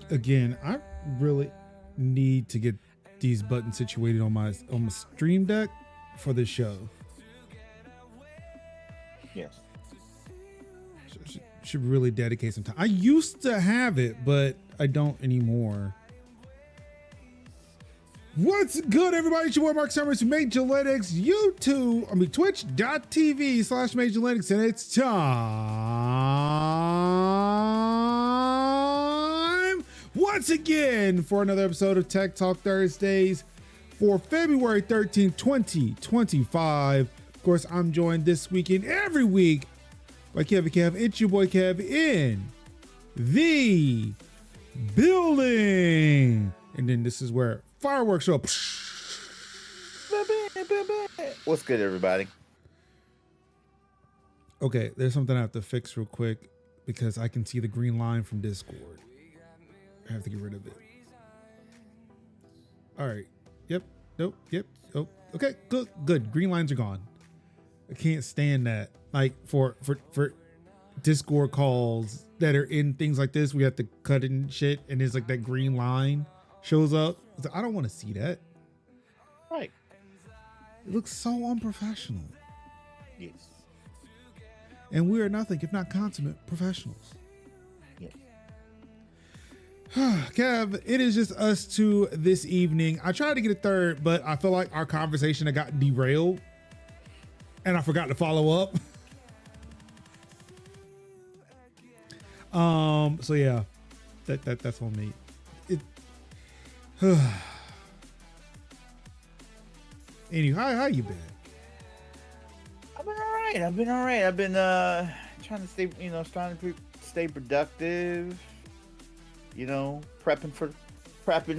Again, I really need to get these buttons situated on my stream deck for this show. Yes. Should really dedicate some time. I used to have it, but I don't anymore. What's good, everybody? It's your boy Mark Summers from Major Linux, twitch.tv/Major Linux, and it's time once again for another episode of Tech Talk Thursdays for February 13th, 2025. Of course, I'm joined this week and every week by Kev. It's your boy Kev in the building. And then this is where fireworks show up. What's good, everybody? Okay, there's something I have to fix real quick because I can see the green line from Discord. I have to get rid of it. All right. Yep. Nope. Yep. Oh, okay. Good. Green lines are gone. I can't stand that. Like for Discord calls that are in things like this, we have to cut in shit, and there's like that green line shows up. I don't want to see that. Right. It looks so unprofessional. Yes. And we are nothing if not consummate professionals. Yes. Kev, it is just us two this evening. I tried to get a third, but I feel like our conversation had gotten derailed and I forgot to follow up. So yeah, that's on me. Anyway, how you been? I've been all right. I've been trying to stay, stay productive. Prepping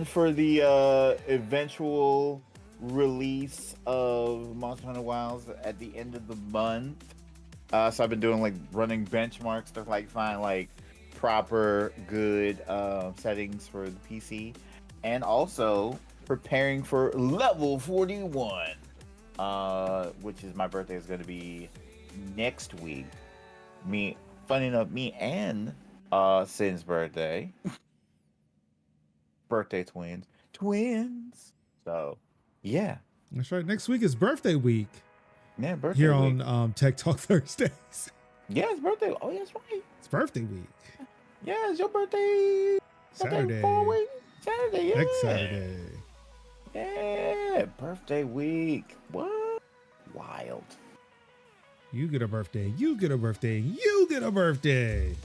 for the eventual release of Monster Hunter Wilds at the end of the month. So I've been doing like running benchmarks to like find like proper good settings for the PC, and also preparing for level 41, which is my birthday is going to be next week. Funny enough, me and Sin's birthday. Birthday twins. So, yeah. That's right. Next week is birthday week. Yeah, birthday here week. On Tech Talk Thursdays. Yeah, it's birthday. Oh, yeah, that's right. It's birthday week. Yeah, it's your birthday. Saturday. Saturday, yeah. Next Saturday. Yeah, birthday week. What? Wild. You get a birthday. You get a birthday. You get a birthday.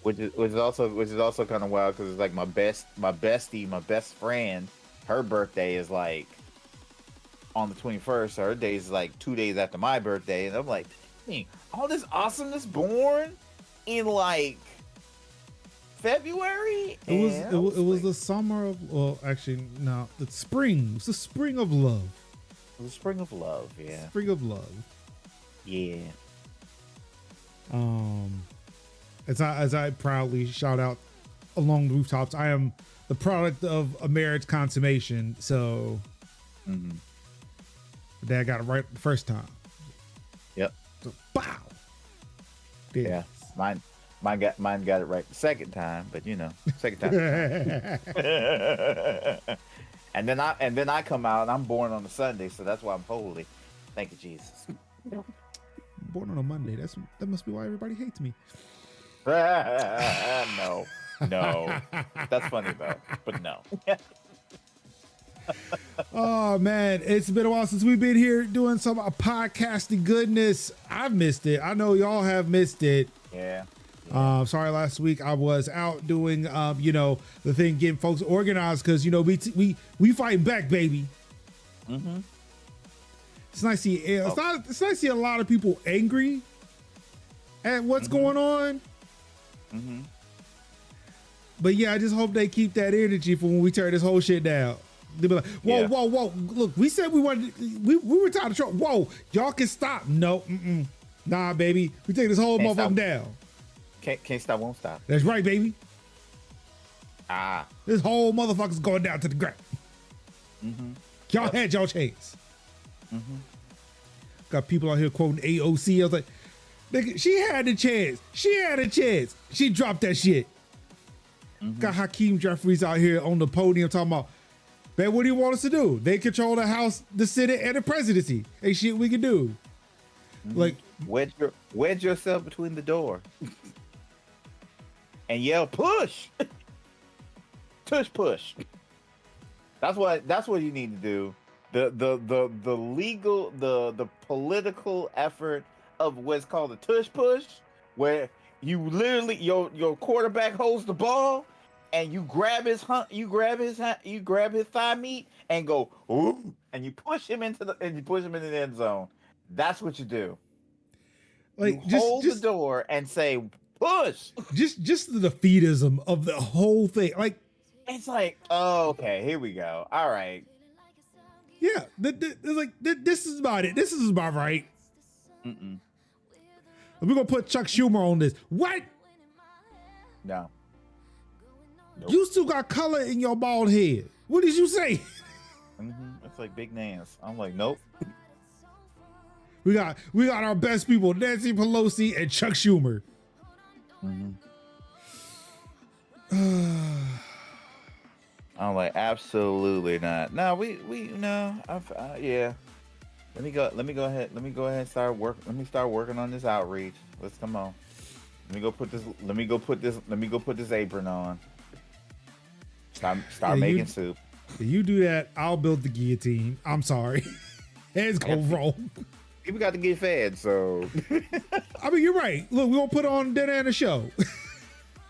Which is also kind of wild because it's like my best friend. Her birthday is like on the 21st. So her day is like 2 days after my birthday, and I'm like, hey, all this awesomeness born in like February. It was the summer of, well, actually no, the spring. It was the spring of love. The spring of love, yeah. Spring of love. Yeah. As I proudly shout out along the rooftops, I am the product of a marriage consummation. So, Dad got it right the first time. Yep. So, bow. Yeah. Mine got it right the second time, but second time. and then I come out and I'm born on a Sunday, so that's why I'm holy. Thank you, Jesus. Born on a Monday. That must be why everybody hates me. No. That's funny though, but no. Oh man, it's been a while since we've been here doing some podcasting goodness. I've missed it. I know y'all have missed it. Yeah. Sorry, last week I was out doing the thing, getting folks organized because we fighting back, baby. Mm-hmm. It's nice to see it's nice to see a lot of people angry at what's going on. Mm-hmm. But yeah, I just hope they keep that energy for when we tear this whole shit down. They'll be like, whoa. Look, we said we were tired of trouble. Whoa, y'all can stop. No, nah, baby. We take this whole motherfucker down. Can't stop, won't stop. That's right, baby. Ah. This whole motherfucker's going down to the ground. Y'all had y'all chance. Got people out here quoting AOC. I was like, nigga, she had a chance. She dropped that shit. Got Hakeem Jeffries out here on the podium talking about, man, what do you want us to do? They control the House, the Senate, and the presidency. Ain't shit we can do. Like, wedge yourself between the door and yell push. Tush push. That's what you need to do. The legal, the political effort of what's called a tush push, where you literally your quarterback holds the ball and you grab his thigh meat and go ooh, and you push him into the end zone. That's what you do. Like, you hold the door and say push. Just the defeatism of the whole thing. Like, it's like, oh, okay, here we go. All right. Yeah, this is about it. This is about right. Mm-mm. We're gonna put Chuck Schumer on this. What? No. Nope. You still got color in your bald head. What did you say? It's like Big Nance. I'm like, nope. We got our best people, Nancy Pelosi and Chuck Schumer. I'm like, absolutely not. No, yeah. Let me go ahead and start working on this outreach. Let's come on. Let me go put this apron on. Start making soup. If you do that, I'll build the guillotine. I'm sorry. Heads go wrong. People got to get fed, so. I mean, you're right. Look, we're gonna put on dinner and a show.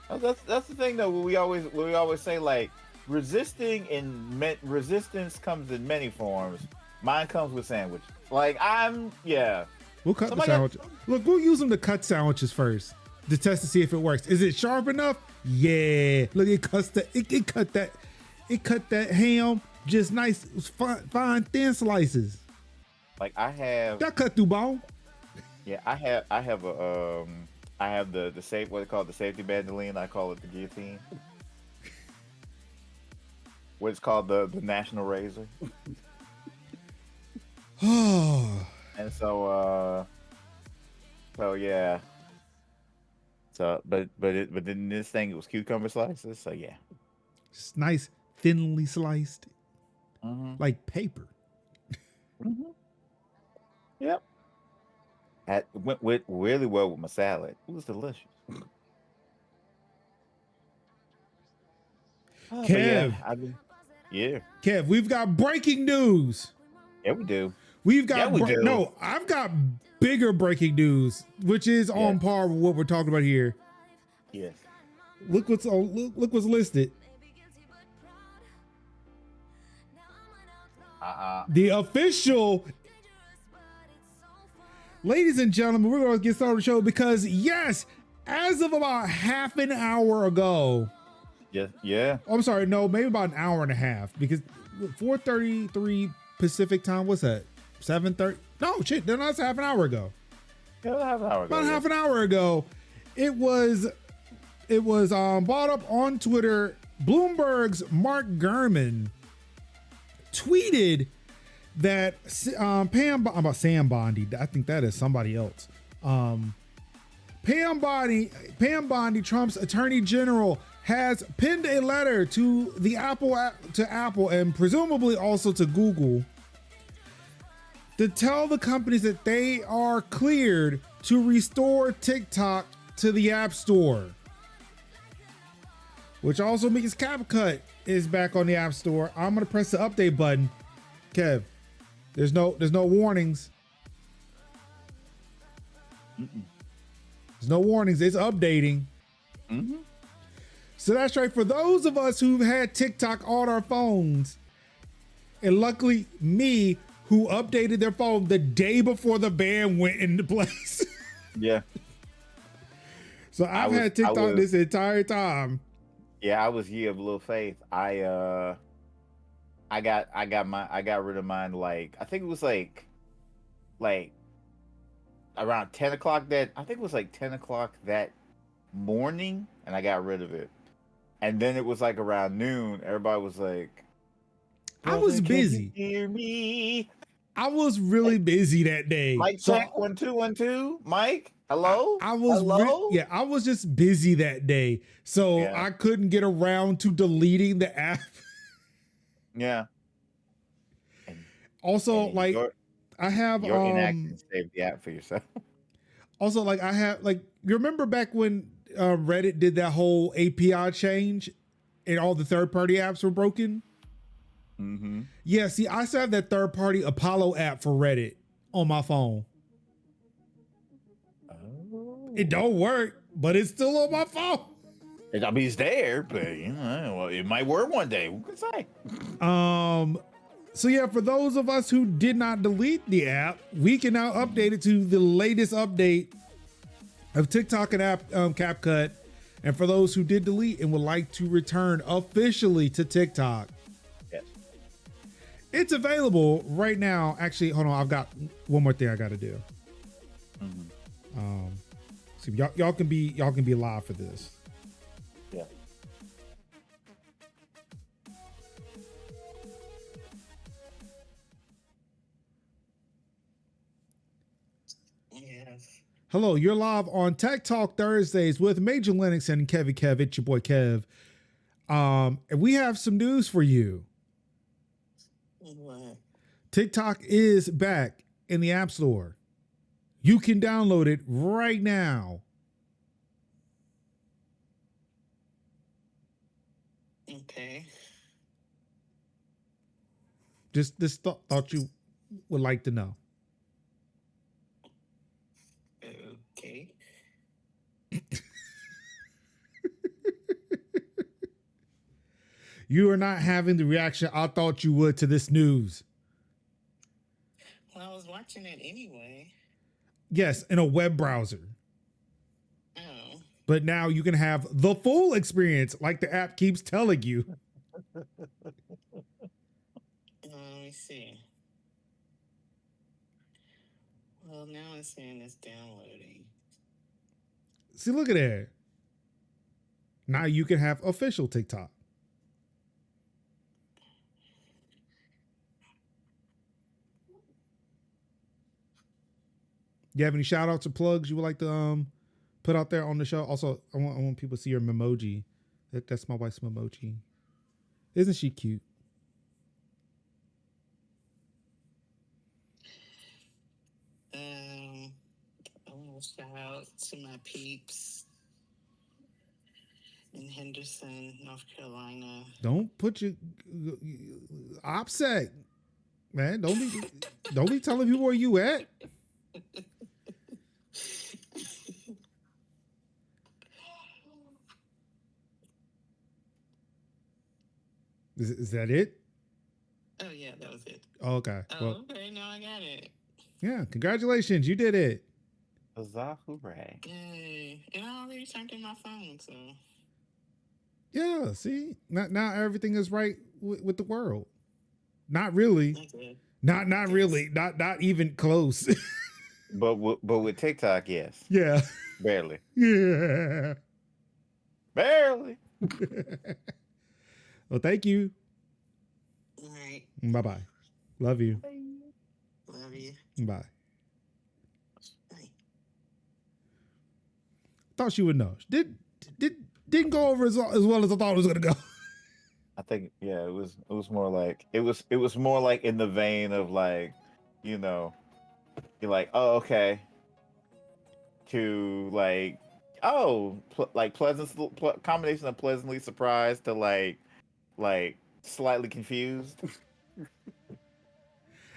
That's the thing, though. We always say, like, resistance comes in many forms. Mine comes with sandwich. Like, We'll cut the sandwich. Look, we'll use them to cut sandwiches first to test to see if it works. Is it sharp enough? Yeah. Look, it cut that ham just nice, fine, thin slices. Like, I have that cut through bone. Yeah, I have the safe, what they call it, the safety bandolier. I call it the guillotine. What's called the national razor. And so yeah. So but then this thing, it was cucumber slices. So yeah, it's nice, thinly sliced, like paper. Yep. It went really well with my salad. It was delicious. Kev, Kev, we've got breaking news. Yeah, we do. I've got bigger breaking news, which is on par with what we're talking about here. Yes. Look what's listed. The official. Ladies and gentlemen, we're going to get started with the show because, yes, as of about half an hour ago. Yeah. I'm sorry, no, maybe about an hour and a half, because 4:33 Pacific time, what's that? 7:30? No, shit, that's half an hour ago. Yeah, half an hour ago. About half an hour ago, it was brought up on Twitter. Bloomberg's Mark Gurman tweeted that Sam Bondi, I think that is somebody else. Pam Bondi, Trump's attorney general, has penned a letter to Apple and presumably also to Google to tell the companies that they are cleared to restore TikTok to the App Store, which also means CapCut is back on the App Store. I'm gonna press the update button. Kev, there's no warnings. There's no warnings. It's updating. So that's right. For those of us who've had TikTok on our phones, and luckily me, who updated their phone the day before the ban went into place. Yeah. So I've had TikTok this entire time. Yeah, I was Ye of Little Faith. I got rid of mine, like, I think it was like around 10 o'clock that morning, and I got rid of it. And then it was like around noon, everybody was like, I was busy. Can you hear me? I was really busy that day. Mike, check 1 2 1 2. Mike, Hello? I was Hello? I was just busy that day, so Yeah. I couldn't get around to deleting the app. Yeah. Also, And like I have your inaction saved the app for yourself. also like I have like you remember back when Reddit did that whole API change and all the third-party apps were broken? Mm-hmm. Yeah, see, I still have that third-party Apollo app for Reddit on my phone. Oh. It don't work, but it's still on my phone. I mean, it's there, but well, it might work one day. Who can say? So yeah, for those of us who did not delete the app, we can now update it to the latest update of TikTok and app CapCut. And for those who did delete and would like to return officially to TikTok, yes, it's available right now. Actually, hold on, I've got one more thing I got to do. So y'all can be live for this. yeah. Yes. Hello, you're live on Tech Talk Thursdays with Major Linux and Kevy Kev. It's your boy Kev. And we have some news for you. What? TikTok is back in the App Store. You can download it right now. Okay. Just this thought you would like to know. Okay. You are not having the reaction I thought you would to this news. Well, I was watching it anyway. Yes, in a web browser. Oh. But now you can have the full experience like the app keeps telling you. Let me see. Well, now it's saying it's downloading. See, look at that. Now you can have official TikTok. You have any shout outs or plugs you would like to put out there on the show? Also, I want people to see your memoji. That's my wife's memoji. Isn't she cute? I want to shout out to my peeps in Henderson, North Carolina. Don't put your OPSEC, man. Don't be telling people where you at. Is that it? Oh, yeah, that was it. Oh, okay. Oh, well, okay, now I got it. Yeah, congratulations. You did it. Huzzah, hooray. Yay. And I already turned in my phone, so. Yeah, see? Now everything is right with the world. Not really. Okay. Not really. Not even close. But with TikTok, yes. Yeah. Barely. Yeah. Barely. Well, thank you. All right. Bye-bye. Love you. Love you. Bye. Bye. Thought she would know. Didn't go over as well as I thought it was gonna go. I think it was more like it was more like in the vein of like, you know, you're like, oh, okay, to like, oh, combination of pleasantly surprised to like slightly confused.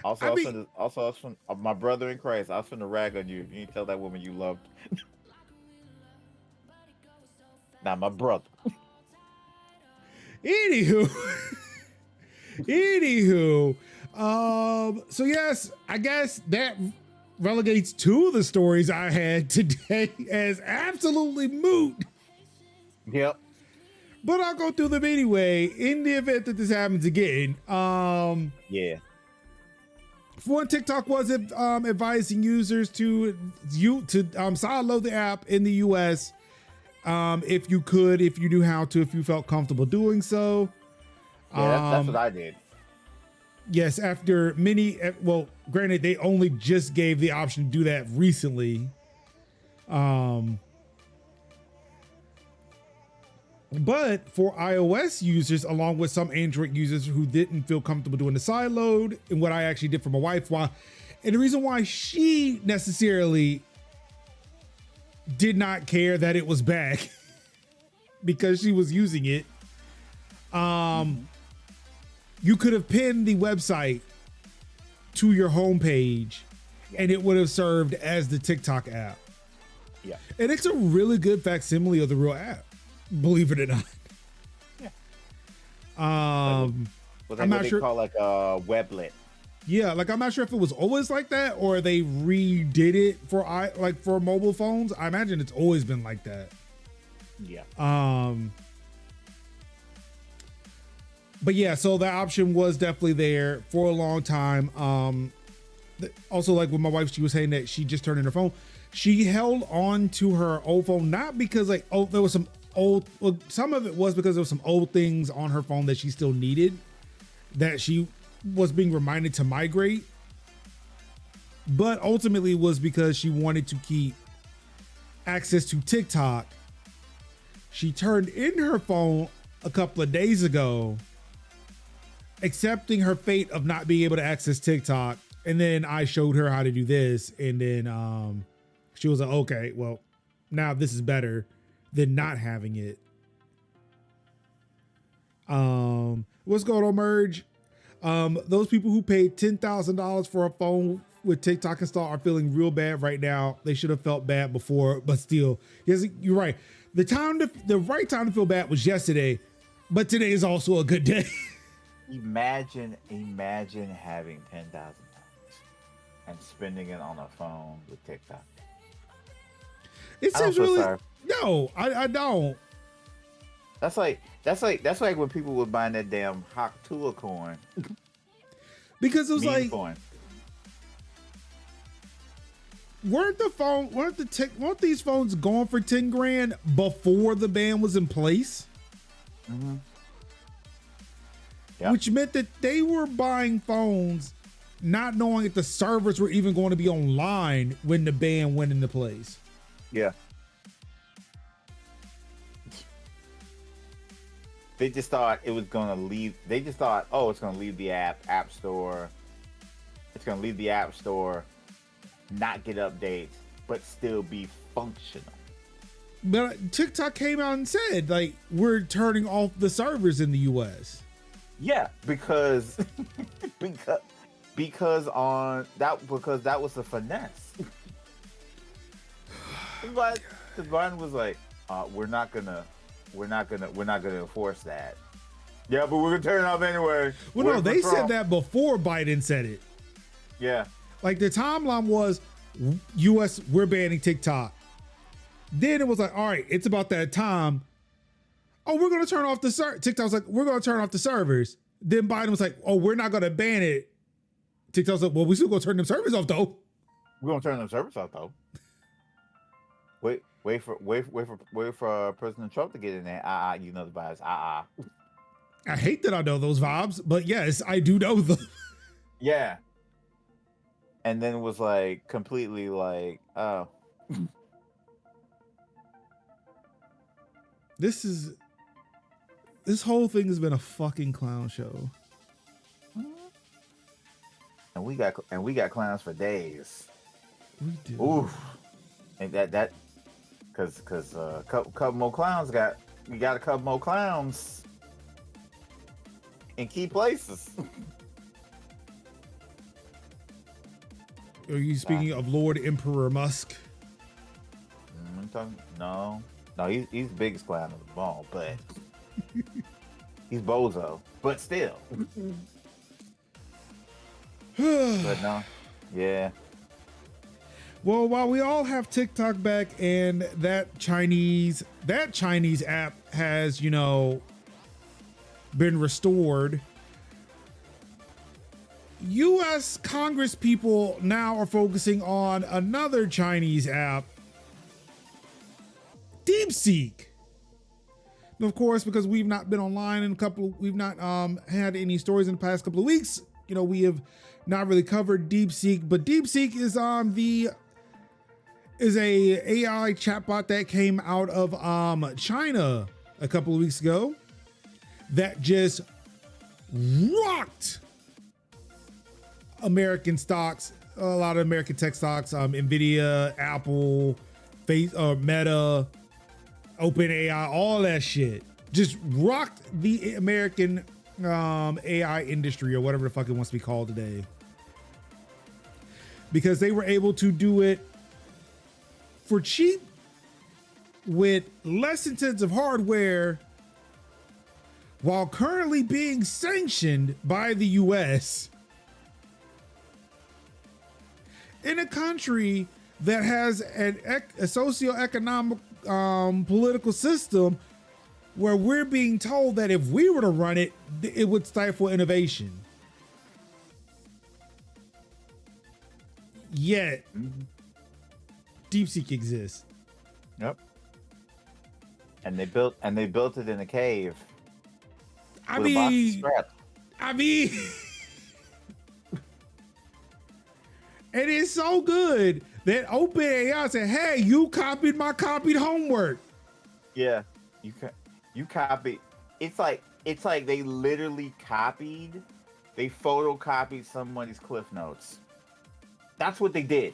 Also, I was from my brother in Christ. I was from the rag on you. You didn't tell that woman you loved. Not my brother. Anywho, so yes, I guess that relegates two of the stories I had today as absolutely moot. Yep. But I'll go through them anyway in the event that this happens again. Yeah. For one, TikTok was advising users to sideload the app in the US if you could, if you knew how to, if you felt comfortable doing so. Yeah, that's what I did. Yes, after many, well, granted, they only just gave the option to do that recently. But for iOS users, along with some Android users who didn't feel comfortable doing the side load, and what I actually did for my wife, and the reason why she necessarily did not care that it was back because she was using it. You could have pinned the website to your homepage and it would have served as the TikTok app. Yeah. And it's a really good facsimile of the real app, believe it or not. Yeah. I'm not sure. Call like a weblet. Yeah, like I'm not sure if it was always like that or they redid it for mobile phones. I imagine it's always been like that. Yeah. But yeah, so that option was definitely there for a long time. Also, like with my wife, she was saying that she just turned in her phone. She held on to her old phone, not because there was some old, well, some of it was because there was some old things on her phone that she still needed, that she was being reminded to migrate. But ultimately it was because she wanted to keep access to TikTok. She turned in her phone a couple of days ago, accepting her fate of not being able to access TikTok. And then I showed her how to do this. And then she was like, okay, well, now this is better than not having it. What's going on, Merge? Those people who paid $10,000 for a phone with TikTok installed are feeling real bad right now. They should have felt bad before, but still, yes, you're right. The right time to feel bad was yesterday, but today is also a good day. Imagine having $10,000 and spending it on a phone with TikTok. It seems really no, I don't. That's like when people were buying that damn Hawk Tua coin. Because it was like coin. Weren't these phones going for 10 grand before the ban was in place? Mm-hmm. Yep. Which meant that they were buying phones not knowing if the servers were even going to be online when the ban went into place. Yeah. They just thought it was going to leave. They just thought, oh, it's going to leave the app store. It's going to leave the app store, not get updates, but still be functional. But TikTok came out and said, like, we're turning off the servers in the US. Yeah, because that was the finesse. But Biden was like, we're not gonna enforce that. Yeah, but we're gonna turn it off anyway. Well, no, they said that before Biden said it. Yeah. Like the timeline was US, we're banning TikTok. Then it was like, all right, it's about that time. Oh, we're going to turn off the server. TikTok's like, we're going to turn off the servers. Then Biden was like, oh, we're not going to ban it. TikTok's like, well, we still going to turn them servers off though. We're going to turn them servers off though. Wait for President Trump to get in there. You know the vibes. I hate that I know those vibes, but yes, I do know them. Yeah. And then it was like completely like, oh. This whole thing has been a fucking clown show. And we got clowns for days. We do. Oof. And that cause a couple more clowns we got a couple more clowns in key places. Are you speaking of Lord Emperor Musk? No, he's the biggest clown of them all, but he's bozo. But still. But no, yeah. Well, while we all have TikTok back and that Chinese app has, been restored, U.S. Congress people now are focusing on another Chinese app, DeepSeek. And of course, because we've not been online we've not had any stories in the past couple of weeks, we have not really covered DeepSeek, but DeepSeek is is a AI chatbot that came out of China a couple of weeks ago that just rocked American stocks, a lot of American tech stocks, Nvidia, Apple, Meta, OpenAI, all that shit. Just rocked the American AI industry, or whatever the fuck it wants to be called today. Because they were able to do it for cheap with less intensive hardware while currently being sanctioned by the US in a country that has a socio-economic political system where we're being told that if we were to run it, it would stifle innovation. Yet, DeepSeek exists. Yep. And they built it in a cave. I with a box of mean, scrap. And it's so good that OpenAI said, "Hey, you copied my copied homework." Yeah, you copied. It's like they literally copied. They photocopied somebody's Cliff Notes. That's what they did.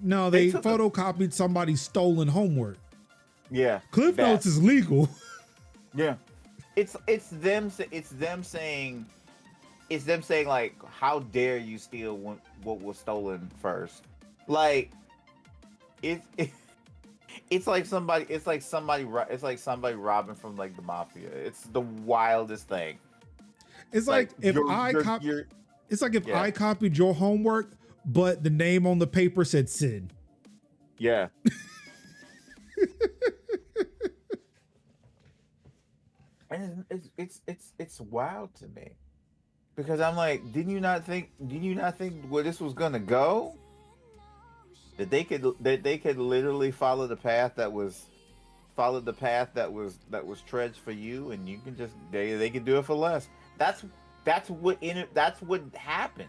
No, they photocopied somebody's stolen homework. Yeah, Cliff Notes is legal. Yeah, it's them saying like, how dare you steal what was stolen first? Like it's like somebody robbing from like the mafia. It's the wildest thing. It's like if I copied your homework, but the name on the paper said Sid. Yeah. And it's wild to me, because I'm like, did you not think where this was gonna go? That they could literally follow the path that was treads for you, and you can just they can do it for less. That's what happens.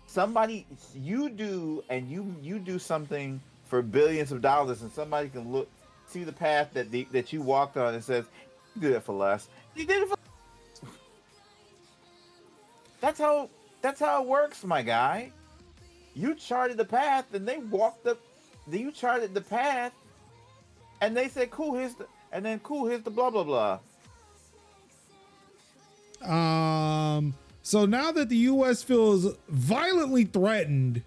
Somebody you do something for billions of dollars, and somebody can see the path that you walked on and says, "You did it for less." You did it for. That's how it works, my guy. You charted the path, and they walked up. You charted the path, and they said, "Cool, here's the blah blah blah." So now that the U.S. feels violently threatened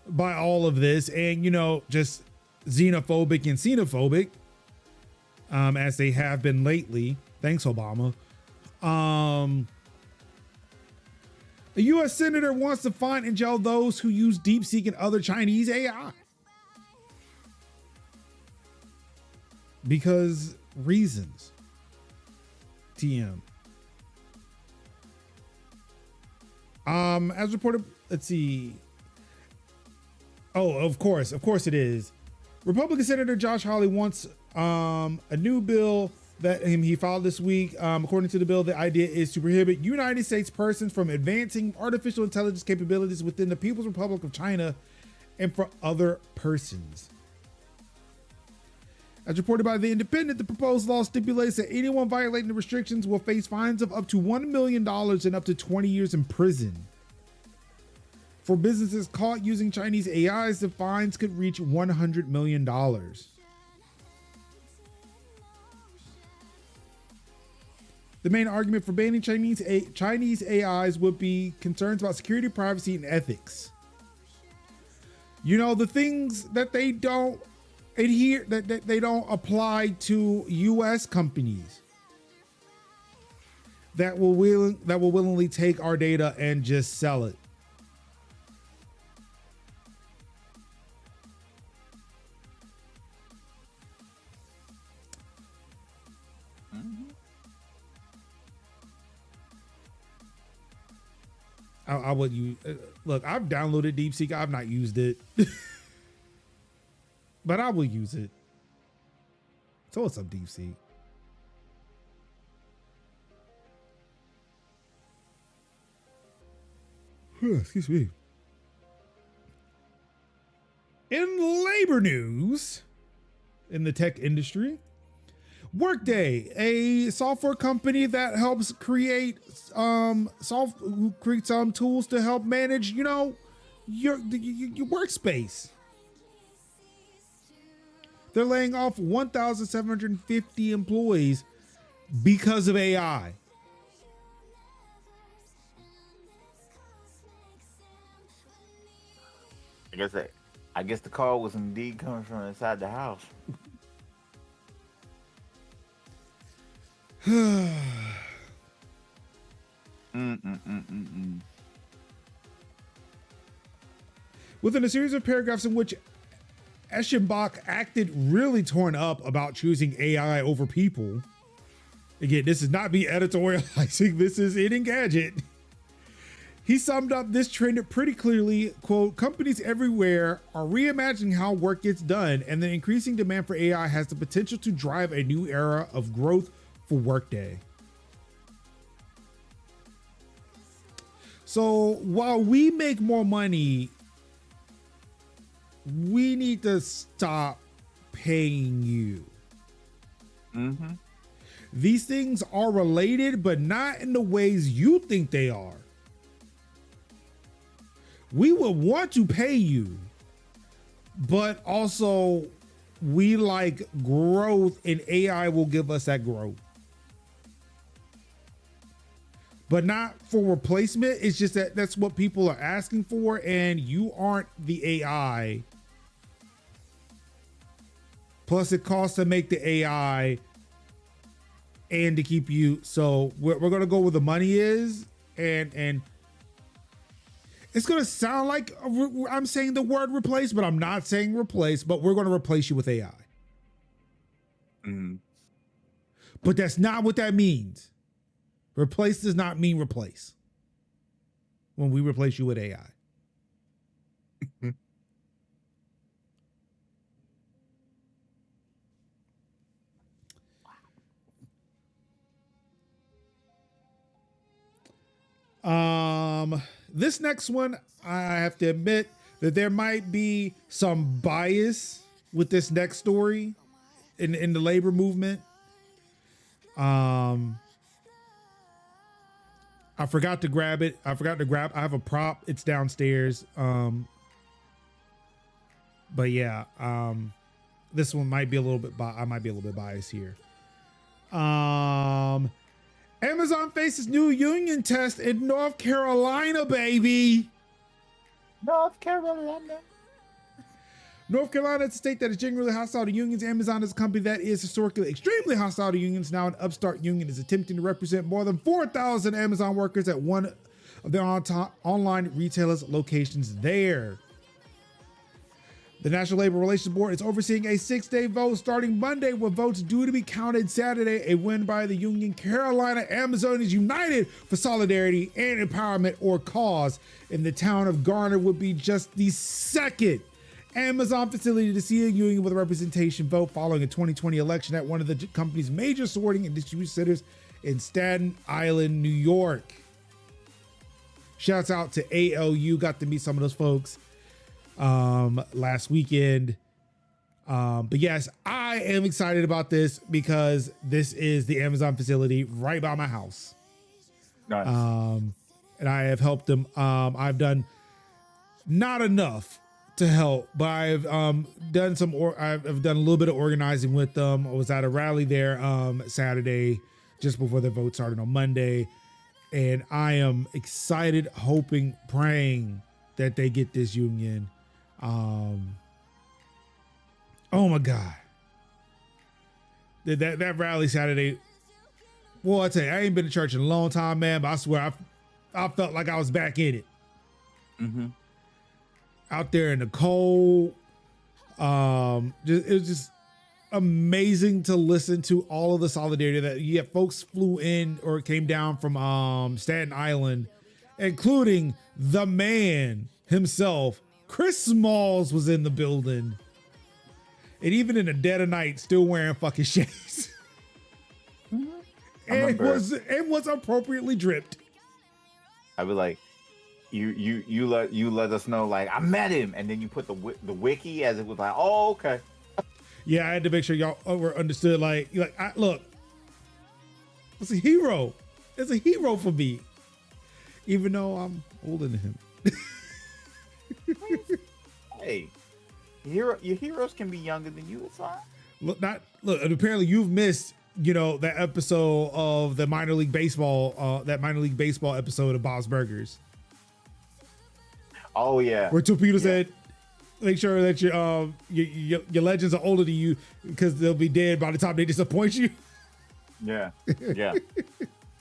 by all of this, and just xenophobic and xenophobic, as they have been lately, thanks Obama. A U.S. senator wants to fine and jail those who use DeepSeek and other Chinese AI. Because reasons. TM. As reported, let's see. Oh, of course it is. Republican Senator Josh Hawley wants a new bill that he filed this week. According to the bill, the idea is to prohibit United States persons from advancing artificial intelligence capabilities within the People's Republic of China and for other persons. As reported by The Independent, the proposed law stipulates that anyone violating the restrictions will face fines of up to $1 million and up to 20 years in prison. For businesses caught using Chinese AIs, the fines could reach $100 million. The main argument for banning Chinese AIs would be concerns about security, privacy, and ethics. The things that they don't adhere, that they don't apply to U.S. companies that will willingly take our data and just sell it. I would use. Look, I've downloaded DeepSeek. I've not used it, but I will use it. So what's up, DeepSeek? Excuse me. In labor news, in the tech industry, Workday, a software company that helps create create some tools to help manage, your workspace. They're laying off 1,750 employees because of AI. I guess the call was indeed coming from inside the house. Within a series of paragraphs in which Eschenbach acted really torn up about choosing AI over people. Again, this is not me editorializing, this is in Engadget. He summed up this trend pretty clearly, quote, companies everywhere are reimagining how work gets done, and the increasing demand for AI has the potential to drive a new era of growth for Workday. So while we make more money, we need to stop paying you. Mm-hmm. These things are related, but not in the ways you think they are. We will want to pay you, but also we like growth, and AI will give us that growth. But not for replacement. It's just that that's what people are asking for, and you aren't the AI. Plus, it costs to make the AI and to keep you. So we're going to go where the money is, and it's going to sound like I'm saying the word replace, but I'm not saying replace, but we're going to replace you with AI. Mm-hmm. But that's not what that means. Replace does not mean replace when we replace you with AI. This next one, I have to admit that there might be some bias with this next story in the labor movement. I forgot to grab it. I have a prop. It's downstairs. But yeah, this one might be a little bit, I might be a little bit biased here. Amazon faces new union test in North Carolina, baby. North Carolina. North Carolina is a state that is genuinely hostile to unions. Amazon is a company that is historically extremely hostile to unions. Now an upstart union is attempting to represent more than 4,000 Amazon workers at one of their online retailers' locations there. The National Labor Relations Board is overseeing a 6-day vote starting Monday, with votes due to be counted Saturday. A win by the union Carolina Amazon is United for Solidarity and Empowerment, or cause, in the town of Garner would be just the second Amazon facility to see a union with a representation vote following a 2020 election at one of the company's major sorting and distribution centers in Staten Island, New York. Shouts out to ALU. Got to meet some of those folks last weekend. But yes, I am excited about this because this is the Amazon facility right by my house. Nice. And I have helped them. I've done not enough to help, but I've done some, I've done a little bit of organizing with them. I was at a rally there Saturday, just before the vote started on Monday. And I am excited, hoping, praying that they get this union. Oh my God. That rally Saturday. Well, I tell you, I ain't been to church in a long time, man, but I swear I felt like I was back in it. Mm-hmm. Out there in the cold. It was just amazing to listen to all of the solidarity that folks flew in or came down from Staten Island, including the man himself. Chris Smalls was in the building. And even in the dead of night, still wearing fucking shades. And was appropriately dripped. I'd be like, you let us know like I met him, and then you put the wiki as it was like, oh, okay. Yeah, I had to make sure y'all were understood. Like look, it's a hero. It's a hero for me, even though I'm older than him. Hey, your heroes can be younger than you. It's fine. Look. And apparently you've missed, that episode of the minor league baseball, episode of Bob's Burgers. Oh yeah, Where Torpedo said, make sure that your legends are older than you because they'll be dead by the time they disappoint you. Yeah.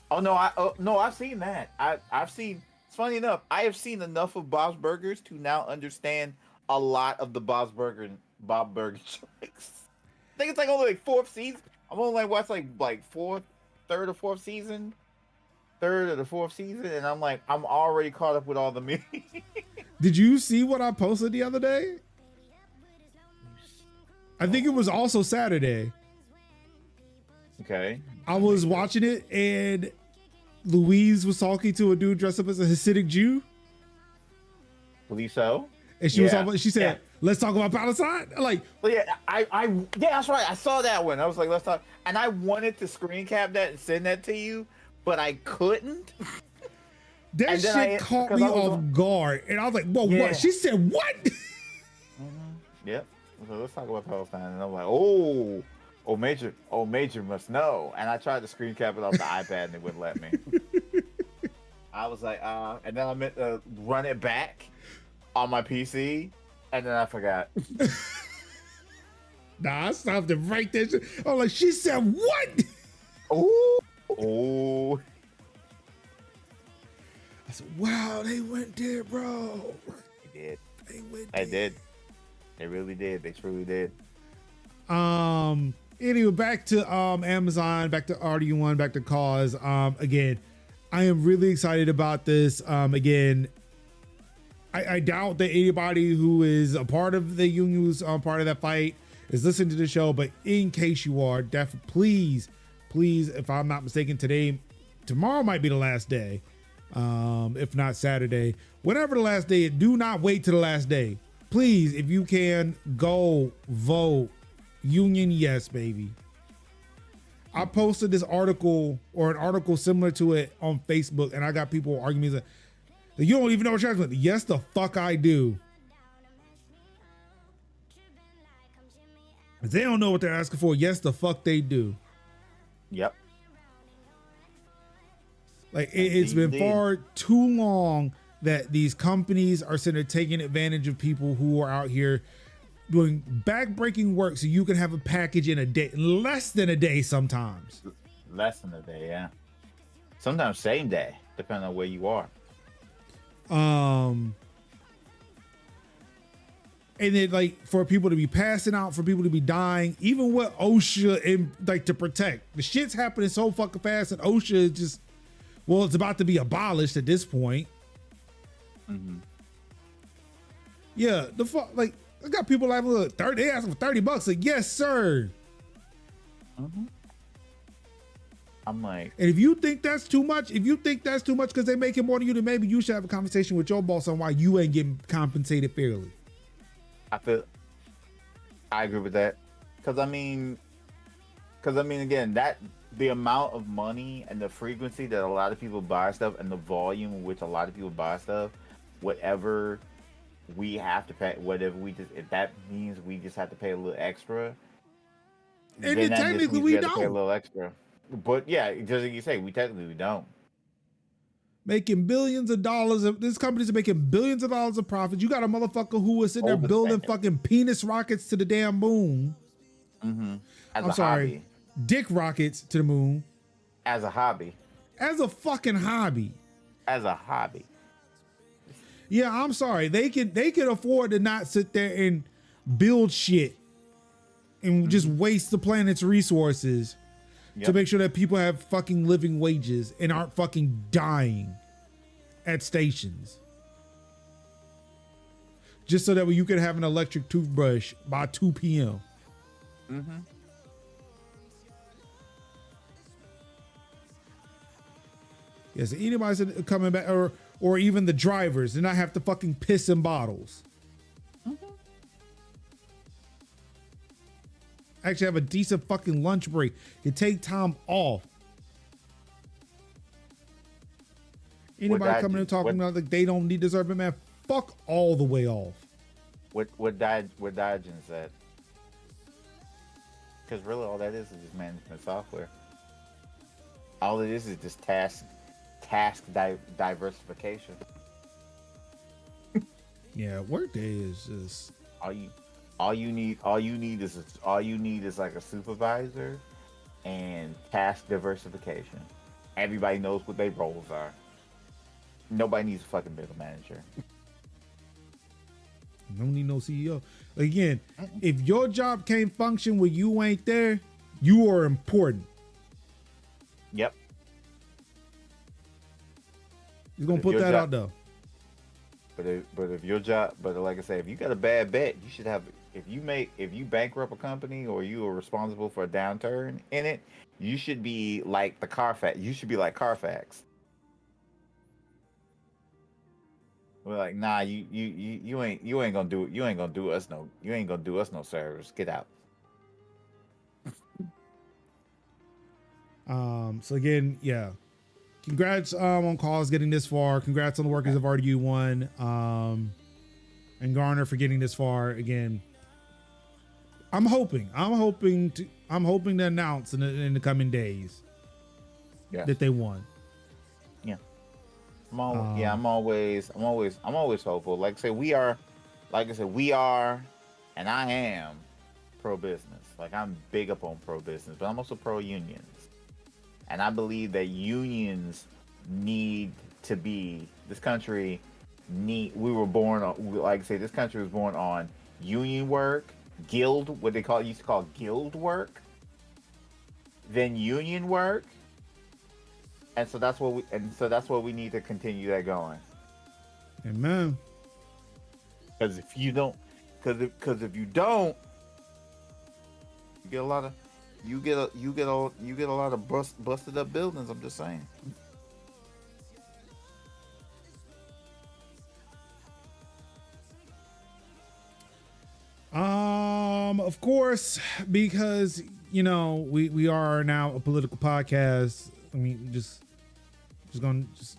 Oh no, I've seen that. I've seen. It's funny enough. I have seen enough of Bob's Burgers to now understand a lot of the Bob Burger jokes. I think it's like only like fourth season. I'm only like watched like third or fourth season, and I'm already caught up with all the memes. Did you see what I posted the other day? I think it was also Saturday. Okay. I was watching it and Louise was talking to a dude dressed up as a Hasidic Jew. Believe so. And she was talking, she said, let's talk about Palestine. Like, well, yeah, yeah, that's right. I saw that one. I was like, let's talk. And I wanted to screen cap that and send that to you, but I couldn't. That shit caught me off guard. And I was like, whoa, what? She said, what? Yep. So let's talk about Palestine. And I'm like, oh, Major must know. And I tried to screen cap it off the iPad and it wouldn't let me. I was like, and then I meant to run it back on my PC, and then I forgot. Nah, I stopped it right there. I was like, she said what? Oh. I said, wow, they went there, bro. They did. They went there. They did. They really did. They truly did. Anyway, back to Amazon, back to RD1, back to Cause. Again, I am really excited about this. Again, I doubt that anybody who is a part of the union, who's part of that fight, is listening to the show. But in case you are, please, if I'm not mistaken, tomorrow might be the last day. If not Saturday, whenever the last day, do not wait to the last day. Please, if you can, go vote. Union, yes, baby. I posted this article or an article similar to it on Facebook, and I got people arguing that you don't even know what you're asking. Yes, the fuck I do. If they don't know what they're asking for, yes, the fuck they do. Yep. Like it's been far too long that these companies are sitting there taking advantage of people who are out here doing back-breaking work so you can have a package in a day, less than a day sometimes. Less than a day, yeah. Sometimes same day, depending on where you are. And then like for people to be passing out, for people to be dying, even with OSHA and like to protect, the shit's happening so fucking fast, and OSHA is just, well, it's about to be abolished at this point. Mm-hmm. Yeah, the fuck, like I got people like, look, they asking for $30. Like, yes, sir. Mm-hmm. I'm like, and if you think that's too much, because they're making more than you, then maybe you should have a conversation with your boss on why you ain't getting compensated fairly. I agree with that. Because I mean, again, that the amount of money and the frequency that a lot of people buy stuff and the volume in which a lot of people buy stuff, whatever we have to pay, if that means we just have to pay a little extra, and then technically we don't pay a little extra. But yeah, just like you say, we technically don't. Making billions of dollars. This company's are making billions of dollars of profits. You got a motherfucker who was sitting there building fucking penis rockets to the damn moon. Mm-hmm. I'm sorry, hobby. Dick rockets to the moon. As a hobby. As a fucking hobby. As a hobby. Yeah, I'm sorry. They can afford to not sit there and build shit and just waste the planet's resources to make sure that people have fucking living wages and aren't fucking dying at stations. Just so that you can have an electric toothbrush by 2 p.m. Mm-hmm. Yes, anybody coming back, or or even the drivers and not have to fucking piss in bottles. Actually have a decent fucking lunch break. You take time off. Anybody coming and talking about like they don't need deserving, man, fuck all the way off. What Diogen said. Because really all that is just management software. All it is just task diversification. Yeah, Workday is just all you need is like a supervisor and task diversification. Everybody knows what their roles are. Nobody needs a fucking middle manager. don't need no CEO. Again, if your job can't function when you ain't there, you are important. Yep. You're gonna put that out though. But if your job, but like I say, if you got a bad bet, you should have. If you bankrupt a company or you are responsible for a downturn in it, you should be like the Carfax. You should be like Carfax. We're like, nah, you ain't gonna do it. You ain't gonna do us no service. Get out. So again, yeah. Congrats on Cause getting this far. Congrats on the workers of RDU1. And Garner for getting this far. Again, I'm hoping to announce in the coming days that they won. Yeah. I'm always hopeful. Like I said, we are, and I am pro-business. Like I'm big up on pro-business, but I'm also pro-unions. And I believe that unions need to be, this country this country was born on union work, guild, what they used to call guild work, then union work. And so that's what we need to continue that going. Amen. Because if you don't, you get a lot of busted up buildings. I'm just saying. Of course, because we are now a political podcast. I mean,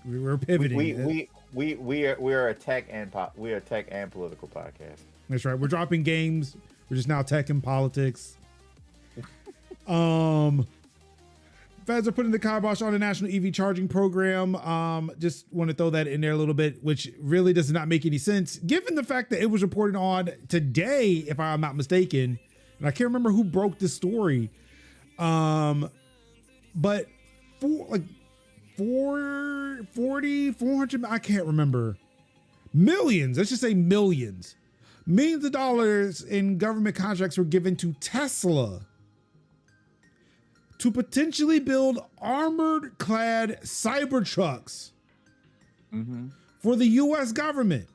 we're pivoting. We are a tech and political podcast. That's right. We're dropping games. We're just now tech and politics. Feds are putting the kibosh on the national EV charging program. Just want to throw that in there a little bit, which really does not make any sense given the fact that it was reported on today, if I'm not mistaken, and I can't remember who broke this story. But 400, I can't remember. Millions, let's just say millions of dollars in government contracts were given to Tesla to potentially build armored clad Cybertrucks for the US government.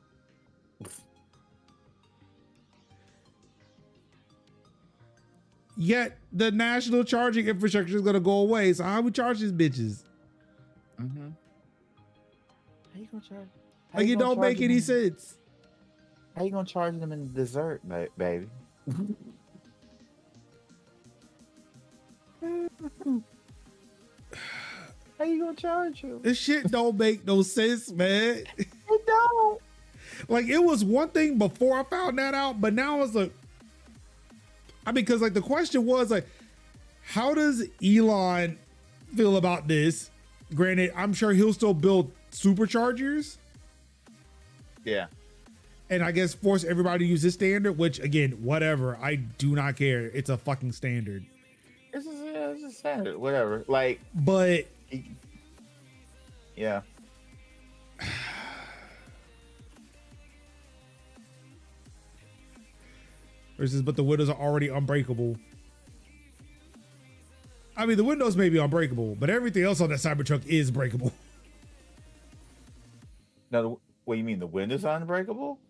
Yet the national charging infrastructure is going to go away. So how we charge these bitches? How you gonna charge? Like it don't make any sense. How you gonna charge them in dessert, baby? How you gonna charge you? This shit don't make no sense, man. It don't. Like it was one thing before I found that out, but now it's like, because like the question was like, how does Elon feel about this? Granted, I'm sure he'll still build superchargers. Yeah. And I guess force everybody to use this standard, which again, whatever. I do not care. It's a fucking standard. It's a standard, whatever. Like, but yeah. Versus, but the windows are already unbreakable. I mean, the windows may be unbreakable, but everything else on that Cybertruck is breakable. No, what do you mean? The windows are unbreakable?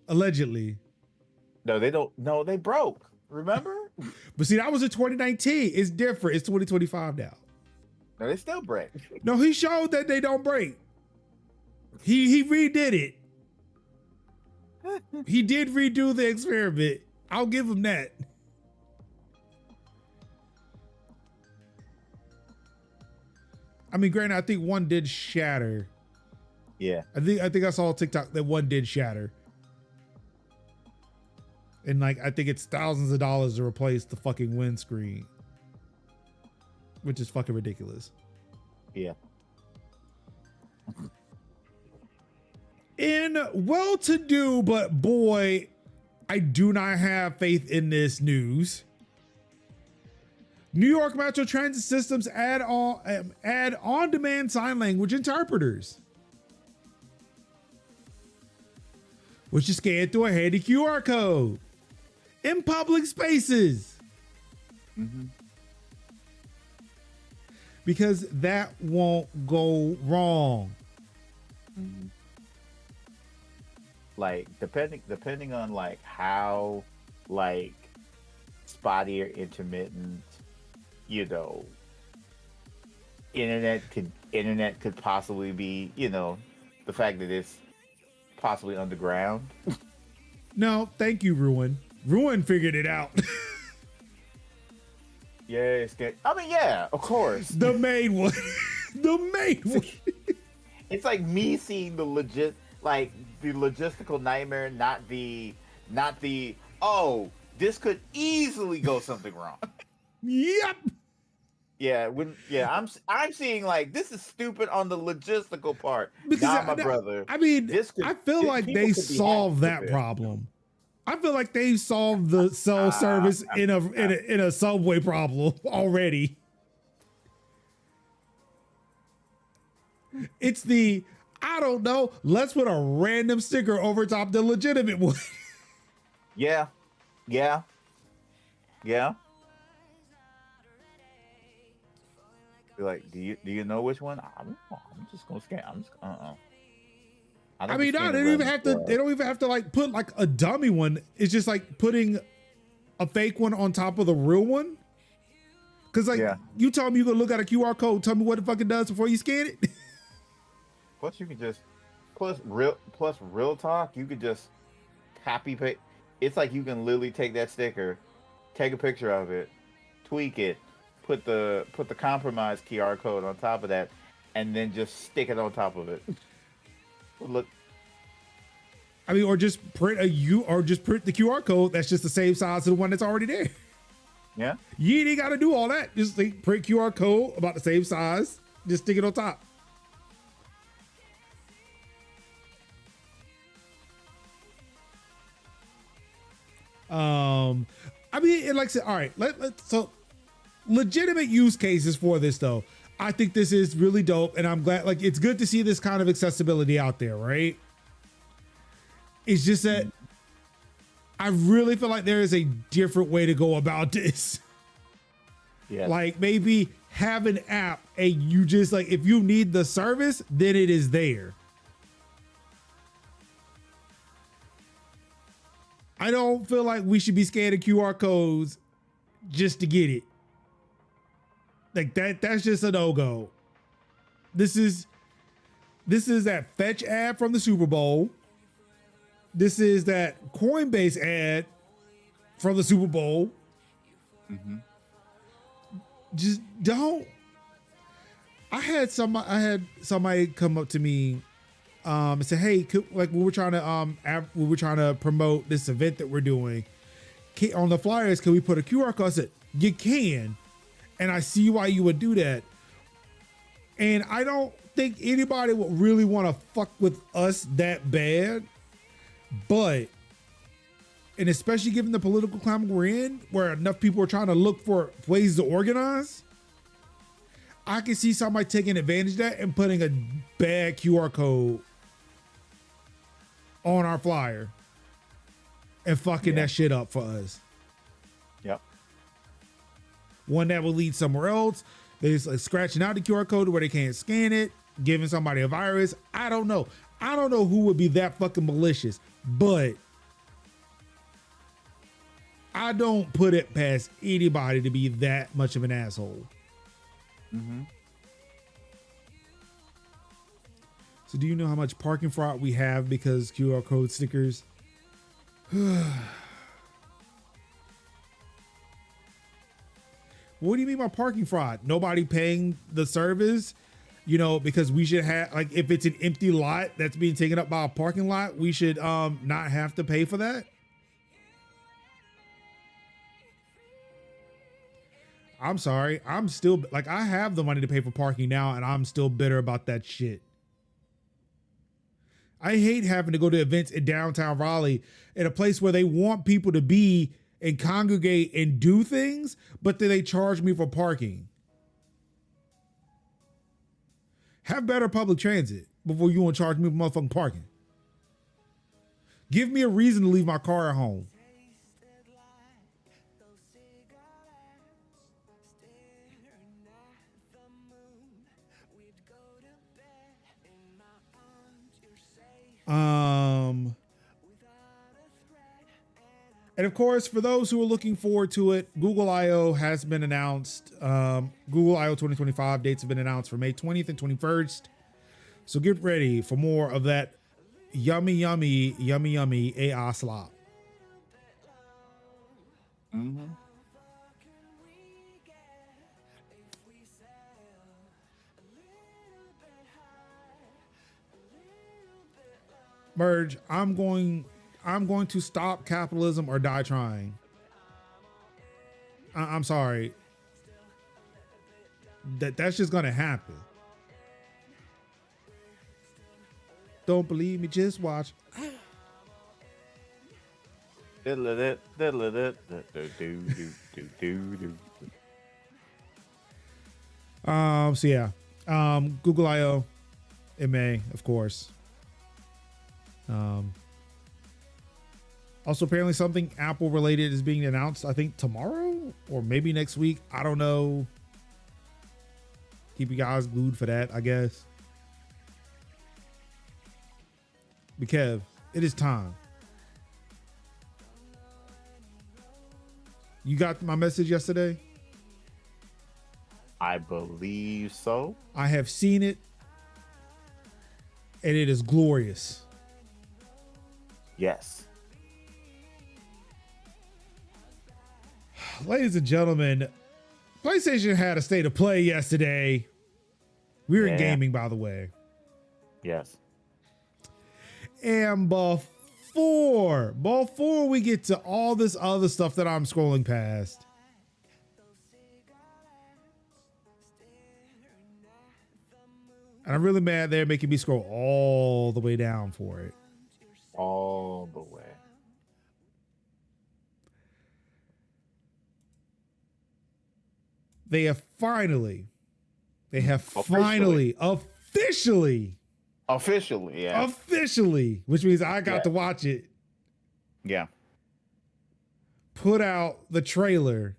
Allegedly. No, they don't. No, they broke. Remember? But see, that was in 2019. It's different. It's 2025 now. No, they still break. No, he showed that they don't break. He redid it. He did redo the experiment. I'll give him that. I mean, granted, I think one did shatter. Yeah. I think I saw a TikTok that one did shatter. And like, I think it's thousands of dollars to replace the fucking windscreen, which is fucking ridiculous. Yeah. In well-to-do, but boy, I do not have faith in this news. New York Metro Transit Systems add on-demand sign language interpreters, which is scanned through a handy QR code in public spaces. Mm-hmm. Because that won't go wrong. Mm-hmm. Like depending on like how like spotty or intermittent, you know, internet could possibly be, you know, the fact that it's possibly underground. No, thank you, Ruin. Ruin figured it out. Yeah, it's good. I mean, yeah, of course. The main one. The main one. It's like me seeing the logistical nightmare, not the oh, this could easily go something wrong. Yep. Yeah, I'm seeing like this is stupid on the logistical part. Because my brother. I mean, I feel like they solved that problem. I feel like they solved the cell service in a subway problem already. It's the, I don't know, let's put a random sticker over top the legitimate one. Yeah. You're like, do you know which one? I'm just gonna scan. I mean, no, they don't even have to like put like a dummy one. It's just like putting a fake one on top of the real one. Cause like you tell me you gonna look at a QR code, tell me what the fuck it does before you scan it. Plus you can just plus real talk, you could just copy paste. It's like you can literally take that sticker, take a picture of it, tweak it, put the compromised QR code on top of that, and then just stick it on top of it. Look, I mean, or just print the QR code that's just the same size as the one that's already there. Yeah, you ain't got to do all that. Just like print QR code about the same size, just stick it on top. I mean, like I said, all right, so legitimate use cases for this though. I think this is really dope, and I'm glad. Like, it's good to see this kind of accessibility out there, right? It's just that I really feel like there is a different way to go about this. Yeah. Like maybe have an app, and you just like, if you need the service, then it is there. I don't feel like we should be scanning QR codes just to get it. Like that's just a no-go. This is that Fetch ad from the Super Bowl. This is that Coinbase ad from the Super Bowl. Mm-hmm. Just don't. I had somebody come up to me and say, "Hey, we were trying to promote this event that we're doing on the flyers. Can we put a QR code?" I said, "You can." And I see why you would do that. And I don't think anybody would really want to fuck with us that bad. But, and especially given the political climate we're in, where enough people are trying to look for ways to organize, I can see somebody taking advantage of that and putting a bad QR code on our flyer and fucking that shit up for us. Yep. One that will lead somewhere else. They're just like scratching out the QR code where they can't scan it, giving somebody a virus. I don't know. I don't know who would be that fucking malicious, but I don't put it past anybody to be that much of an asshole. Mm-hmm. So do you know how much parking fraud we have because QR code stickers? What do you mean by parking fraud? Nobody paying the service? You know, because we should have, like, if it's an empty lot that's being taken up by a parking lot, we should not have to pay for that. I'm sorry. I'm still, like, I have the money to pay for parking now, and I'm still bitter about that shit. I hate having to go to events in downtown Raleigh, in a place where they want people to be and congregate and do things, but then they charge me for parking. Have better public transit before you want to charge me for motherfucking parking. Give me a reason to leave my car at home. And of course, for those who are looking forward to it, Google I/O has been announced. Google I/O 2025 dates have been announced for May 20th and 21st. So get ready for more of that yummy AI slop. Mm-hmm. Merge, I'm going to stop capitalism or die trying. I'm sorry. That's just gonna happen. Don't believe me, just watch. So yeah. Google I/O in May, of course. Also, apparently something Apple related is being announced, I think tomorrow or maybe next week. I don't know. Keep you guys glued for that, I guess. But Kev, it is time. You got my message yesterday? I believe so. I have seen it, and it is glorious. Yes. Ladies and gentlemen, PlayStation had a state of play yesterday. We were in gaming, by the way. Yes. And before we get to all this other stuff that I'm scrolling past, and I'm really mad they're making me scroll all the way down for it. All the way. They have finally, officially, which means I got to watch it. Yeah. Put out the trailer,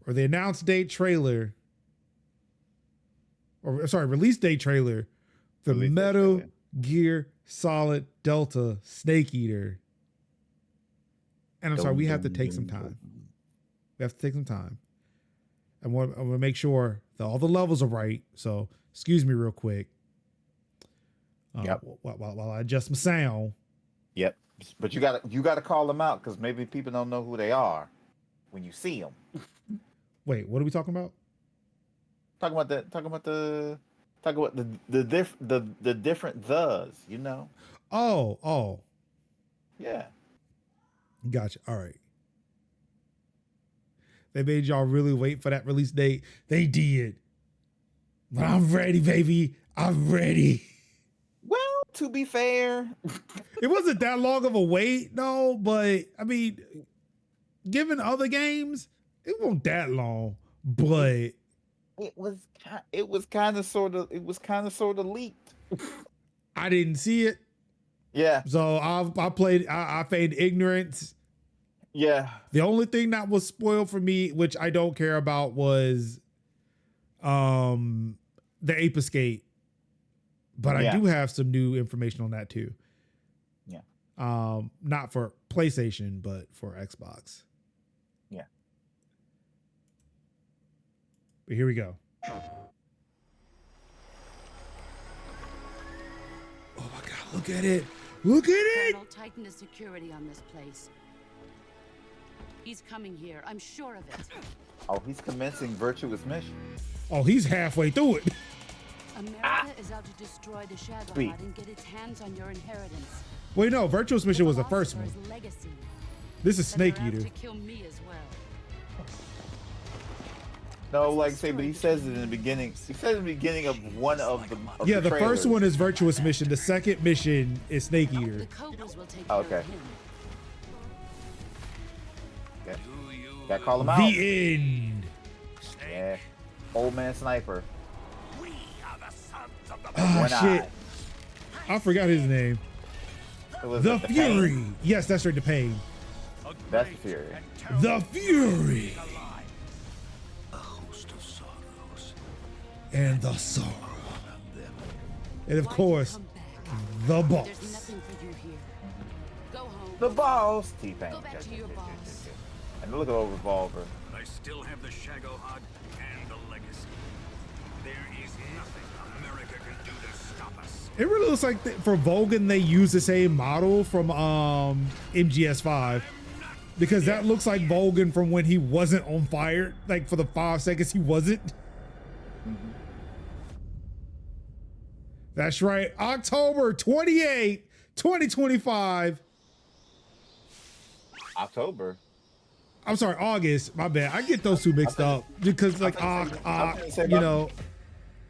or the announced date trailer, or sorry, release date trailer for Metal Gear Solid Delta Snake Eater. And I'm sorry, we have to take some time. We have to take some time. I want to make sure that all the levels are right. So excuse me real quick. While I adjust my sound. Yep. But you gotta call them out, because maybe people don't know who they are when you see them. Wait, what are we talking about? Talking about the different thes, you know? Oh. Yeah. Gotcha. All right. They made y'all really wait for that release date. They did. But I'm ready, baby. I'm ready. Well, to be fair, it wasn't that long of a wait, no, but I mean, given other games, it wasn't that long, but it was kind of sort of leaked. I didn't see it. Yeah. So I feigned ignorance. Yeah. The only thing that was spoiled for me, which I don't care about, was the Ape Escape. But I do have some new information on that too. Yeah. Not for PlayStation, but for Xbox. Yeah. But here we go. Look at it. Look at it. Colonel, tighten the security on this place. He's coming here. I'm sure of it. Oh, he's commencing virtuous mission. Oh, he's halfway through it. America is out to destroy the Shadow Sweet. Hut and get its hands on your inheritance. Wait, no, Virtuous Mission was the first one. Philosopher's legacy. This is But Snake they're out Eater. to kill me as well. No, like say, but he says it in the beginning. He says in the beginning of one of the. Of Yeah, the first trailers. one is Virtuous Mission. The second mission is Snake The Eater. Cobras will take Okay. care of him. Okay. Gotta call him out. The end. Yeah. Old man sniper. Ah, One shit. eye. I forgot his name. It was The Pain. Fury. Yes, that's right, the Pain. That's the Fury. The Fury. And the sorrow. And of Why'd you course, come back? the There's boss. nothing for you here. Go home. The boss. T-Pain. Go back to your boss. And look at the revolver. I still have the Shadow Hut and the legacy. There is nothing America can do to stop us. It really looks like for Vulcan they use the same model from MGS5 because that looks like Vulcan from when he wasn't on fire. Like for the 5 seconds he wasn't. That's right, October 28, 2025. October. I'm sorry, August. My bad. I get those two mixed up because like I'm finna say you know.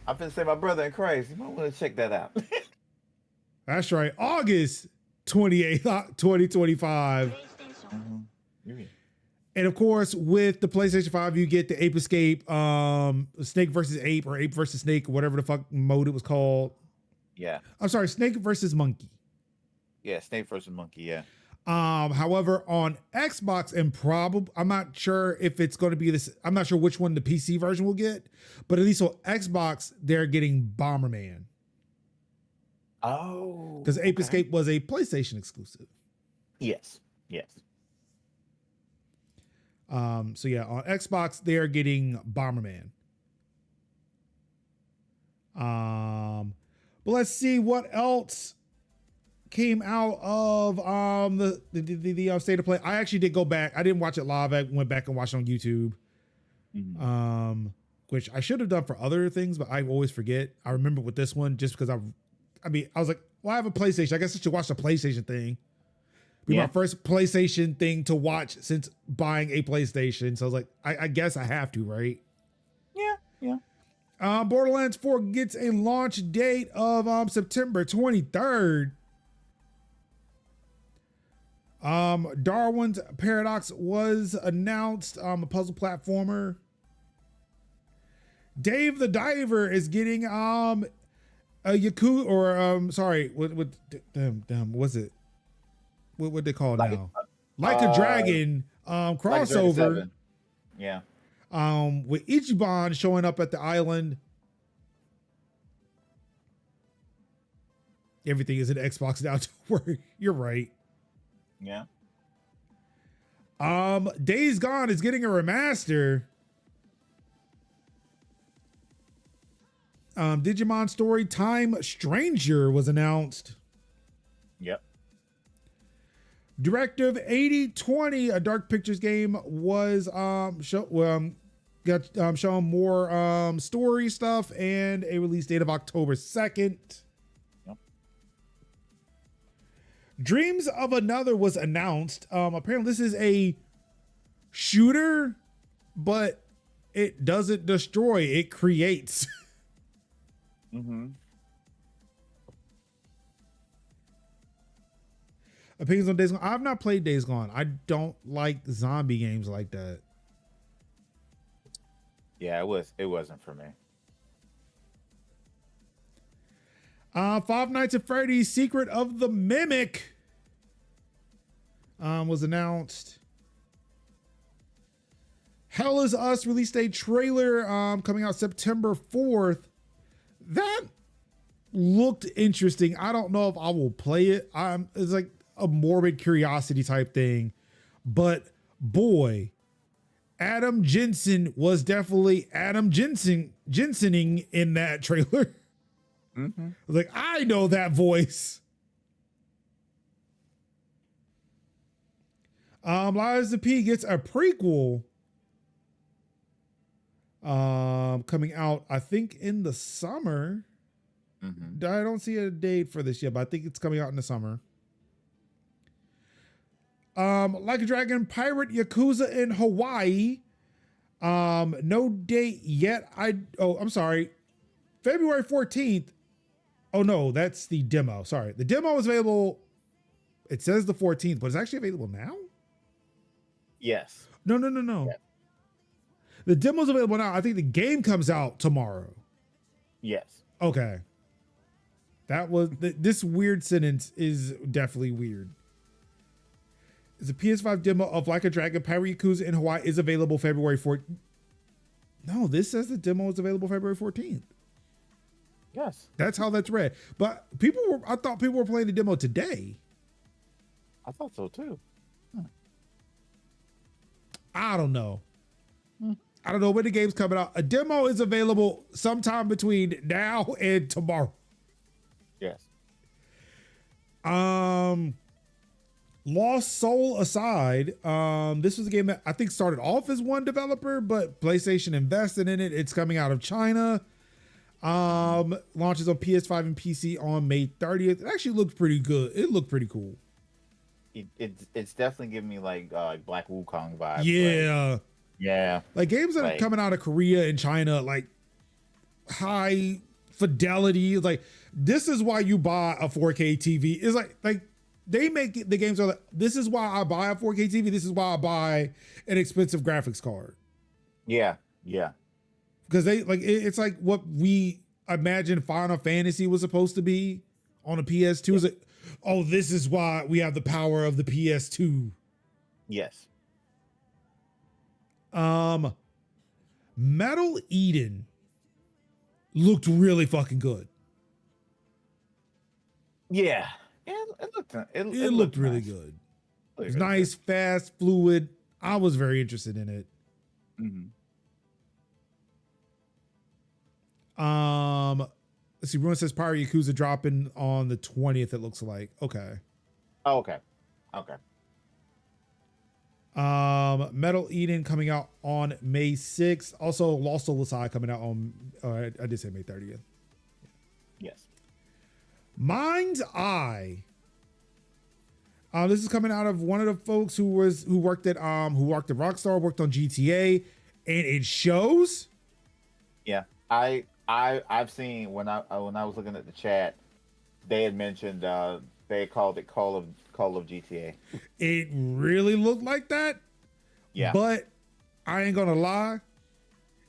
I'm finna say my brother in Christ. You might want to check that out. That's right, August 28, 2025. And of course, with the PlayStation 5, you get the Ape Escape, Snake versus Ape or Ape versus Snake, whatever the fuck mode it was called. Yeah. I'm sorry, Snake versus Monkey. Yeah. Snake versus Monkey. Yeah. However, on Xbox and I'm not sure if it's going to be this. I'm not sure which one the PC version will get, but at least on Xbox, they're getting Bomberman Oh. because Ape Escape was a PlayStation exclusive. Yes. Yes. So yeah, on Xbox, they're getting Bomberman. But let's see what else came out of the state of play. I actually did go back. I didn't watch it live. I went back and watched it on YouTube. Which I should have done for other things, but I always forget. I remember with this one just because I was like, well, I have a PlayStation. I guess I should watch the PlayStation thing. Be my first PlayStation thing to watch since buying a PlayStation. So I was like, I guess I have to, right? Yeah. Yeah. Borderlands 4 gets a launch date of September 23rd. Darwin's Paradox was announced, a puzzle platformer. Dave the Diver is getting a Yaku or sorry, what what's it? What they call it now? Like a Dragon crossover. Yeah. With Ichiban showing up at the island. Everything is in Xbox now. Don't worry. You're right. Yeah. Days Gone is getting a remaster. Digimon Story Time Stranger was announced. Yep. Directive 8020, a Dark Pictures game, was shown more story stuff and a release date of October 2nd. Yep. Dreams of Another was announced. Apparently this is a shooter, but it doesn't destroy, it creates. Opinions on Days Gone. I've not played Days Gone. I don't like zombie games like that. Yeah, it wasn't for me. Five Nights at Freddy's Secret of the Mimic was announced. Hell Is Us released a trailer coming out September 4th. That looked interesting. I don't know if I will play it. It's like a morbid curiosity type thing. But boy, Adam Jensen was definitely Adam Jensening in that trailer. I was like, I know that voice. Lies of P gets a prequel. Coming out, I think, in the summer. Mm-hmm. I don't see a date for this yet, but I think it's coming out in the summer. Like a Dragon Pirate Yakuza in Hawaii. No date yet. I'm sorry. February 14th. Oh no, that's the demo. Sorry. The demo is available. It says the 14th, but it's actually available now? Yes. No. Yeah. The demo's available now. I think the game comes out tomorrow. Yes. Okay. This weird sentence is definitely weird. It's a PS5 demo of Like a Dragon Pirate Yakuza in Hawaii is available February 14th. No, this says the demo is available February 14th. Yes. That's how that's read. But I thought people were playing the demo today. I thought so too. I don't know. I don't know when the game's coming out. A demo is available sometime between now and tomorrow. Yes. Lost Soul aside, this was a game that I think started off as one developer, but PlayStation invested in it. It's coming out of China. Launches on PS5 and PC on May 30th. It actually looked pretty good. It looked pretty cool. It's definitely giving me like Black Wukong vibes. Yeah. Like, yeah. Like games that are coming out of Korea and China, like high fidelity. Like this is why you buy a 4K TV. It's like they make it, the games are like, this is why I buy a 4K TV. This is why I buy an expensive graphics card. Yeah. Yeah. Because they like it's like what we imagine Final Fantasy was supposed to be on a PS2. Yeah. Is like, oh, this is why we have the power of the PS2. Yes. Metal Eden looked really fucking good. Yeah. It looked really nice. Good. It was nice, good. Fast, fluid. I was very interested in it. Mm-hmm. Let's see. Ruin says Pirate Yakuza dropping on the 20th. It looks like. Okay. Oh, okay. Okay. Metal Eden coming out on May 6th. Also, Lost Soul Aside coming out on. I did say May 30th. Yes. Mind's Eye. This is coming out of one of the folks who worked at Rockstar, worked on GTA, and it shows. Yeah, I've seen when I was looking at the chat, they had mentioned they called it Call of GTA. It really looked like that. Yeah, but I ain't gonna lie,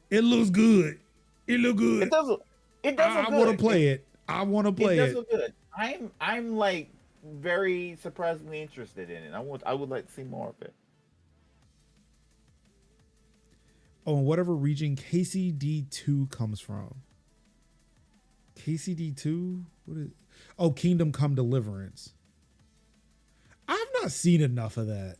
it looks good. It look good. It does. It does. I want to play it. I want to play it. It does look good. I'm like very surprisingly interested in it. I would like to see more of it. Oh, and whatever region KCD2 comes from. KCD2? What is? Oh, Kingdom Come Deliverance. I've not seen enough of that.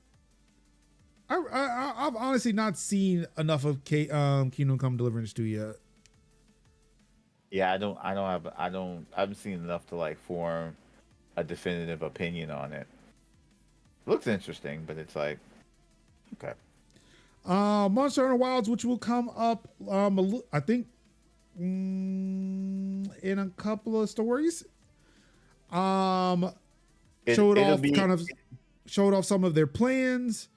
I've honestly not seen enough of Kingdom Come Deliverance 2 yet. Yeah, I haven't seen enough to like form a definitive opinion on it. Looks interesting, but it's like, okay. Monster Hunter Wilds, which will come up, I think, in a couple of stories. Showed off some of their plans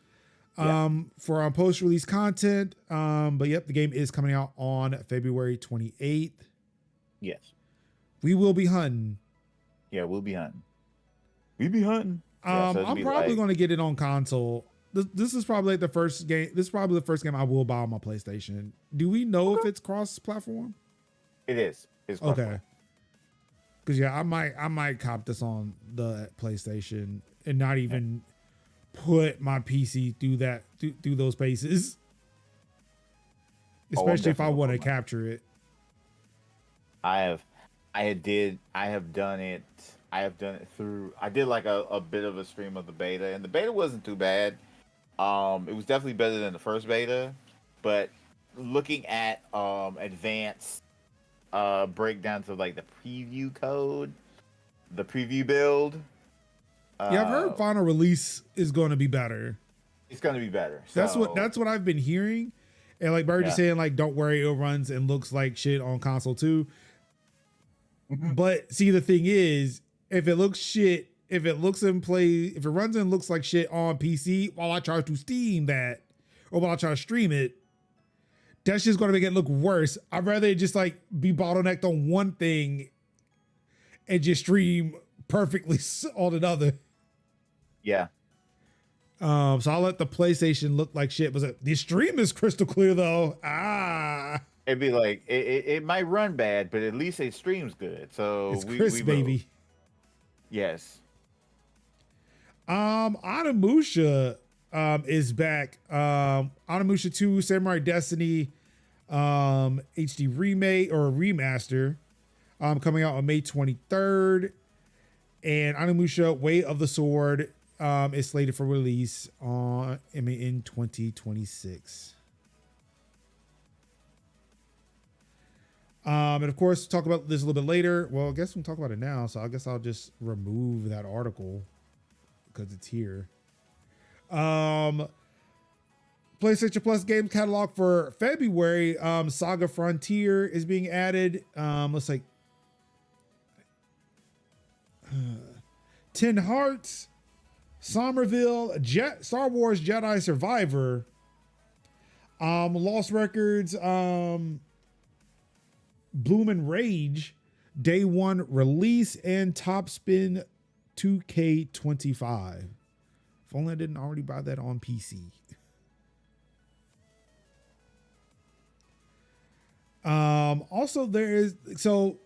for post-release content. But yep, the game is coming out on February 28th. Yes. We will be hunting. Yeah, we'll be hunting. We be hunting. I'm probably going to get it on console. This is probably like the first game. This is probably the first game I will buy on my PlayStation. Do we know if it's cross-platform? It is. It's okay. Because yeah, I might cop this on the PlayStation and not even put my PC through those paces. Especially if I want to capture it. I have done it through. I did like a bit of a stream of the beta, and the beta wasn't too bad. It was definitely better than the first beta, but looking at advanced breakdowns of like the preview code, the preview build. Yeah, I've heard final release is going to be better. It's gonna be better. That's So, what I've been hearing. And like Bird is saying, like, don't worry, it runs and looks like shit on console too. But see, the thing is, if it looks shit, if it runs and looks like shit on PC while I try to Steam that, or while I try to stream it, that's just gonna make it look worse. I'd rather just like be bottlenecked on one thing and just stream perfectly on another. yeah. So I'll let the PlayStation look like shit. But the stream is crystal clear though. It'd be like it might run bad, but at least it streams good. So it's crisp, baby. Yes. Onimusha is back. Onimusha 2 Samurai Destiny HD remake or remaster coming out on May 23rd. And Onimusha Way of the Sword is slated for release in 2026. And of course, talk about this a little bit later. Well, I guess we can talk about it now. So I guess I'll just remove that article because it's here. PlayStation Plus game catalog for February. Saga Frontier is being added. Looks like 10 Hearts, Somerville, Star Wars Jedi Survivor, Lost Records, Bloom and Rage, Day 1 release, and Top Spin 2K25. If only I didn't already buy that on PC. Also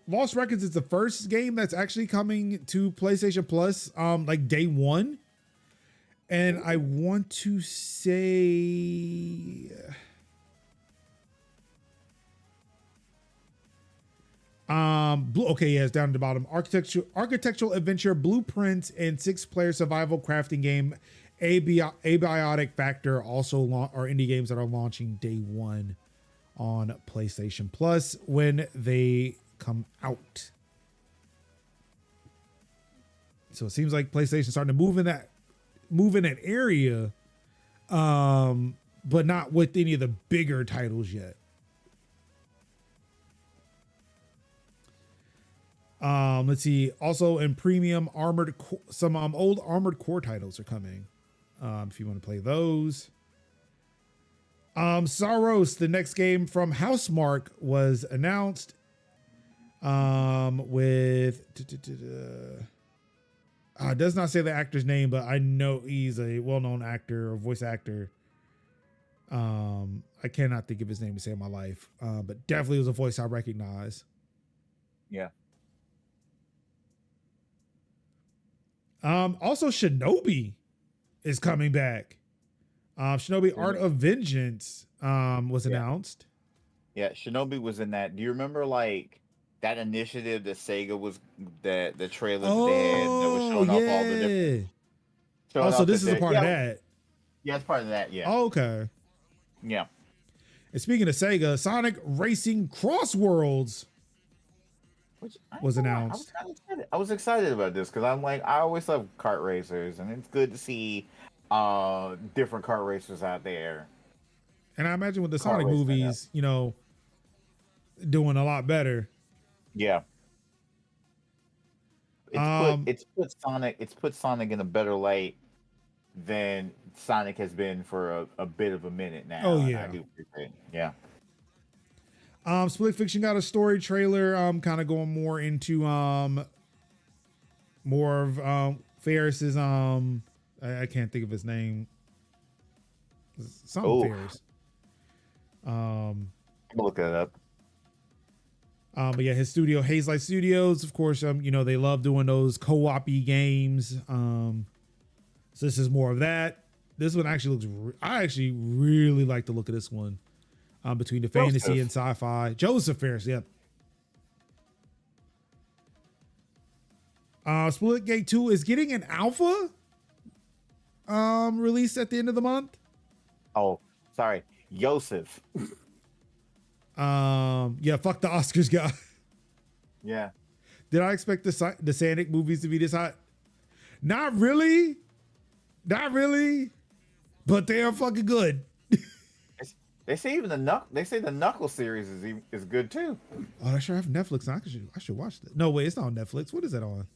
Lost Records is the first game that's actually coming to PlayStation Plus like day 1. And I want to say it's down at the bottom. Architectural adventure, blueprints, and 6-player survival crafting game Abiotic Factor also are indie games that are launching day 1 on PlayStation Plus when they come out. So it seems like PlayStation's starting to move in that area, but not with any of the bigger titles yet. Let's see. Also in premium some old Armored Core titles are coming. If you want to play those. Saros, the next game from Housemarque, was announced. It does not say the actor's name, but I know he's a well-known actor or voice actor. I cannot think of his name to save my life. But definitely was a voice I recognize. Yeah. Also Shinobi is coming back. Shinobi Art of Vengeance was announced. Yeah, Shinobi was in that. Do you remember like that initiative that Sega was the trailer that they had that was showing off all the different. So this is a part of that. Yeah, it's part of that. Yeah. Oh, okay. Yeah. And speaking of Sega, Sonic Racing Crossworlds was announced. I was excited about this because I'm like, I always love kart racers, and it's good to see different kart racers out there. And I imagine with the Sonic movies, doing a lot better. Yeah. It's put Sonic in a better light than Sonic has been for a bit of a minute now. Oh yeah. I do appreciate it. Yeah. Split Fiction got a story trailer, kind of going more into more of Ferris's I can't think of his name. Ferris. I'm gonna look that up. But yeah, his studio, Hazelight Studios, of course, they love doing those co-op-y games. So this is more of that. This one actually looks, I actually really like the look of this one. Between the fantasy and sci-fi. Joseph Ferris, yep. Splitgate 2 is getting an alpha released at the end of the month. Oh, sorry. Joseph. Yeah, fuck the Oscars guy. Yeah. Did I expect the Sonic movies to be this hot? Not really. Not really. but they are fucking good. They say even the Knuckle series is good too. Oh, I sure have Netflix. I should watch that. No, wait, it's not on Netflix. What is that on?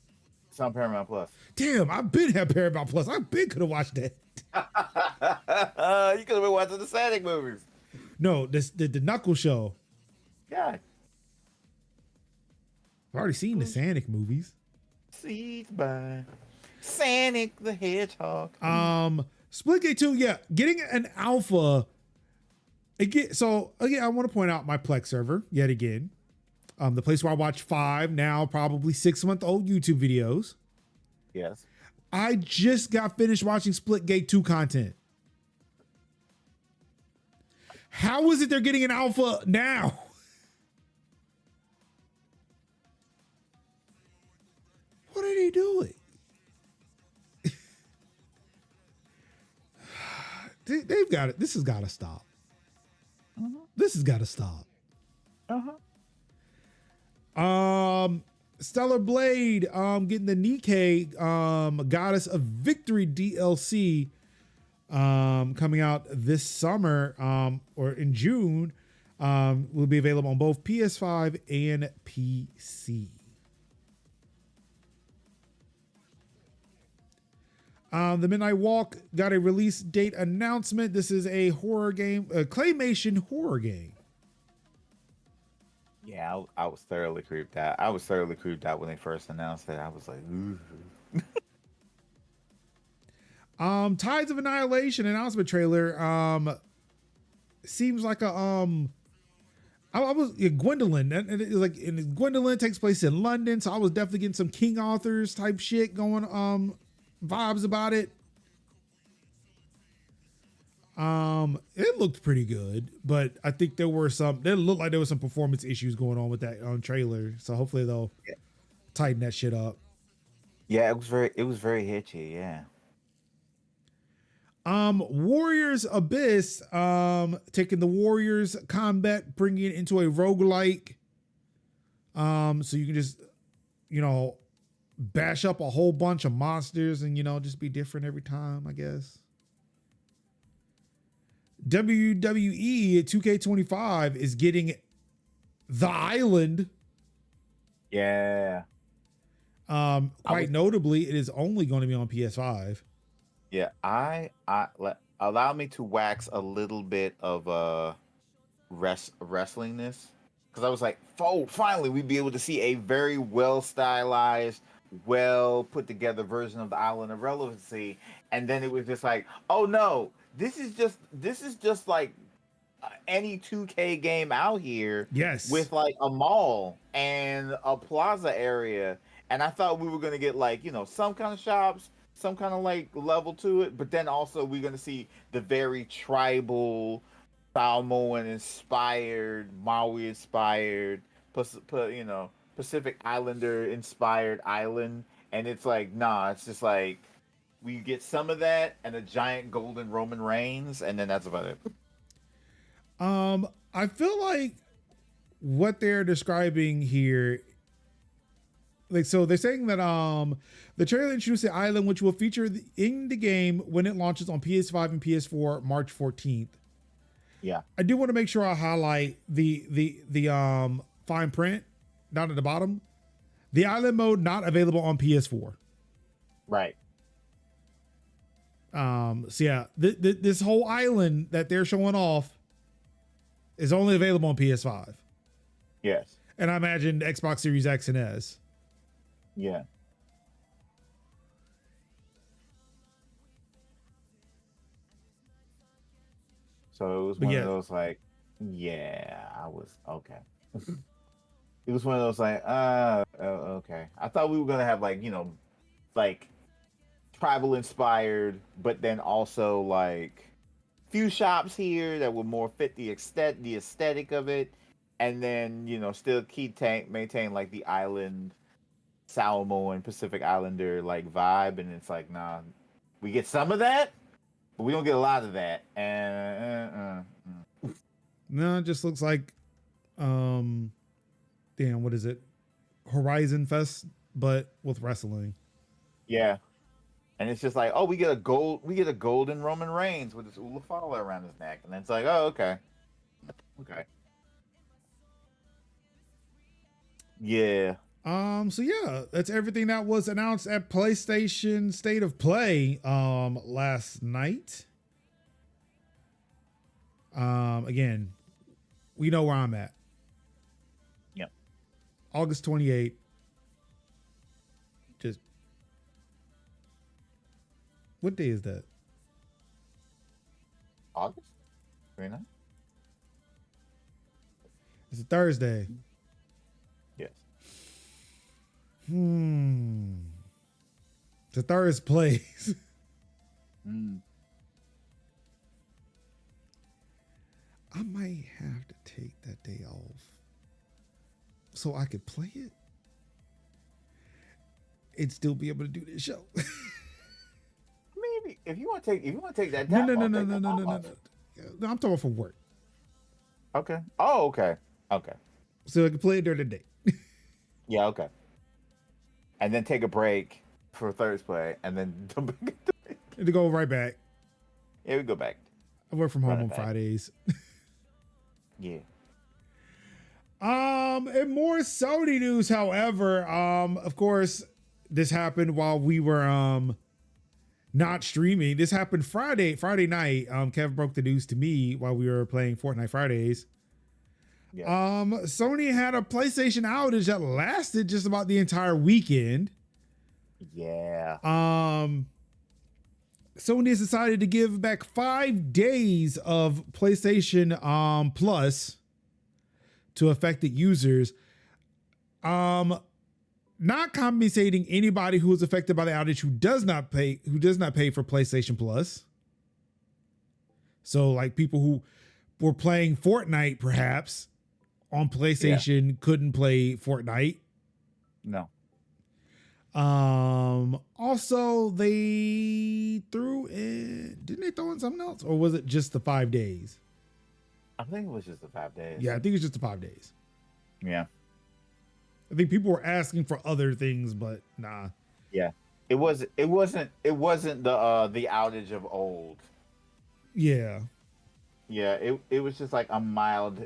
It's on Paramount Plus. Damn, I've been had Paramount Plus. I've been could have watched that. You could have been watching the Sonic movies. No, the Knuckle show. Yeah. I've already seen the Sonic movies. Seeds by Sonic the Hedgehog. Splitgate 2, yeah, getting an alpha. So again, I want to point out my Plex server yet again. The place where I watch 5, now probably 6-month-old YouTube videos. Yes. I just got finished watching Splitgate 2 content. How is it they're getting an alpha now? What are they doing? They've got it. This has got to stop. This has got to stop. Stellar Blade, getting the Nikkei, Goddess of Victory DLC, coming out this summer, or in June, will be available on both PS5 and PC. The Midnight Walk got a release date announcement. This is a horror game, a claymation horror game. Yeah, I was thoroughly creeped out. I was thoroughly creeped out when they first announced it. I was like, ooh. Tides of Annihilation announcement trailer. Seems like a I was Gwendolyn, and it was like, and Gwendolyn takes place in London, so I was definitely getting some King Arthur's type shit going. Vibes about it. It looked pretty good, but I think it looked like there was some performance issues going on with that trailer. So hopefully they'll tighten that shit up. Yeah, it was very hitchy, yeah. Warriors Abyss, taking the Warriors combat, bringing it into a roguelike. So you can just, bash up a whole bunch of monsters and, just be different every time, I guess. WWE 2K25 is getting The Island. Yeah. Quite notably, it is only going to be on PS5. Yeah, allow me to wax a little bit of wrestlingness, because I was like, finally we'd be able to see a very well stylized, well put together version of the Island of Relevancy, and then it was just like, oh no, this is just like any 2K game out here. Yes, with like a mall and a plaza area, and I thought we were gonna get like some kind of shops, some kind of like level to it, but then also we're gonna see the very tribal, Samoan inspired, Maui inspired, Pacific Islander inspired island, and it's like, nah, it's just like we get some of that and a giant golden Roman Reigns, and then that's about it. I feel like what they're describing here, so they're saying that the trailer introduced the island, which will feature in the game when it launches on PS5 and PS4 March 14th. Yeah, I do want to make sure I highlight the fine print down at the bottom. The island mode not available on PS4. Right. So yeah, this whole island that they're showing off is only available on PS5. Yes. And I imagine Xbox Series X and S. Yeah. So it was one of those like, yeah, I was okay. It was one of those like, okay. I thought we were gonna have like, like tribal inspired, but then also like few shops here that would more fit the aesthetic of it, and then still maintain like the island, Samoan Pacific Islander like vibe, and it's like, nah, we get some of that, but we don't get a lot of that. No, it just looks like, damn, what is it? Horizon Fest, but with wrestling. Yeah. And it's just like, oh, we get a golden Roman Reigns with this Ulafala around his neck, and it's like, oh, okay, okay, yeah. So yeah, that's everything that was announced at PlayStation State of Play last night. Again, we know where I'm at. Yep. August 28th. Just what day is that? August 29th? It's a Thursday. Yes. It's a Thursday place. I might have to take that day off so I could play it and still be able to do this show. Maybe if you want to take that No. time No, I'm talking from work. Okay. Oh, okay. Okay. So I can play it during the day. Yeah, okay. And then take a break for Thursday, and then And to go right back. yeah, we go back. I work from home Run it on back. Fridays. Yeah. And more Sony news, however. Of course, this happened while we were not streaming. This happened Friday night. Kev broke the news to me while we were playing Fortnite Fridays. Yeah. Sony had a PlayStation outage that lasted just about the entire weekend. Yeah. Sony has decided to give back 5 days of PlayStation Plus to affected users. Not compensating anybody who was affected by the outage who does not pay for PlayStation Plus. So like people who were playing Fortnite perhaps on PlayStation couldn't play Fortnite. No. Also they didn't they throw in something else, or was it just the 5 days? I think it was just the 5 days. Yeah, I think it's just the 5 days. Yeah. I think people were asking for other things, but nah. Yeah. It wasn't the outage of old. Yeah. Yeah, it was just like a mild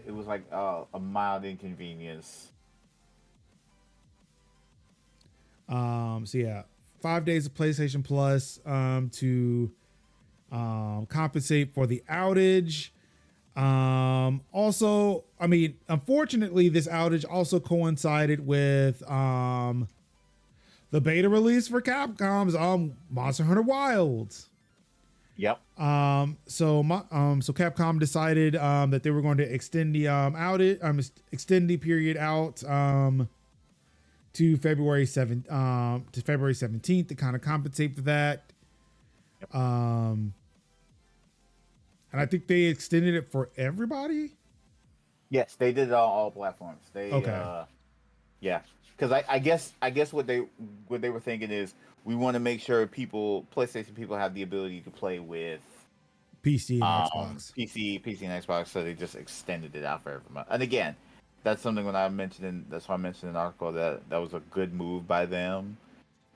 inconvenience. So yeah, 5 days of PlayStation Plus to compensate for the outage. Also, I mean, unfortunately, this outage also coincided with the beta release for Capcom's Monster Hunter Wilds. Yep. So Capcom decided that they were going to extend the extend the period out to February 17th to kind of compensate for that. Yep. And I think they extended it for everybody. Yes, they did it on all platforms. Okay. Yeah, because I guess what they were thinking is we want to make sure PlayStation people have the ability to play with PC and Xbox. PC and Xbox, so they just extended it out for everyone. And again, that's something that's why I mentioned in the article that was a good move by them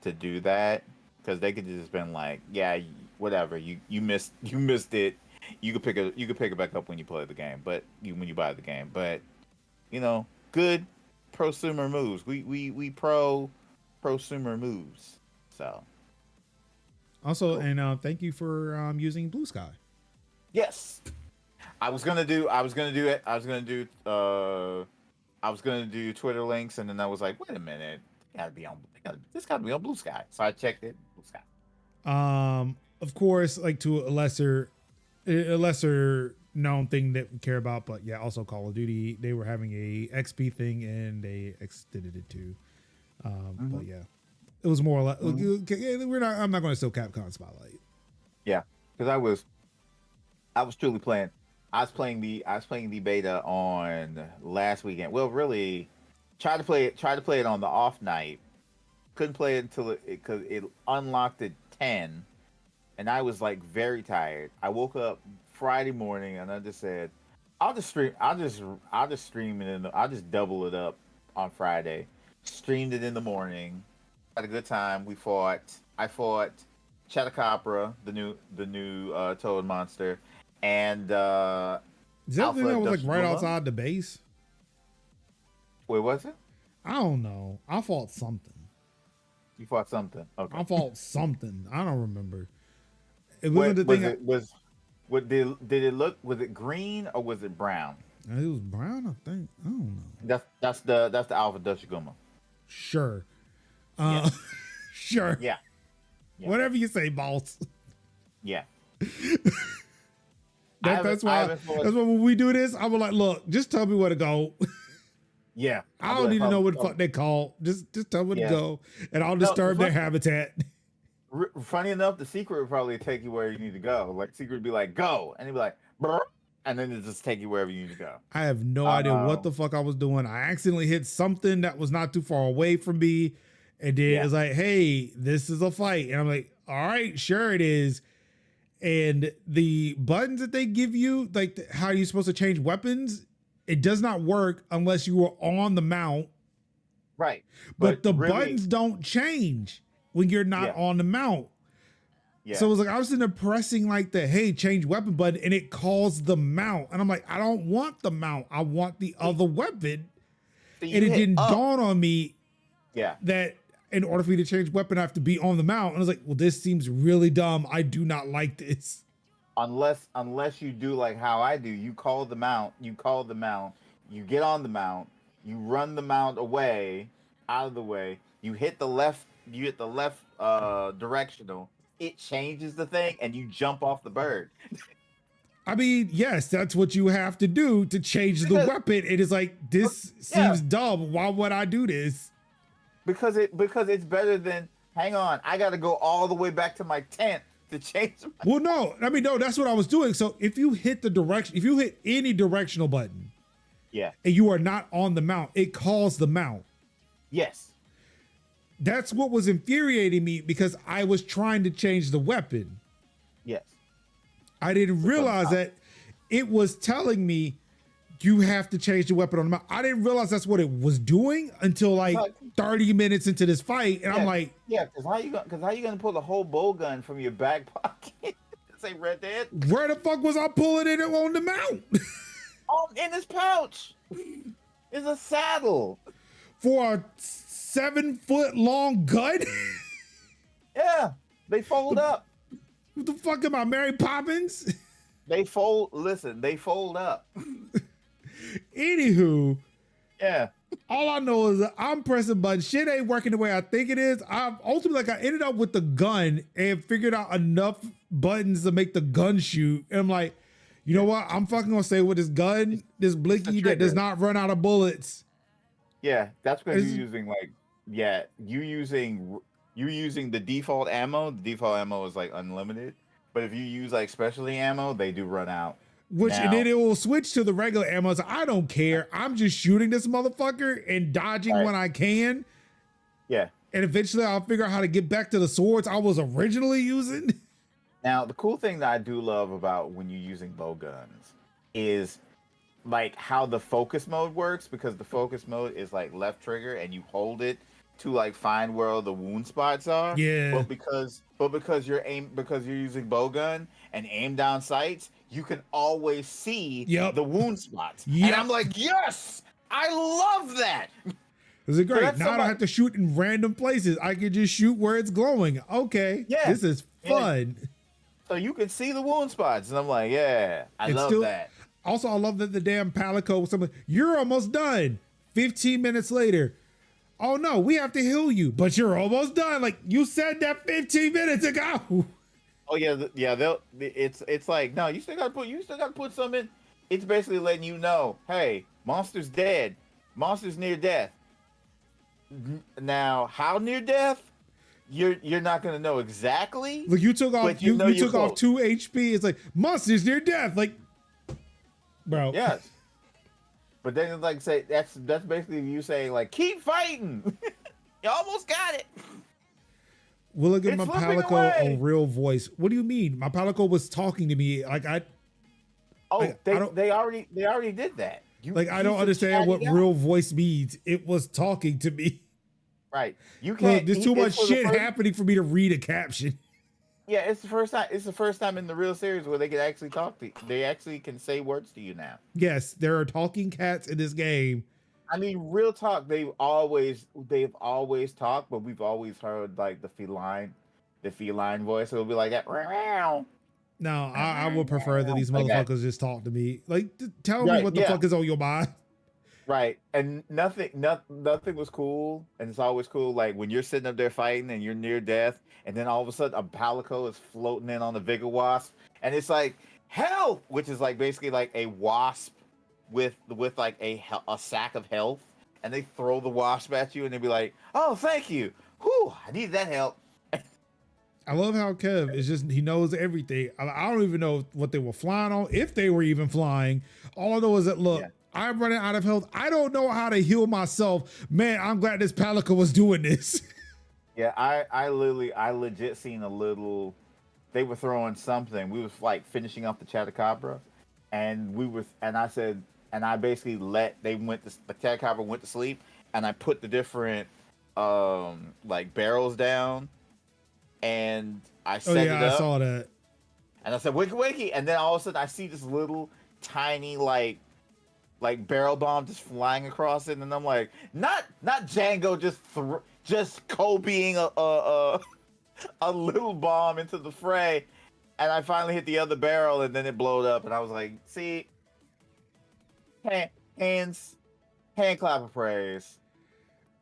to do that, because they could just been like, yeah, whatever, you missed it. You could pick it back up when you play the game, when you buy the game. But good prosumer moves. We prosumer moves. So Also, and thank you for using Blue Sky. yes, I was gonna do Twitter links, and then I was like, wait a minute, this gotta be on Blue Sky. So I checked it, Blue Sky. Of course, like to a lesser known thing that we care about, but yeah, also Call of Duty, they were having a XP thing and they extended it too. But yeah, it was more or less. I'm not going to steal Capcom spotlight. Yeah, because I was truly playing. I was playing the beta on last weekend. Well, really, tried to play it on the off night. Couldn't play it because it unlocked at 10, and I was like very tired. I woke up Friday morning and I just said, I'll just stream it I'll just double it up on Friday. Streamed it in the morning. Had a good time. I fought Chattacopra, the new toad monster, and Is that the Alpha thing that was like right Dushmula. outside the base? Wait, was it? I don't know. I fought something. You fought something. Okay. I fought something. I don't remember. It Wait, wasn't the thing. Did it look? Was it green or was it brown? It was brown, I think. I don't know. That's the Alpha Dushiguma. Sure. Yeah. Sure. Yeah. Yeah. Whatever you say, boss. Yeah. That's why when we do this, I'm like, look, just tell me where to go. Yeah. I don't need to know what the fuck they call. Just tell me where to go, and I'll disturb their habitat. Funny enough, the secret would probably take you where you need to go. Like secret would be like, go, and he'd be like, brr, and then it just take you wherever you need to go. I have no idea what the fuck I was doing. I accidentally hit something that was not too far away from me, and then it's like, hey, this is a fight, and I'm like, all right, sure it is. And the buttons that they give you, like how you're supposed to change weapons, it does not work unless you are on the mount. Right. But the buttons don't change when you're not on the mount. Yeah. So it was like I was sitting there pressing like the hey, change weapon button, and it calls the mount. And I'm like, I don't want the mount. I want the other weapon. And it didn't dawn on me that in order for me to change weapon, I have to be on the mount. And I was like, well, this seems really dumb. I do not like this. Unless you do like how I do, you call the mount, you get on the mount, you run the mount away, out of the way, you hit the left directional, it changes the thing, and you jump off the bird. I mean, yes, that's what you have to do to change the weapon. It is like, this seems dumb. Why would I do this? Because it's better than, hang on, I got to go all the way back to my tent to change. Well, no, I mean, no, that's what I was doing. So if you hit any directional button, and you are not on the mount, it calls the mount. Yes. That's what was infuriating me because I was trying to change the weapon. Yes. I didn't realize that it was telling me you have to change the weapon on the mount. I didn't realize that's what it was doing until like 30 minutes into this fight. And I'm like, because how you gonna pull the whole bow gun from your back pocket? Say Red Dead. Where the fuck was I pulling it on the mount? Oh, in his pouch. It's a saddle. For a 7-foot long gun? Yeah, they fold up. What the fuck am I, Mary Poppins? They fold up. Anywho, yeah. All I know is that I'm pressing buttons. Shit ain't working the way I think it is. I ended up with the gun and figured out enough buttons to make the gun shoot. And I'm like, you know what? I'm fucking gonna stay with this gun, this blinky that does not run out of bullets. Yeah, that's because you're using you're using the default ammo. The default ammo is like unlimited. But if you use like specialty ammo, they do run out. And then it will switch to the regular ammo. So I don't care. I'm just shooting this motherfucker and dodging when I can. Yeah. And eventually I'll figure out how to get back to the swords I was originally using. Now, the cool thing that I do love about when you're using bow guns is like how the focus mode works, because the focus mode is like left trigger and you hold it to like find where all the wound spots are. Yeah. But because you're using bow gun and aim down sights, you can always see the wound spots. Yep. And I'm like, yes, I love that. Is it great? Now I don't have to shoot in random places. I can just shoot where it's glowing. Okay. Yeah. This is fun. So you can see the wound spots. And I'm like, yeah, I love that. Also, I love that the damn palico was something. You're almost done. 15 minutes later. Oh no, we have to heal you, but you're almost done. Like you said that 15 minutes ago. Oh yeah. It's like, no, you still gotta put some in. It's basically letting you know, hey, monster's dead. Monster's near death. Now, how near death? You're not gonna know exactly. Look, you took off you took off 2 HP. It's like monster's near death. Like, bro. Yes. But then it's like say that's basically you saying like keep fighting. You almost got it. Will I give my palico a real voice? What do you mean? My palico was talking to me like I. Oh, they already did that. I don't understand what real voice means. It was talking to me. Right. You can't. Look, there's too much shit happening for me to read a caption. Yeah, it's the first time. It's the first time in the real series where they can actually talk to you. They actually can say words to you now. Yes, there are talking cats in this game. I mean, real talk. They've always talked, but we've always heard like the feline voice. It'll be like that. No, I would prefer that these Like that. motherfuckers just talk to me. Like, tell me Right, what the yeah. fuck is on your mind. Right, and nothing was cool, and it's always cool. Like when you're sitting up there fighting and you're near death, and then all of a sudden a palico is floating in on the Vigor Wasp, and it's like help, which is like basically like a wasp with like a sack of health, and they throw the wasp at you, and they be like, "Oh, thank you, whew, I need that help." I love how Kev is just, he knows everything. I don't even know what they were flying on, if they were even flying. All I know is that, look, Yeah. I'm running out of health. I don't know how to heal myself. Man, I'm glad this Palico was doing this. Yeah, I legit seen a little. They were throwing something. We was like finishing off the Chatacabra, and I basically the Chatacabra went to sleep, and I put the different like barrels down, and I set it up. I saw that. And I said, "Wakey, wakey!" And then all of a sudden, I see this little tiny like barrel bomb just flying across it, and I'm like, not Django just Kobeing a little bomb into the fray, and I finally hit the other barrel, and then it blowed up, and I was like, see, hand clap of praise.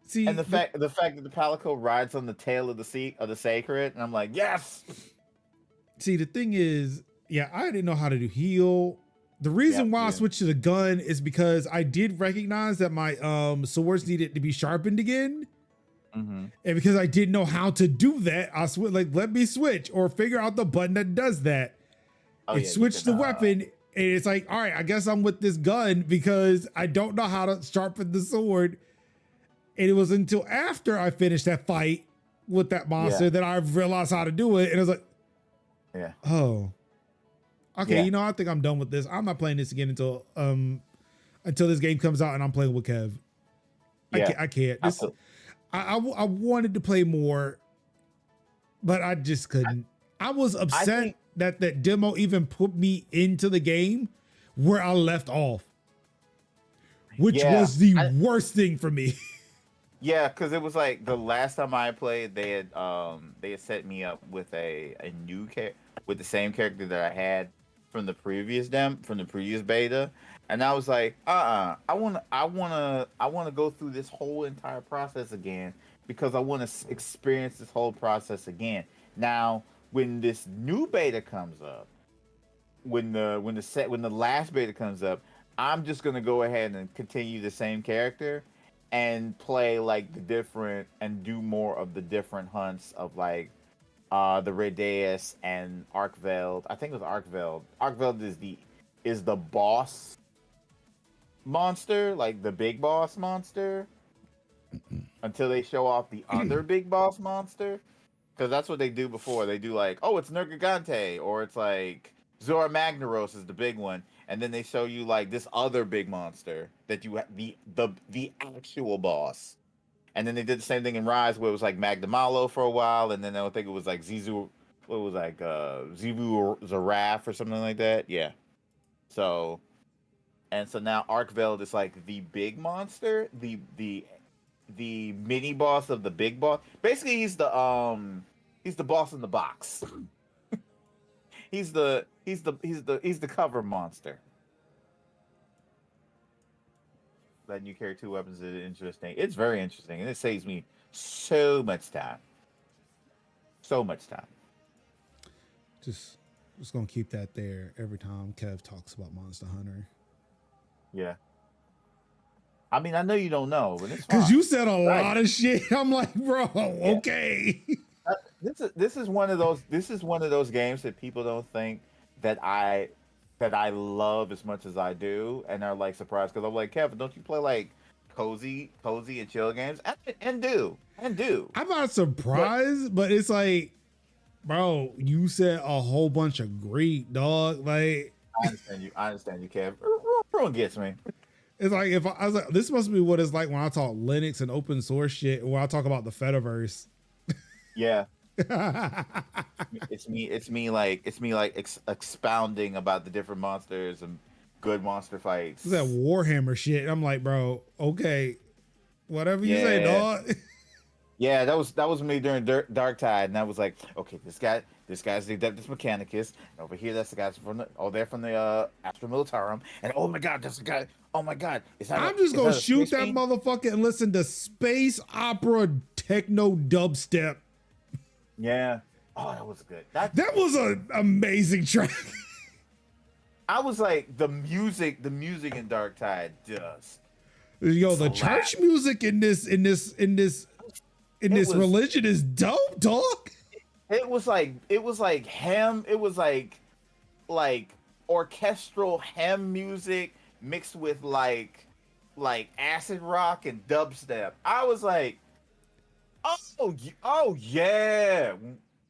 See, And the fact that the Palico rides on the tail of the sacred, and I'm like, yes. See, the thing is, yeah, I didn't know how to do heal. The reason why I switched to the gun is because I did recognize that my swords needed to be sharpened again. Mm-hmm. And because I didn't know how to do that, I let me switch or figure out the button that does that. Switched the weapon, and it's like, all right, I guess I'm with this gun because I don't know how to sharpen the sword. And it was until after I finished that fight with that monster that I realized how to do it. And I was like, oh, okay, you know, I think I'm done with this. I'm not playing this again until this game comes out and I'm playing with Kev. I can't. I wanted to play more, but I just couldn't. I was upset that demo even put me into the game where I left off, which was the worst thing for me. Yeah, because it was like the last time I played, they had set me up with a new with the same character that I had from the previous beta, and I was like, I wanna go through this whole entire process again because I want to experience this whole process again. Now, when this new beta comes up, when the last beta comes up, I'm just gonna go ahead and continue the same character and play like and do more of the different hunts of like the Redeus and Arkveld. I think it was Arkveld. Arkveld is the boss monster, like the big boss monster, until they show off the other big boss monster. Because that's what they do before. They do like, oh, it's Nergigante, or it's like Zora Magnaros is the big one, and then they show you like this other big monster that you the actual boss. And then they did the same thing in Rise, where it was like Magdamalo for a while, and then I think it was like Zivu Zaraf or something like that. Yeah. So now Arkveld is like the big monster, the mini boss of the big boss. Basically, he's the boss in the box. he's the cover monster. Letting you carry two weapons is interesting. It's very interesting, and it saves me so much time. So much time. Just gonna keep that there every time Kev talks about Monster Hunter. Yeah. I mean, I know you don't know, but it's because you said a lot of shit. I'm like, bro, okay. This is one of those games that people don't think that I love as much as I do, and are like surprised because I'm like, Kevin, don't you play like cozy and chill games? And do. I'm not surprised, but it's like, bro, you said a whole bunch of Greek, dog. Like, I understand you, Kev. Everyone gets me. It's like if I was like, this must be what it's like when I talk Linux and open source shit, when I talk about the Fediverse. Yeah. It's me like expounding about the different monsters and good monster fights. It's that Warhammer shit. I'm like, bro, okay, whatever you say, dog. Yeah, that was me during Dark Tide, and I was like, okay, this guy's the Adeptus Mechanicus, and over here that's the guys they're from the Astra Militarum, and oh my god, that's the guy. Oh my god, I'm just gonna shoot that motherfucker and listen to space opera techno dubstep. Yeah. Oh, that was good. That was an amazing track. I was like, the music in Dark Tide does. Yo, the church music in this religion is dope, dog. It was like ham. It was like orchestral ham music mixed with like acid rock and dubstep. I was like, oh yeah.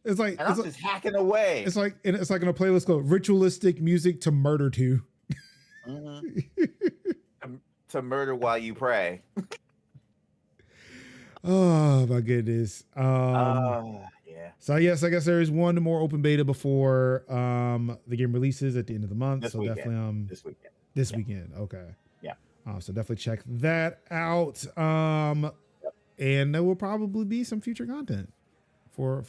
It's like, and I'm just hacking away. It's like in a playlist called "Ritualistic Music to Murder To." Mm-hmm. to murder while you pray. Oh my goodness. Yeah. So yes, I guess there is one more open beta before the game releases at the end of the month. This weekend. Definitely this weekend. Okay. Yeah. So definitely check that out. And there will probably be some future content for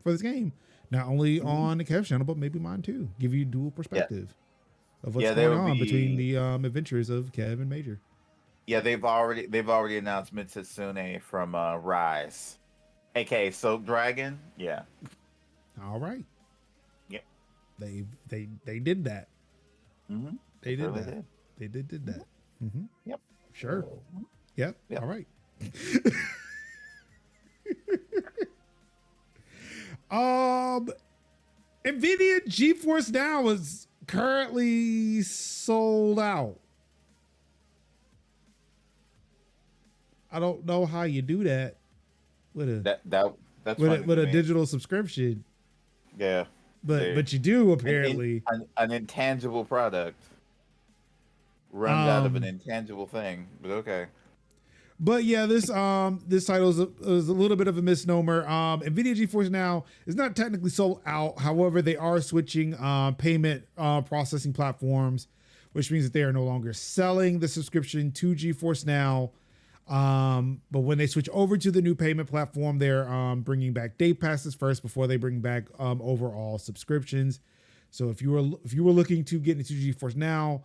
this game. Not only on the Kev channel, but maybe mine too. Give you dual perspective of what's going on between the adventures of Kev and Major. Yeah, they've already announced Mitsune from Rise, aka Soap Dragon. Yeah. All right. Yep. They did that. Mm-hmm. They did that. They did that. Mm-hmm. Yep. Sure. Yep. All right. Nvidia GeForce Now is currently sold out. I don't know how you do that with a with a digital subscription. Yeah, but you do apparently an intangible product runs out of an intangible thing. But okay. But yeah, this title is a little bit of a misnomer. Nvidia GeForce Now is not technically sold out. However, they are switching payment processing platforms, which means that they are no longer selling the subscription to GeForce Now. But when they switch over to the new payment platform, they're bringing back day passes first before they bring back overall subscriptions. So if you were looking to get into GeForce Now,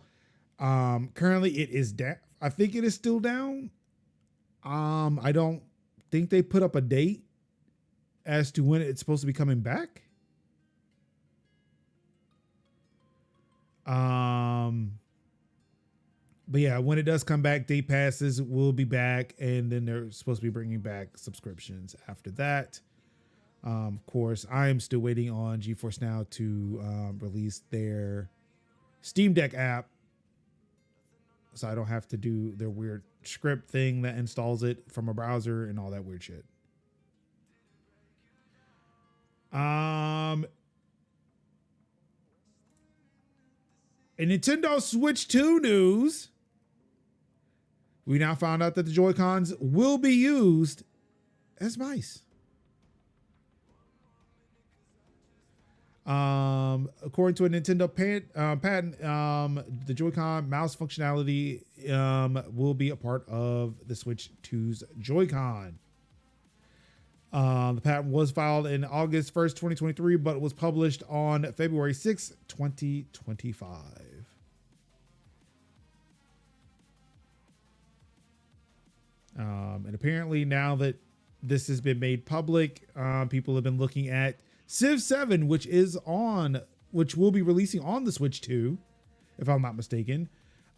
currently it is down. I think it is still down. I don't think they put up a date as to when it's supposed to be coming back. But yeah, when it does come back, day passes will be back, and then they're supposed to be bringing back subscriptions after that. Of course, I am still waiting on GeForce Now to release their Steam Deck app, so I don't have to do their weird script thing that installs it from a browser and all that weird shit. In Nintendo Switch 2 news, we now found out that the Joy-Cons will be used as mice. According to a Nintendo patent, the Joy-Con mouse functionality will be a part of the Switch 2's Joy-Con. The patent was filed in August 1st, 2023, but it was published on February 6th, 2025. And apparently now that this has been made public, people have been looking at Civ 7, which will be releasing on the Switch 2, if I'm not mistaken,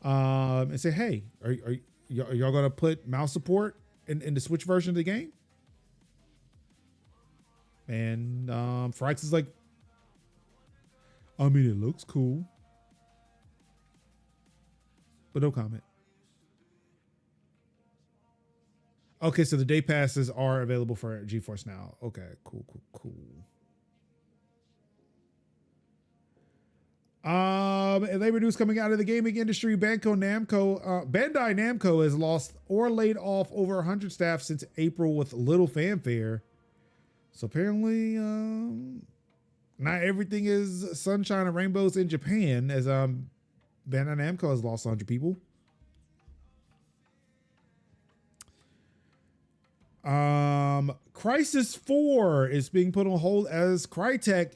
and say, hey, are y'all going to put mouse support in the Switch version of the game? And Frax is like, I mean, it looks cool, but no comment. Okay, so the day passes are available for GeForce Now. Okay, cool. And labor news coming out of the gaming industry. Bandai Namco has lost or laid off over 100 staff since April with little fanfare. So apparently, not everything is sunshine and rainbows in Japan, as Bandai Namco has lost 100 people. Crisis 4 is being put on hold as Crytek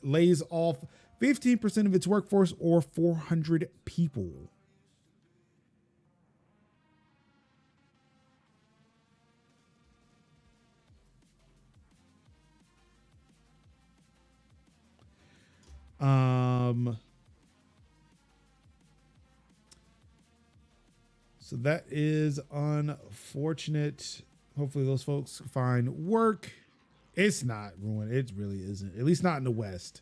lays off 15% of its workforce, or 400 people. So that is unfortunate. Hopefully those folks find work. It's not ruined. It really isn't. At least not in the West.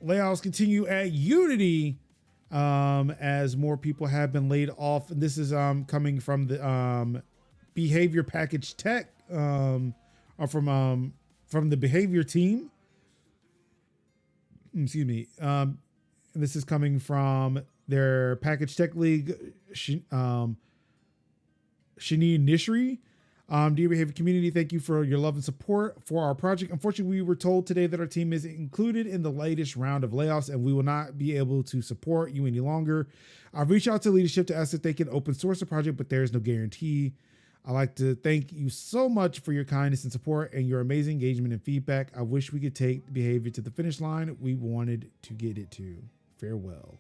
Layoffs continue at Unity as more people have been laid off. And this is coming from the behavior package tech or from the behavior team. Excuse me. And this is coming from their package tech league, Shini Nishri. Dear Behavior community, thank you for your love and support for our project. Unfortunately, we were told today that our team is included in the latest round of layoffs and we will not be able to support you any longer. I've reached out to leadership to ask if they can open source the project, but there is no guarantee. I'd like to thank you so much for your kindness and support and your amazing engagement and feedback. I wish we could take Behavior to the finish line we wanted to get it to. Farewell.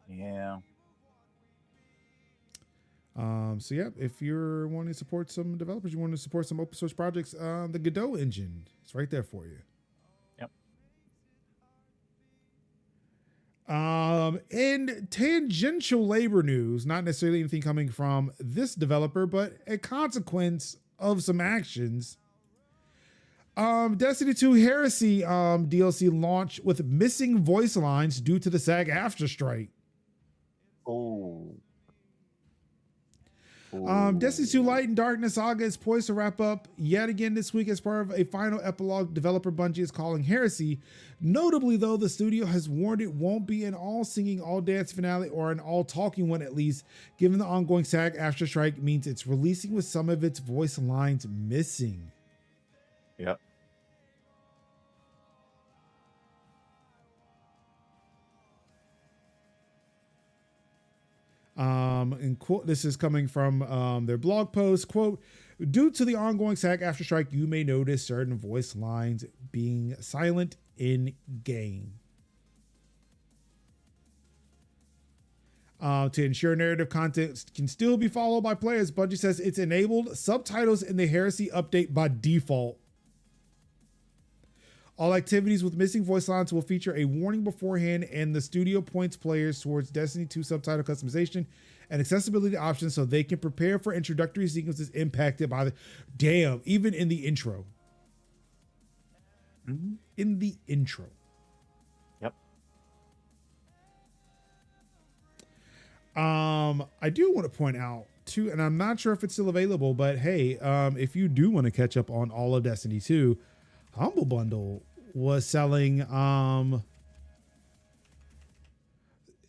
Yeah. So yeah, if you're wanting to support some developers, you want to support some open source projects, the Godot engine is right there for you. Yep. In tangential labor news, not necessarily anything coming from this developer, but a consequence of some actions. Destiny 2 Heresy DLC launch with missing voice lines due to the SAG-AFTRA strike. Oh. Destiny 2 Light and Darkness Saga is poised to wrap up yet again this week as part of a final epilogue developer Bungie is calling Heresy. Notably, though, the studio has warned it won't be an all-singing, all-dance finale, or an all-talking one at least, given the ongoing SAG-AFTRA strike means it's releasing with some of its voice lines missing. Yep. And quote, this is coming from their blog post, quote, due to the ongoing SAG-AFTRA strike, you may notice certain voice lines being silent in game. To ensure narrative content can still be followed by players, Bungie says it's enabled subtitles in the Heresy update by default. All activities with missing voice lines will feature a warning beforehand, and the studio points players towards Destiny 2 subtitle customization and accessibility options so they can prepare for introductory sequences impacted by the... Damn, even in the intro. Mm-hmm. In the intro. Yep. I do want to point out too, and I'm not sure if it's still available, but hey, if you do want to catch up on all of Destiny 2, Humble Bundle was selling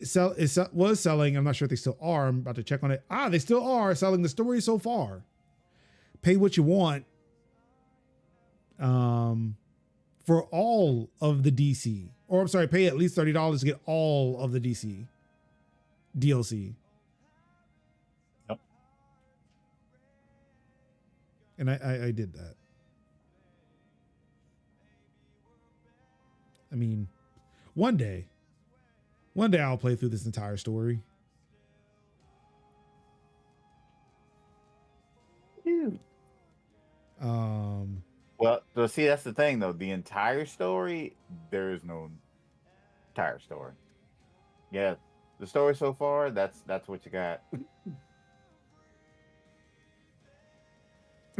was selling, I'm not sure if they still are, I'm about to check on it. They still are selling the story so far. Pay what you want for all of the DC, or I'm sorry, pay at least $30 to get all of the DC DLC. Yep. And I did that. I mean, one day I'll play through this entire story. Dude. Well, so see, that's the thing though. The entire story, there is no entire story. Yeah, the story so far, that's what you got.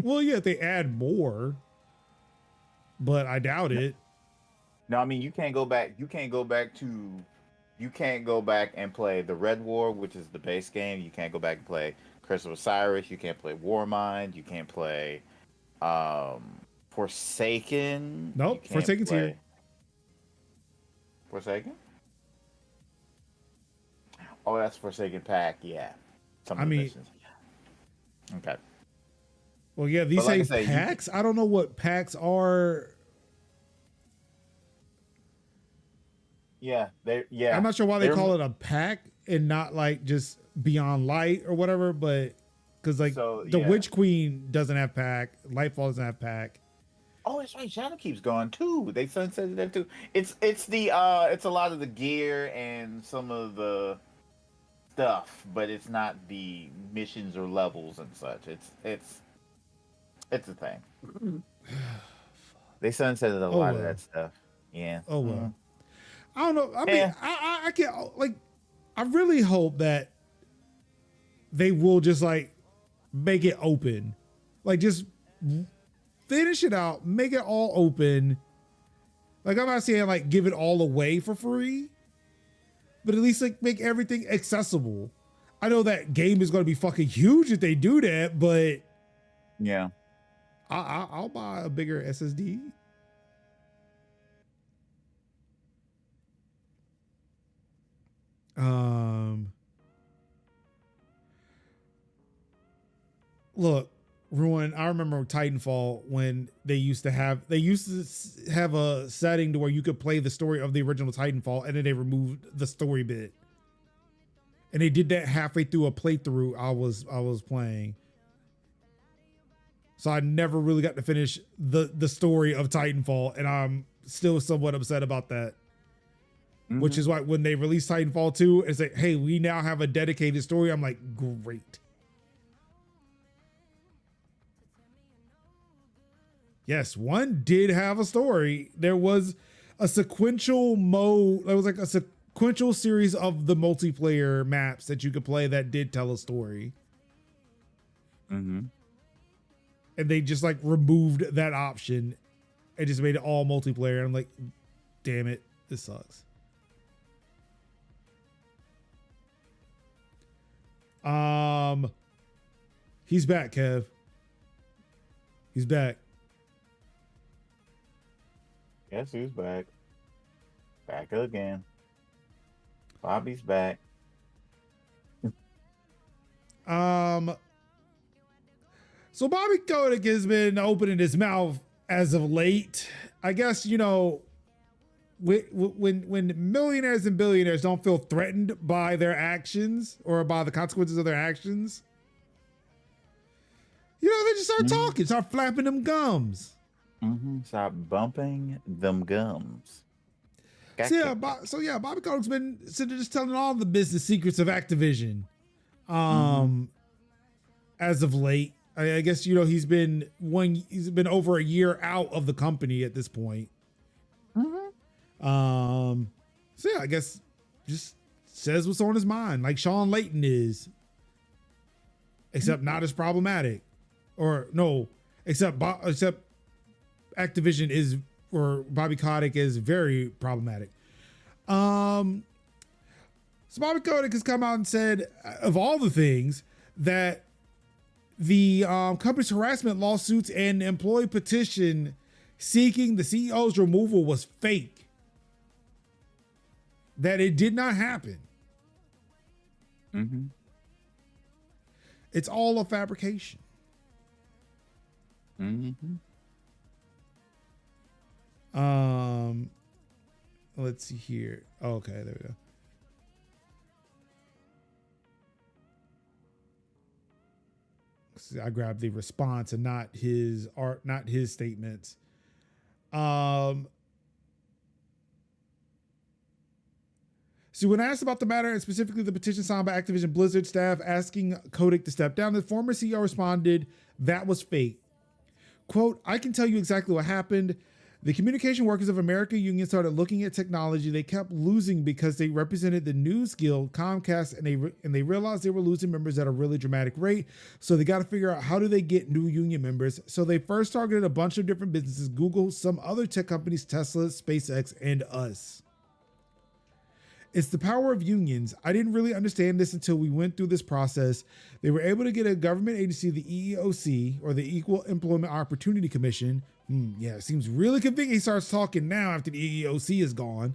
Well, yeah, if they add more, but I doubt it. No, I mean you can't go back and play the Red War, which is the base game. You can't go back and play Curse of Osiris. You can't play Warmind. You can't play Forsaken. Nope, you can't Forsaken's play. here. Forsaken? Oh, that's Forsaken pack. Yeah. Some I of the mean- missions. Okay. Well, yeah, these But like I say say, you packs. I don't know what packs are. Yeah. Yeah. I'm not sure why they They're- call it a pack and not like just Beyond Light or whatever, but because like So, the yeah. Witch Queen doesn't have pack, Lightfall doesn't have pack. Oh, that's right. Shadow Keep's gone too. They sunsetted that too. It's a lot of the gear and some of the stuff, but it's not the missions or levels and such. It's a thing. They sunsetted a lot of that stuff. Yeah. Oh well. Mhm. I don't know. I mean, Yeah. I can't like. I really hope that they will just like make it open, like just finish it out, make it all open. Like I'm not saying like give it all away for free, but at least like make everything accessible. I know that game is going to be fucking huge if they do that, but Yeah. I'll buy a bigger SSD. Look, Ruin, I remember Titanfall when they used to have a setting to where you could play the story of the original Titanfall, and then they removed the story bit. And they did that halfway through a playthrough I was playing. So I never really got to finish the story of Titanfall, and I'm still somewhat upset about that. Mm-hmm. Which is why when they released Titanfall 2, it's like, hey, we now have a dedicated story. I'm like, great. Yes, one did have a story. There was a sequential mode. There was like a sequential series of the multiplayer maps that you could play that did tell a story. Mm-hmm. And they just like removed that option and just made it all multiplayer. I'm like, damn it, this sucks. He's back, Kev. He's back. Guess who's back? Back again. Bobby's back. So Bobby Kotick has been opening his mouth as of late. I guess, you know, when millionaires and billionaires don't feel threatened by their actions or by the consequences of their actions, you know, they just start talking, start flapping them gums. Mm-hmm. Stop bumping them gums. So yeah, Bobby Kotick's been just telling all the business secrets of Activision. As of late, I guess, you know, he's been over a year out of the company at this point. So yeah, I guess just says what's on his mind, like Sean Layton is, except not as problematic, or no, except Activision is, or Bobby Kotick is very problematic. So Bobby Kotick has come out and said, of all the things, that the company's harassment lawsuits and employee petition seeking the CEO's removal was fake. That it did not happen. Mm-hmm. It's all a fabrication. Mm-hmm. Let's see here. Okay, there we go. I grabbed the response and not his statements. So when asked about the matter, and specifically the petition signed by Activision Blizzard staff asking Kotick to step down, the former CEO responded, "That was fake. Quote, I can tell you exactly what happened. The Communication Workers of America union started looking at technology. They kept losing because they represented the News Guild, Comcast, and they realized they were losing members at a really dramatic rate. So they got to figure out, how do they get new union members? So they first targeted a bunch of different businesses, Google, some other tech companies, Tesla, SpaceX, and us. It's the power of unions. I didn't really understand this until we went through this process. They were able to get a government agency, the EEOC, or the Equal Employment Opportunity Commission, Yeah, it seems really convincing. He starts talking now after the EEOC is gone.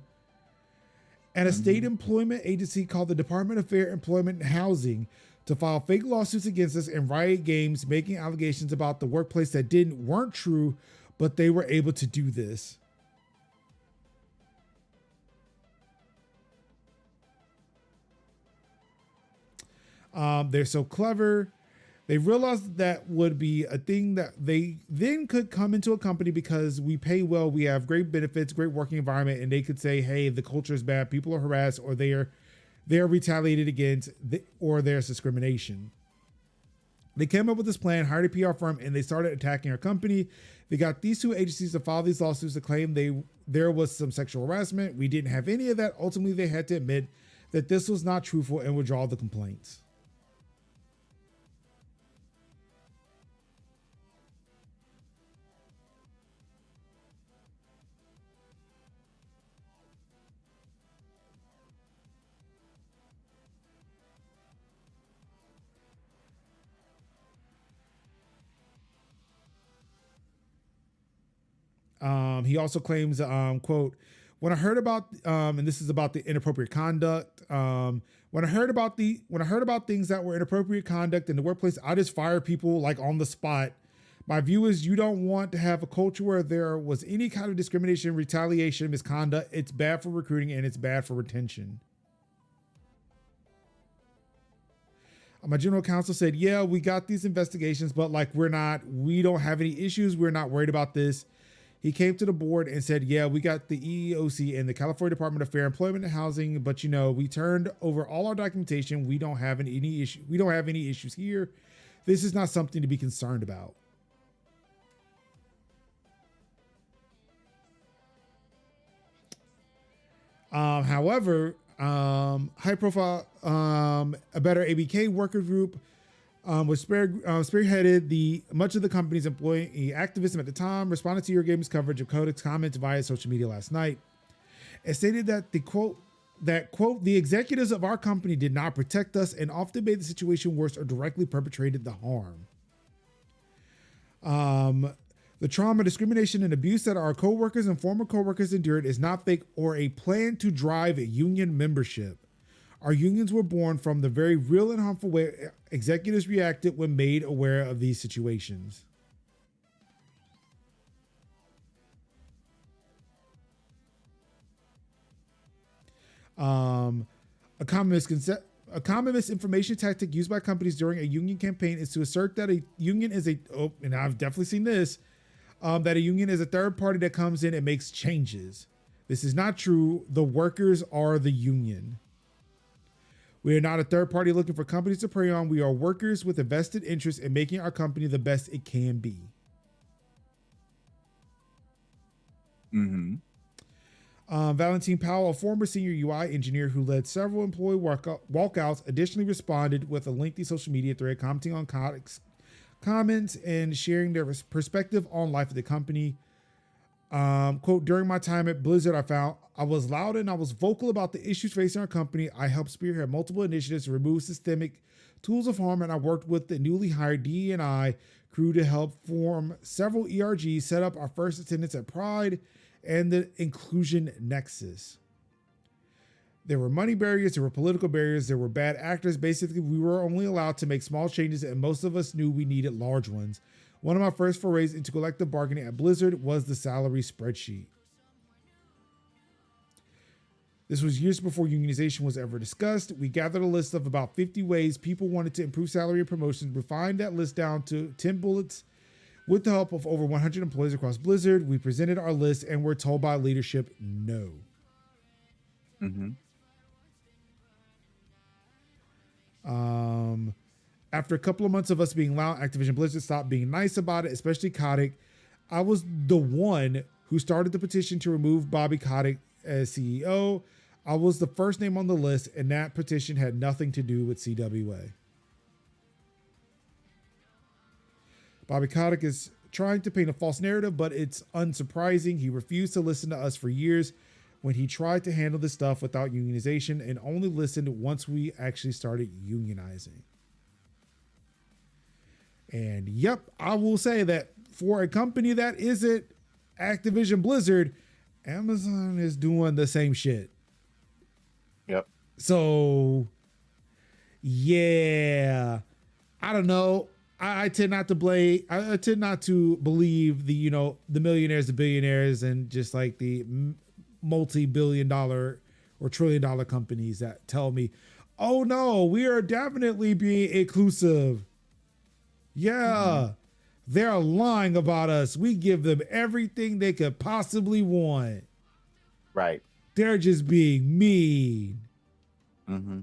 And a state employment agency called the Department of Fair Employment and Housing to file fake lawsuits against us and Riot Games, making allegations about the workplace that weren't true, but they were able to do this. They're so clever. They realized that would be a thing that they then could come into a company because we pay well, we have great benefits, great working environment, and they could say, hey, the culture is bad, people are harassed, or they're retaliated against, or there's discrimination. They came up with this plan, hired a PR firm, and they started attacking our company. They got these two agencies to file these lawsuits to claim there was some sexual harassment. We didn't have any of that. Ultimately, they had to admit that this was not truthful and withdraw the complaints. He also claims, quote, when I heard about, and this is about the inappropriate conduct. When I heard about things that were inappropriate conduct in the workplace, I just fire people like on the spot. My view is you don't want to have a culture where there was any kind of discrimination, retaliation, misconduct. It's bad for recruiting and it's bad for retention. My general counsel said, yeah, we got these investigations, but like we don't have any issues. We're not worried about this. He came to the board and said, yeah, we got the EEOC and the California Department of Fair Employment and Housing, but we turned over all our documentation. We don't have any issue. We don't have any issues here. This is not something to be concerned about. However, high profile, a better ABK worker group was spearheaded much of the company's employee activism at the time, responded to your game's coverage of Kodak's comments via social media last night, and stated that quote, the executives of our company did not protect us and often made the situation worse or directly perpetrated the harm. The trauma, discrimination, and abuse that our coworkers and former coworkers endured is not fake or a plan to drive union membership. Our unions were born from the very real and harmful way executives reacted when made aware of these situations. A common misinformation tactic used by companies during a union campaign is to assert that a union is and I've definitely seen this, that a union is a third party that comes in and makes changes. This is not true. The workers are the union. We are not a third party looking for companies to prey on. We are workers with a vested interest in making our company the best it can be. Valentine Powell, a former senior UI engineer who led several employee walkouts, additionally responded with a lengthy social media thread commenting on Kodak's comments and sharing their perspective on life at the company. Quote, during my time at Blizzard, I was loud and I was vocal about the issues facing our company. I helped spearhead multiple initiatives to remove systemic tools of harm, and I worked with the newly hired DE&I crew to help form several ERGs, set up our first attendance at Pride and the Inclusion Nexus. There were money barriers, there were political barriers, there were bad actors. Basically, we were only allowed to make small changes, and most of us knew we needed large ones. One of my first forays into collective bargaining at Blizzard was the salary spreadsheet. This was years before unionization was ever discussed. We gathered a list of about 50 ways people wanted to improve salary and promotions, refined that list down to 10 bullets with the help of over 100 employees across Blizzard. We presented our list and were told by leadership, no. After a couple of months of us being loud, Activision Blizzard stopped being nice about it, especially Kotick. I was the one who started the petition to remove Bobby Kotick as CEO. I was the first name on the list, and that petition had nothing to do with CWA. Bobby Kotick is trying to paint a false narrative, but it's unsurprising. He refused to listen to us for years when he tried to handle this stuff without unionization and only listened once we actually started unionizing. And yep, I will say that for a company that isn't Activision Blizzard, Amazon is doing the same shit. Yep. So, yeah, I don't know. I tend not to blame. I tend not to believe the, the millionaires, the billionaires, and just like the multi-billion-dollar or trillion-dollar companies that tell me, "Oh no, we are definitely being inclusive." Yeah, they're lying about us. We give them everything they could possibly want. Right. They're just being mean. Mm-hmm.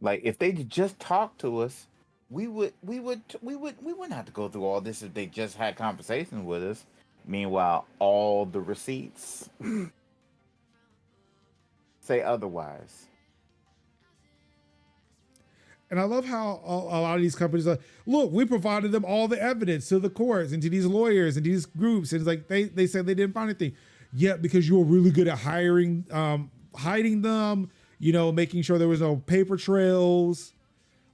Like if they just talk to us, we wouldn't have to go through all this if they just had conversations with us. Meanwhile, all the receipts say otherwise. And I love how a lot of these companies are, look, we provided them all the evidence to the courts and to these lawyers and these groups. And it's like, they said they didn't find anything. Yeah, because you were really good at hiding them, making sure there was no paper trails,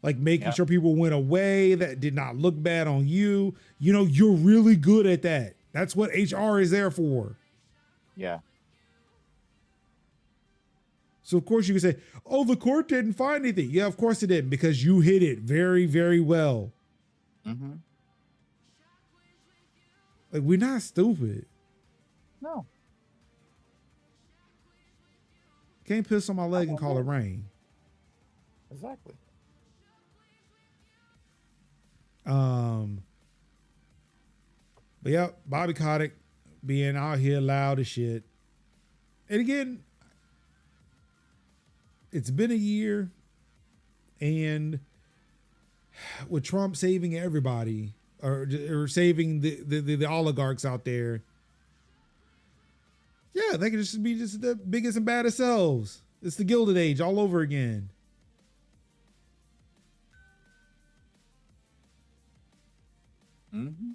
like making sure people went away that did not look bad on you. You're really good at that. That's what HR is there for. Yeah. So of course you can say, oh, the court didn't find anything. Yeah, of course it didn't, because you hit it very, very well. Mm-hmm. Like, we're not stupid. No. Can't piss on my leg and call it rain. Exactly. But yeah, Bobby Kotick being out here loud as shit. And again, it's been a year, and with Trump saving everybody or saving the oligarchs out there, yeah, they can just be just the biggest and baddest selves. It's the Gilded Age all over again. Mm-hmm.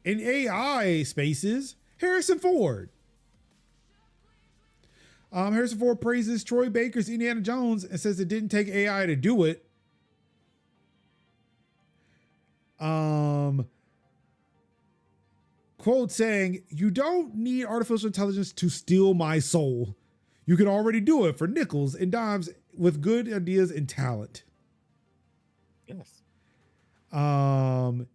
In AI spaces, Harrison Ford. Harrison Ford praises Troy Baker's Indiana Jones and says it didn't take AI to do it. Quote saying, "You don't need artificial intelligence to steal my soul. You can already do it for nickels and dimes with good ideas and talent." Yes.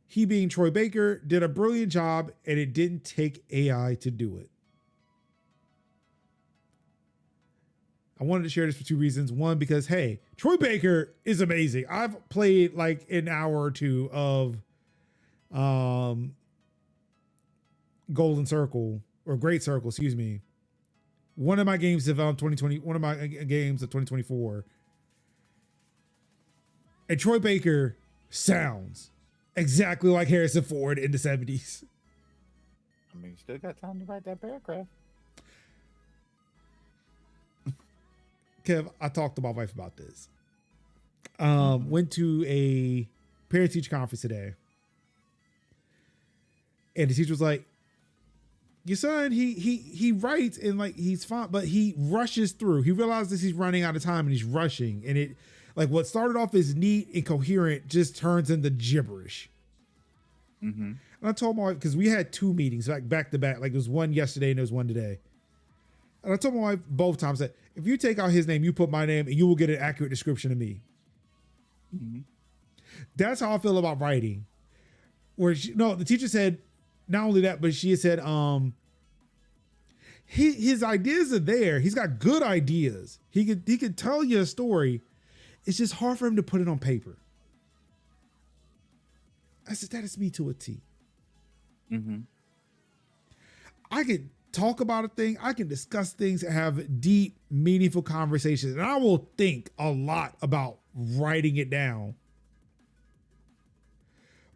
He being Troy Baker did a brilliant job, and it didn't take AI to do it. I wanted to share this for two reasons. One, because hey, Troy Baker is amazing. I've played like an hour or two of Golden Circle or Great Circle, excuse me. One of my games of 2020, one of my games of 2024. And Troy Baker sounds exactly like Harrison Ford in the 70s. I mean, you still got time to write that paragraph. Kev, I talked to my wife about this. Went to a parent-teacher conference today. And the teacher was like, your son, he writes and like he's fine, but he rushes through. He realizes he's running out of time and he's rushing. And it, like, what started off as neat and coherent just turns into gibberish. Mm-hmm. And I told my wife, because we had two meetings back to back, like there was one yesterday and there was one today. And I told my wife both times that if you take out his name, you put my name, and you will get an accurate description of me. Mm-hmm. That's how I feel about writing. Where the teacher said, not only that, but she said, his ideas are there. He's got good ideas. He could tell you a story. It's just hard for him to put it on paper. I said, that is me to a T. Mm-hmm. I could talk about a thing. I can discuss things and have deep, meaningful conversations. And I will think a lot about writing it down.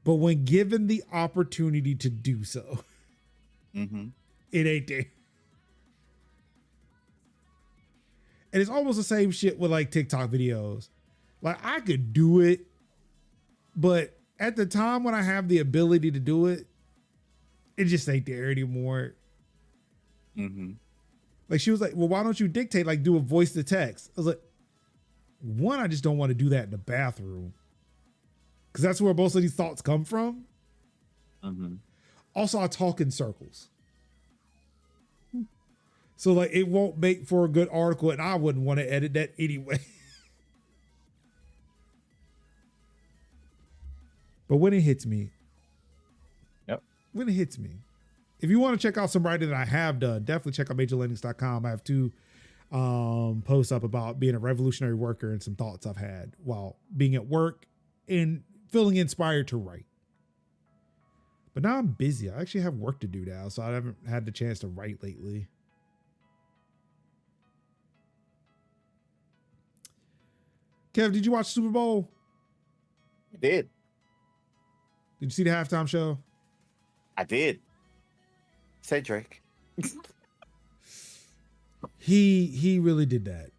But when given the opportunity to do so, Mm-hmm. it ain't there. And it's almost the same shit with like TikTok videos. Like I could do it, but at the time when I have the ability to do it, it just ain't there anymore. Mm-hmm. Like she was like, well, why don't you dictate, like do a voice to text? I was like, One, I just don't want to do that in the bathroom because that's where most of these thoughts come from. Mm-hmm. Also, I talk in circles. So like it won't make for a good article and I wouldn't want to edit that anyway. But when it hits me, when it hits me, if you want to check out some writing that I have done, definitely check out majorlandings.com. I have 2 posts up about being a revolutionary worker and some thoughts I've had while being at work and feeling inspired to write. But now I'm busy. I actually have work to do now, so I haven't had the chance to write lately. Kev, did you watch Super Bowl? I did. Did you see the halftime show? I did. Say Drake. He really did that.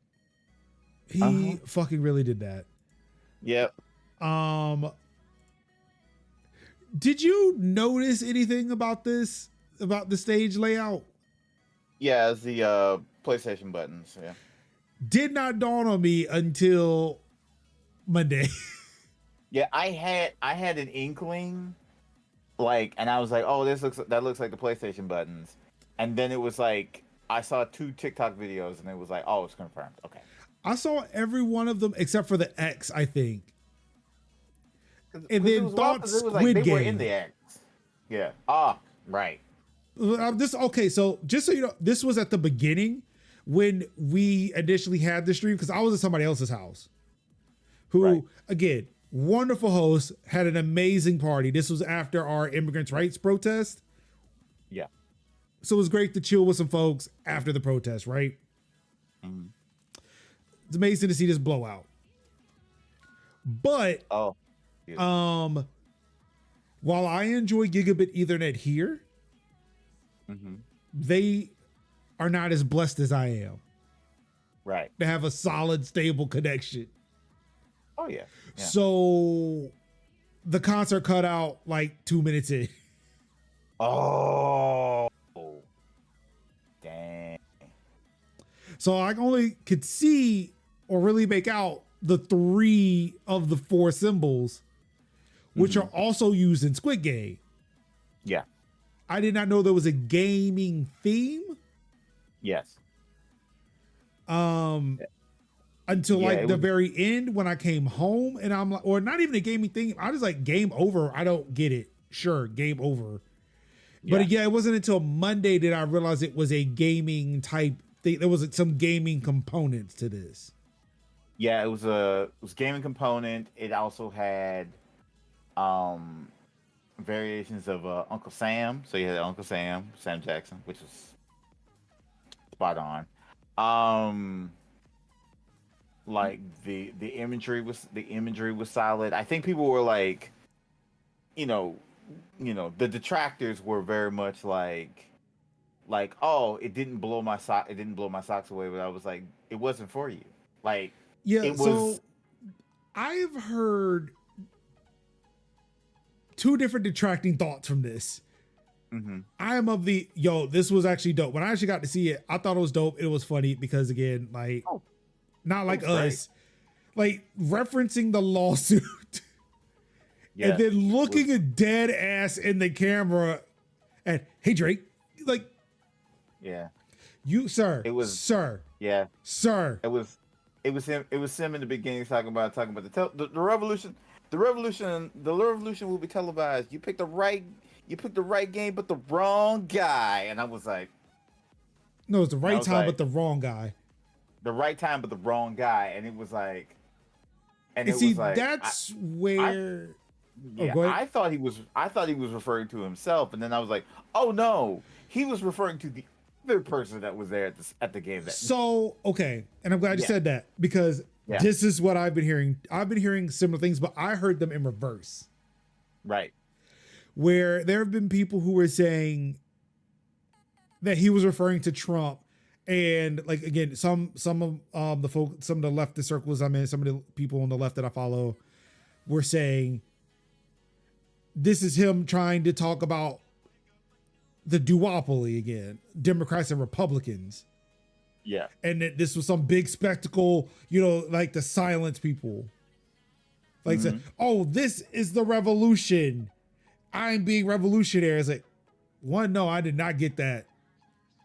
He fucking really did that. Yep. Did you notice anything about this? About the stage layout? Yeah, it's the PlayStation buttons. Yeah. Did not dawn on me until Monday. Yeah, I had an inkling, like, and I was like, oh, that looks like the PlayStation buttons, and then it was like I saw 2 TikTok videos, and it was like, oh, it's confirmed. Okay. I saw every one of them except for the X, I think. And then thought Squid like, they Game. were in the X. Yeah. Ah, right. Okay, so just so you know, this was at the beginning when we initially had the stream because I was at somebody else's house. Who, again, wonderful host, had an amazing party. This was after our immigrants' rights protest. Yeah. So it was great to chill with some folks after the protest, right? Mm-hmm. It's amazing to see this blowout. But while I enjoy gigabit Ethernet here, they are not as blessed as I am. Right. To have a solid, stable connection. Oh yeah. So the concert cut out like 2 minutes in. Oh. Dang. So I only could see or really make out the 3 of the 4 symbols, which are also used in Squid Game. Yeah. I did not know there was a gaming theme. Yes. Until like the very end when I came home and I'm like, or not even a gaming thing. I was like, game over. I don't get it. Sure, game over. But yeah, it wasn't until Monday that I realized it was a gaming type thing. There was some gaming components to this. Yeah, it was gaming component. It also had variations of Uncle Sam. So you had Uncle Sam Jackson, which was spot on. Like the imagery was solid. I think people were like, you know, the detractors were very much like, oh, it didn't blow my socks away, but I was like, it wasn't for you. Like, yeah, it was. So I've heard 2 different detracting thoughts from this. I am of the, this was actually dope. When I actually got to see it, I thought it was dope. It was funny because again, like, not like us, like referencing the lawsuit and then looking a dead ass in the camera and, hey, Drake, like, you, sir, It was, sir, sir. It was him. It was him in the beginning talking about the revolution. The revolution will be televised. You picked the right game, but the wrong guy. And I was like, no, it's the right time, but the wrong guy. The right time, but the wrong guy. And it was like, and it was like, that's where. I thought he was referring to himself, and then I was like, oh no, he was referring to the other person that was there at the game. So okay, and I'm glad you said that because this is what I've been hearing. I've been hearing similar things, but I heard them in reverse. Right. Where there have been people who were saying that he was referring to Trump, and like again, some of the leftist circles I'm in, some of the people on the left that I follow, were saying this is him trying to talk about the duopoly again, Democrats and Republicans, Yeah. And that this was some big spectacle, you know, like to silence people. Like, say, oh, this is the revolution. I'm being revolutionary. It's like, one, no, I did not get that.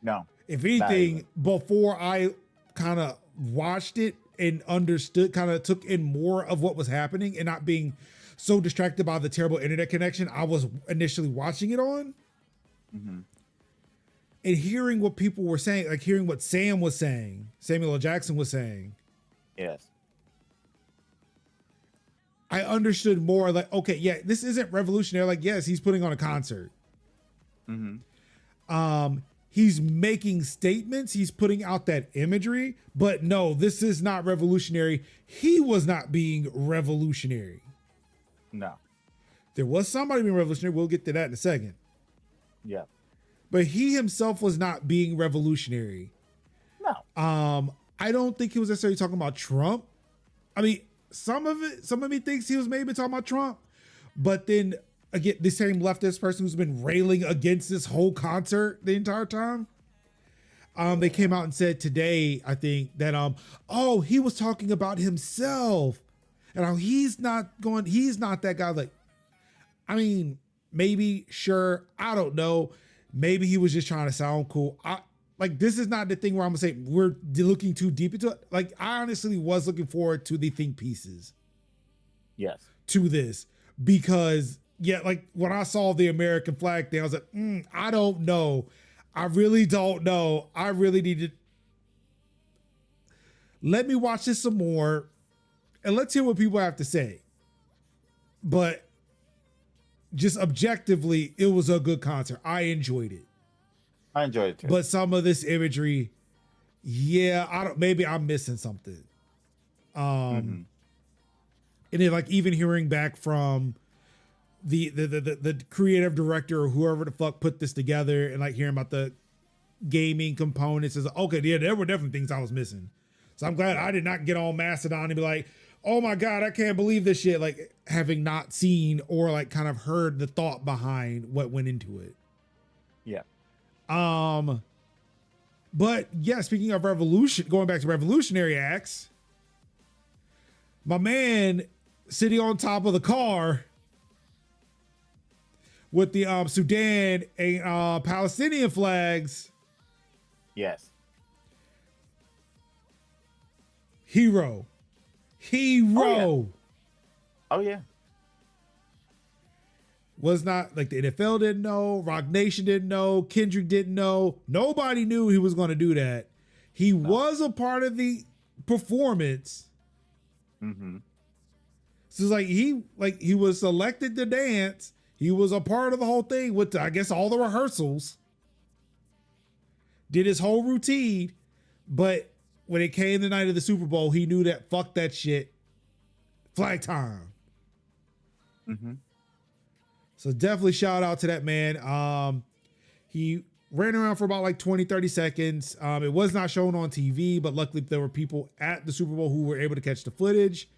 No. If Not anything, even. before I kind of watched it and understood, kind of took in more of what was happening and not being so distracted by the terrible internet connection I was initially watching it on. And hearing what people were saying, like hearing what Sam was saying, Samuel L. Jackson was saying, Yes. I understood more like, okay, yeah, this isn't revolutionary. Like, yes, he's putting on a concert. He's making statements. He's putting out that imagery, but no, this is not revolutionary. He was not being revolutionary. No. There was somebody being revolutionary. We'll get to that in a second. Yeah. But he himself was not being revolutionary. No. I don't think he was necessarily talking about Trump. I mean, some of me thinks he was maybe talking about Trump, but then again, the same leftist person who's been railing against this whole concert the entire time. They came out and said today, I think that, oh, he was talking about himself and how he's not that guy. Like, I mean, maybe, sure. I don't know. Maybe he was just trying to sound cool. Like, this is not the thing where I'm gonna say we're looking too deep into it. Like, I honestly was looking forward to the think pieces. Yes. To this, because yeah, like when I saw the American flag thing, I was like, I don't know. I really don't know. I really need to let me watch this some more and let's hear what people have to say. But just objectively, it was a good concert. I enjoyed it. I enjoyed it too. But some of this imagery, yeah, maybe I'm missing something. And then like even hearing back from the creative director or whoever the fuck put this together and like hearing about the gaming components is okay, yeah, there were definitely things I was missing. So I'm glad I did not get all Mastodon and be like, oh my God, I can't believe this shit. Like having not seen or like kind of heard the thought behind what went into it. Yeah. But yeah, speaking of revolution, going back to revolutionary acts, my man sitting on top of the car with the Sudan and Palestinian flags. Yes. Hero. Oh yeah. Was not like the NFL didn't know, Rock Nation didn't know, Kendrick didn't know. Nobody knew he was going to do that. He was a part of the performance. So it's like he was selected to dance. He was a part of the whole thing with, I guess, all the rehearsals. Did his whole routine. But when it came the night of the Super Bowl, he knew that fuck that shit. Flag time. So definitely shout out to that man. He ran around for about like 20, 30 seconds. It was not shown on TV, but luckily there were people at the Super Bowl who were able to catch the footage.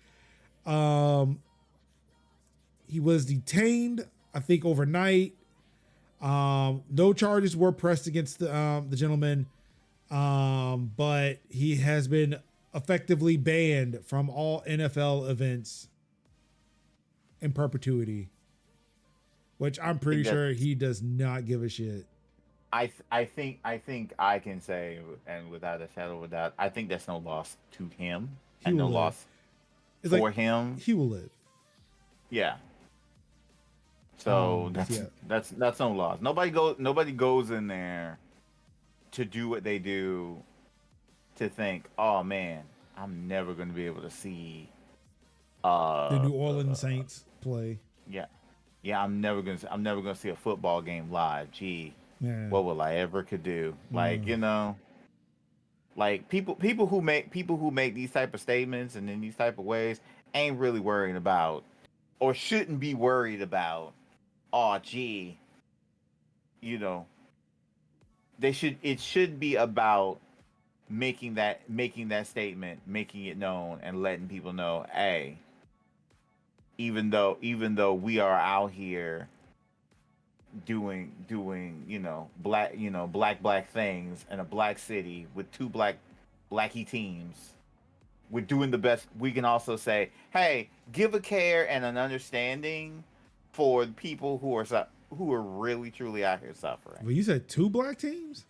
He was detained, I think, overnight. No charges were pressed against the gentleman, but he has been effectively banned from all NFL events in perpetuity, which I'm pretty sure he does not give a shit. I think I can say, and without a shadow of a doubt, I think that's no loss to him and no loss for him. He will live. Yeah. So that's no loss. Nobody goes in there to do what they do to think, oh man, I'm never going to be able to see the New Orleans Saints play. Yeah, I'm never gonna see a football game live. Gee, what will I ever could do? Like, you know, like people who make these type of statements and in these type of ways ain't really worried about, or shouldn't be worried about, oh gee, you know, it should be about making that statement, making it known and letting people know, hey, even though we are out here doing black things in a black city with two black Blacky teams. We're doing the best. We can also say, hey, give a care and an understanding for people who are really truly out here suffering. Well, you said 2 black teams?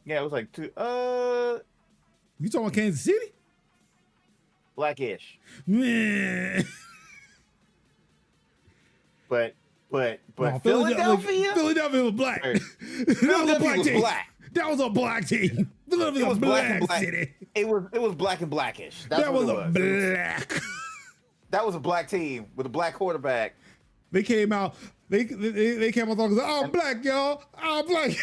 Yeah, it was like 2. You talking about Kansas City? Blackish. Man. But No, Philadelphia was black. Philadelphia was black. That was a black team. Philadelphia was a black city. It was black and blackish. That's That what was it a was. black. That was a black team with a black quarterback. They came out. They came out talking. I'm black, y'all. I'm black.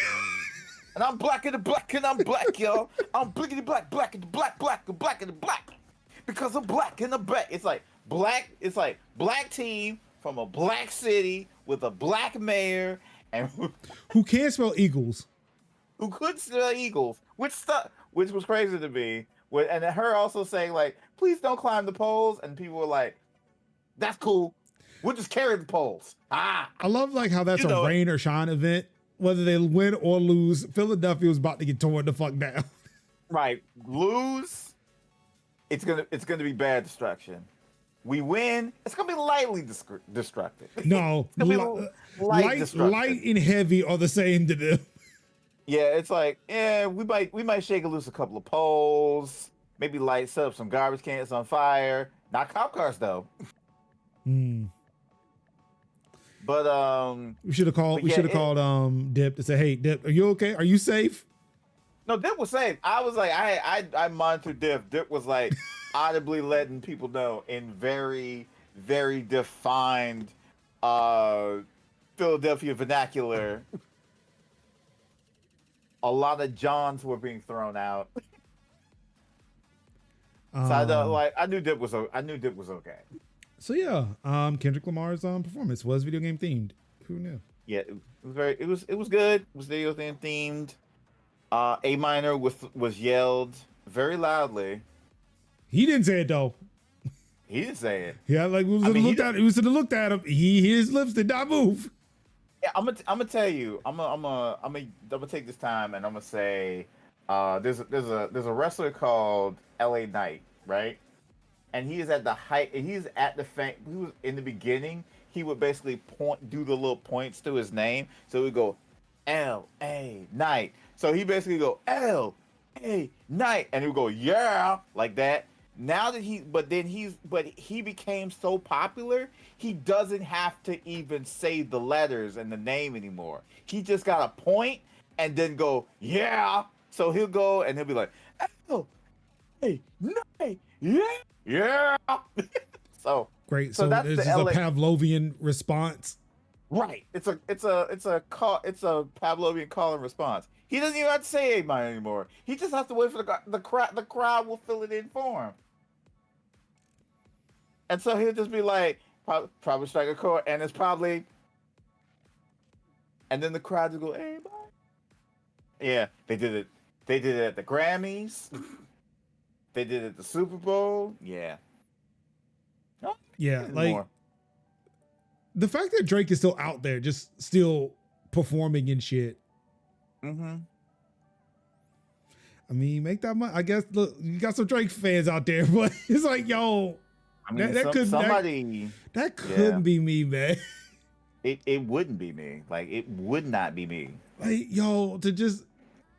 And I'm black and the black and I'm black, y'all. I'm blickety black, black and the black, black and black and the black. Because I'm black and the black. It's like black team from a black city with a black mayor and Who can't spell eagles. who could spell Eagles, which was crazy to me. And her also saying like, please don't climb the poles, and people were like, that's cool. We'll just carry the poles. I love like how that's a rain or shine event. Whether they win or lose, Philadelphia was about to get torn the fuck down. Right. Lose, it's gonna be bad destruction. We win, it's gonna be lightly destructive. No, light and heavy are the same to them. Yeah, it's like, we might shake loose a couple of poles, maybe light up some garbage cans on fire. Not cop cars though. But we should have called Dip to say, hey Dip, are you okay? Are you safe? No, Dip was safe. I was like, I monitored Dip. Dip was like audibly letting people know in very, very defined Philadelphia vernacular. A lot of Johns were being thrown out. So I knew Dip was okay. So yeah, Kendrick Lamar's performance was video game themed. Who knew? Yeah, it was good. It was video game themed. A minor was yelled very loudly. He didn't say it though. He didn't say it. Yeah, like we was looked at him. His lips did not move. Yeah, I'm gonna tell you. I'm gonna take this time and I'm gonna say, there's a wrestler called LA Knight, right? And he is at the height. And he was in the beginning. He would basically do the little points to his name. So he would go, L.A. Knight. So he basically go, L.A. Knight. And he would go, yeah, like that. Now that he became so popular, he doesn't have to even say the letters and the name anymore. He just got a point and then go, yeah. So he'll go and he'll be like, L.A. Knight, yeah. Yeah. So great. So this is a Pavlovian response. Right. It's a Pavlovian call and response. He doesn't even have to say A minor anymore. He just has to wait for the crowd. The crowd will fill it in for him. And so he'll just be like, probably strike a chord, and it's probably, and then the crowd will go, A minor. Yeah, they did it. They did it at the Grammys. They did it at the Super Bowl. Yeah. Oh, yeah, like more. The fact that Drake is still out there, just still performing and shit. Mm-hmm. I mean, make that money. I guess, look, you got some Drake fans out there, but it's like, yo, I mean, that couldn't be me, man. It wouldn't be me. Like, it would not be me. Like, yo, to just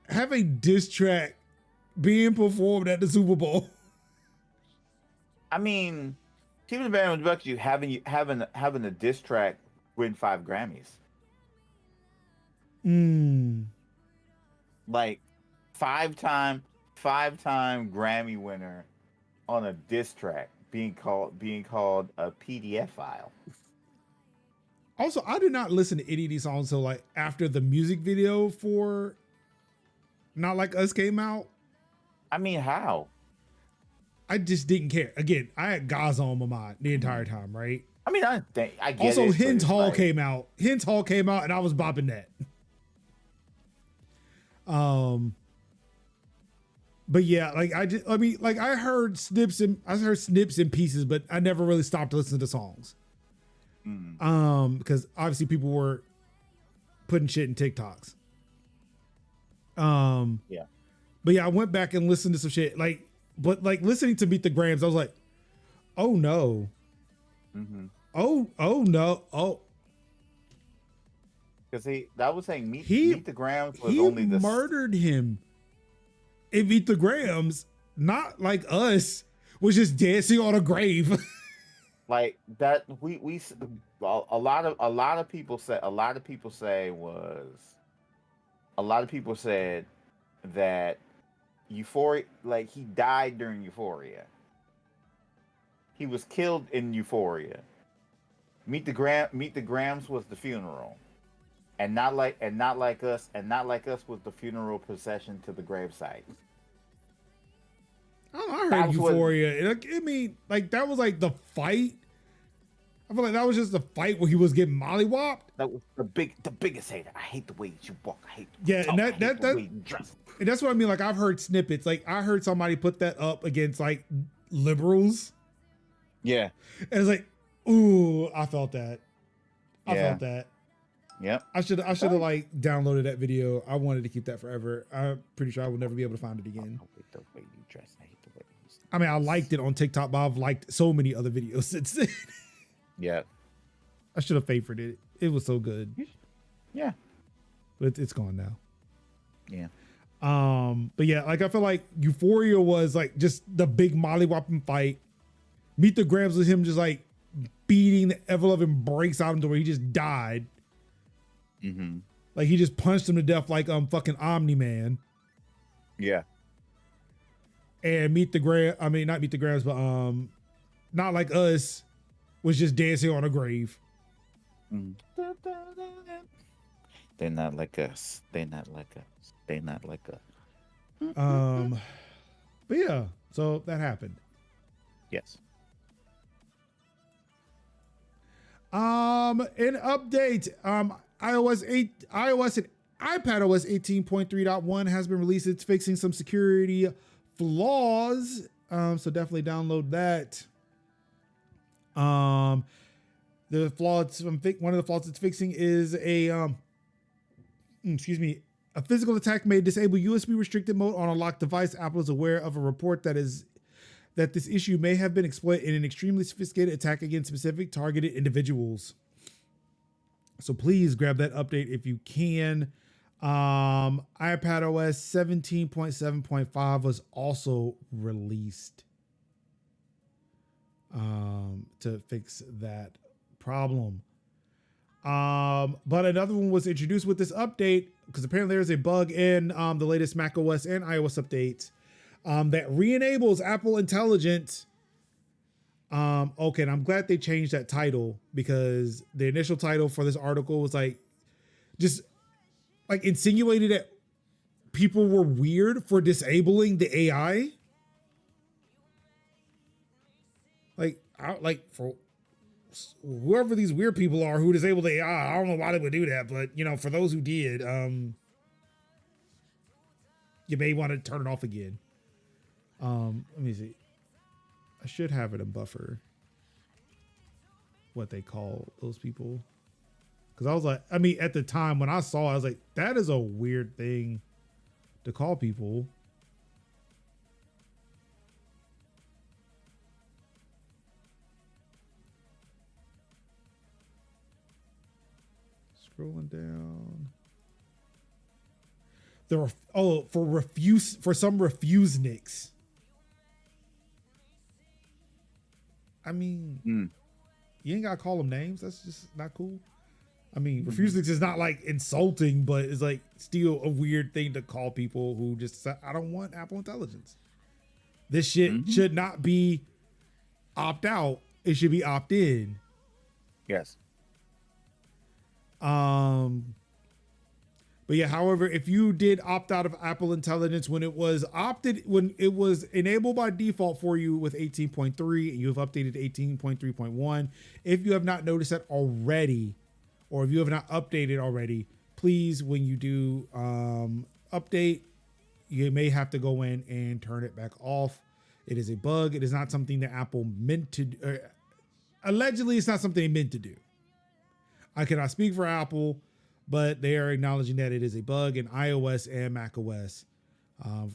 have a diss track being performed at the Super Bowl. I mean, keeping the band with you having a diss track win 5 Grammys. Like 5-time Grammy winner on a diss track being called a PDF file. Also, I did not listen to any of these songs until like after the music video for Not Like Us came out. I mean, how? I just didn't care. Again, I had Gaza on my mind the entire time, right? I mean, I get also, it. Also, Hens Hall came out. Hens Hall came out, and I was bopping that. But yeah, like I heard snips and pieces, but I never really stopped to listen to songs. Because obviously people were putting shit in TikToks. Yeah. But yeah, I went back and listened to some shit. But listening to Beat the Grams, I was like, oh no. Mm-hmm. Oh no. Oh. Because that was saying Meet the Grams was he only the murdered him. And Beat the Grams, not like us, was just dancing on a grave. like that. A lot of people said that Euphoria, like he died during Euphoria. He was killed in Euphoria. Meet the Grams was the funeral. And not like us was the funeral procession to the gravesite. I heard Euphoria. I mean, like that was like the fight. I feel like that was just the fight where he was getting mollywopped. That was the biggest hater. I hate the way you walk. I hate the way you dress. And that's what I mean. Like I've heard snippets. Like I heard somebody put that up against like liberals. Yeah. And it's like, ooh, I felt that. I felt that. Yep. I should have like downloaded that video. I wanted to keep that forever. I'm pretty sure I will never be able to find it again. I hate the way you dress. I hate the way you dress. I mean, I liked it on TikTok, but I've liked so many other videos since then. Yeah. I should have favored it. It was so good. Yeah. But it's gone now. Yeah. But yeah, like I feel like Euphoria was like just the big mollywopping fight. Meet the Grams was him just like beating the ever-loving brakes out of him to where he just died. Mm-hmm. Like he just punched him to death like fucking Omni-Man. Yeah. And not Meet the Grams, but Not Like Us was just dancing on a grave. Mm. They're not like us. They're not like us. They're not like us. But yeah, so that happened. Yes. An update. iOS and iPadOS 18.3.1 has been released. It's fixing some security flaws. So definitely download that. The flaw one of the flaws it's fixing is a physical attack may disable USB restricted mode on a locked device. Apple is aware of a report that this issue may have been exploited in an extremely sophisticated attack against specific targeted individuals. So please grab that update if you can. iPadOS 17.7.5 was also released to fix that problem. But another one was introduced with this update because apparently there's a bug in the latest macOS and iOS updates that re-enables Apple Intelligence. Okay, and I'm glad they changed that title because the initial title for this article was like just like insinuated that people were weird for disabling the AI. Like for whoever these weird people are who disabled the AI, I don't know why they would do that, but you know, for those who did, you may want to turn it off again. Let me see. I should have it in buffer. What they call those people. Because I was like, I mean, at the time when I saw it, I was like, that is a weird thing to call people. Scrolling down. There were for some refusenicks. I mean, you ain't gotta call them names. That's just not cool. I mean, refusenicks is not like insulting, but it's like still a weird thing to call people who just say, I don't want Apple Intelligence. This shit should not be opt out. It should be opt in. Yes. But yeah, however, if you did opt out of Apple Intelligence when it was enabled by default for you with 18.3 and you have updated to 18.3.1, if you have not noticed that already, or if you have not updated already, please, when you do update, you may have to go in and turn it back off. It is a bug. It is not something that Apple meant to, allegedly it's not something they meant to do. I cannot speak for Apple, but they are acknowledging that it is a bug in iOS and macOS.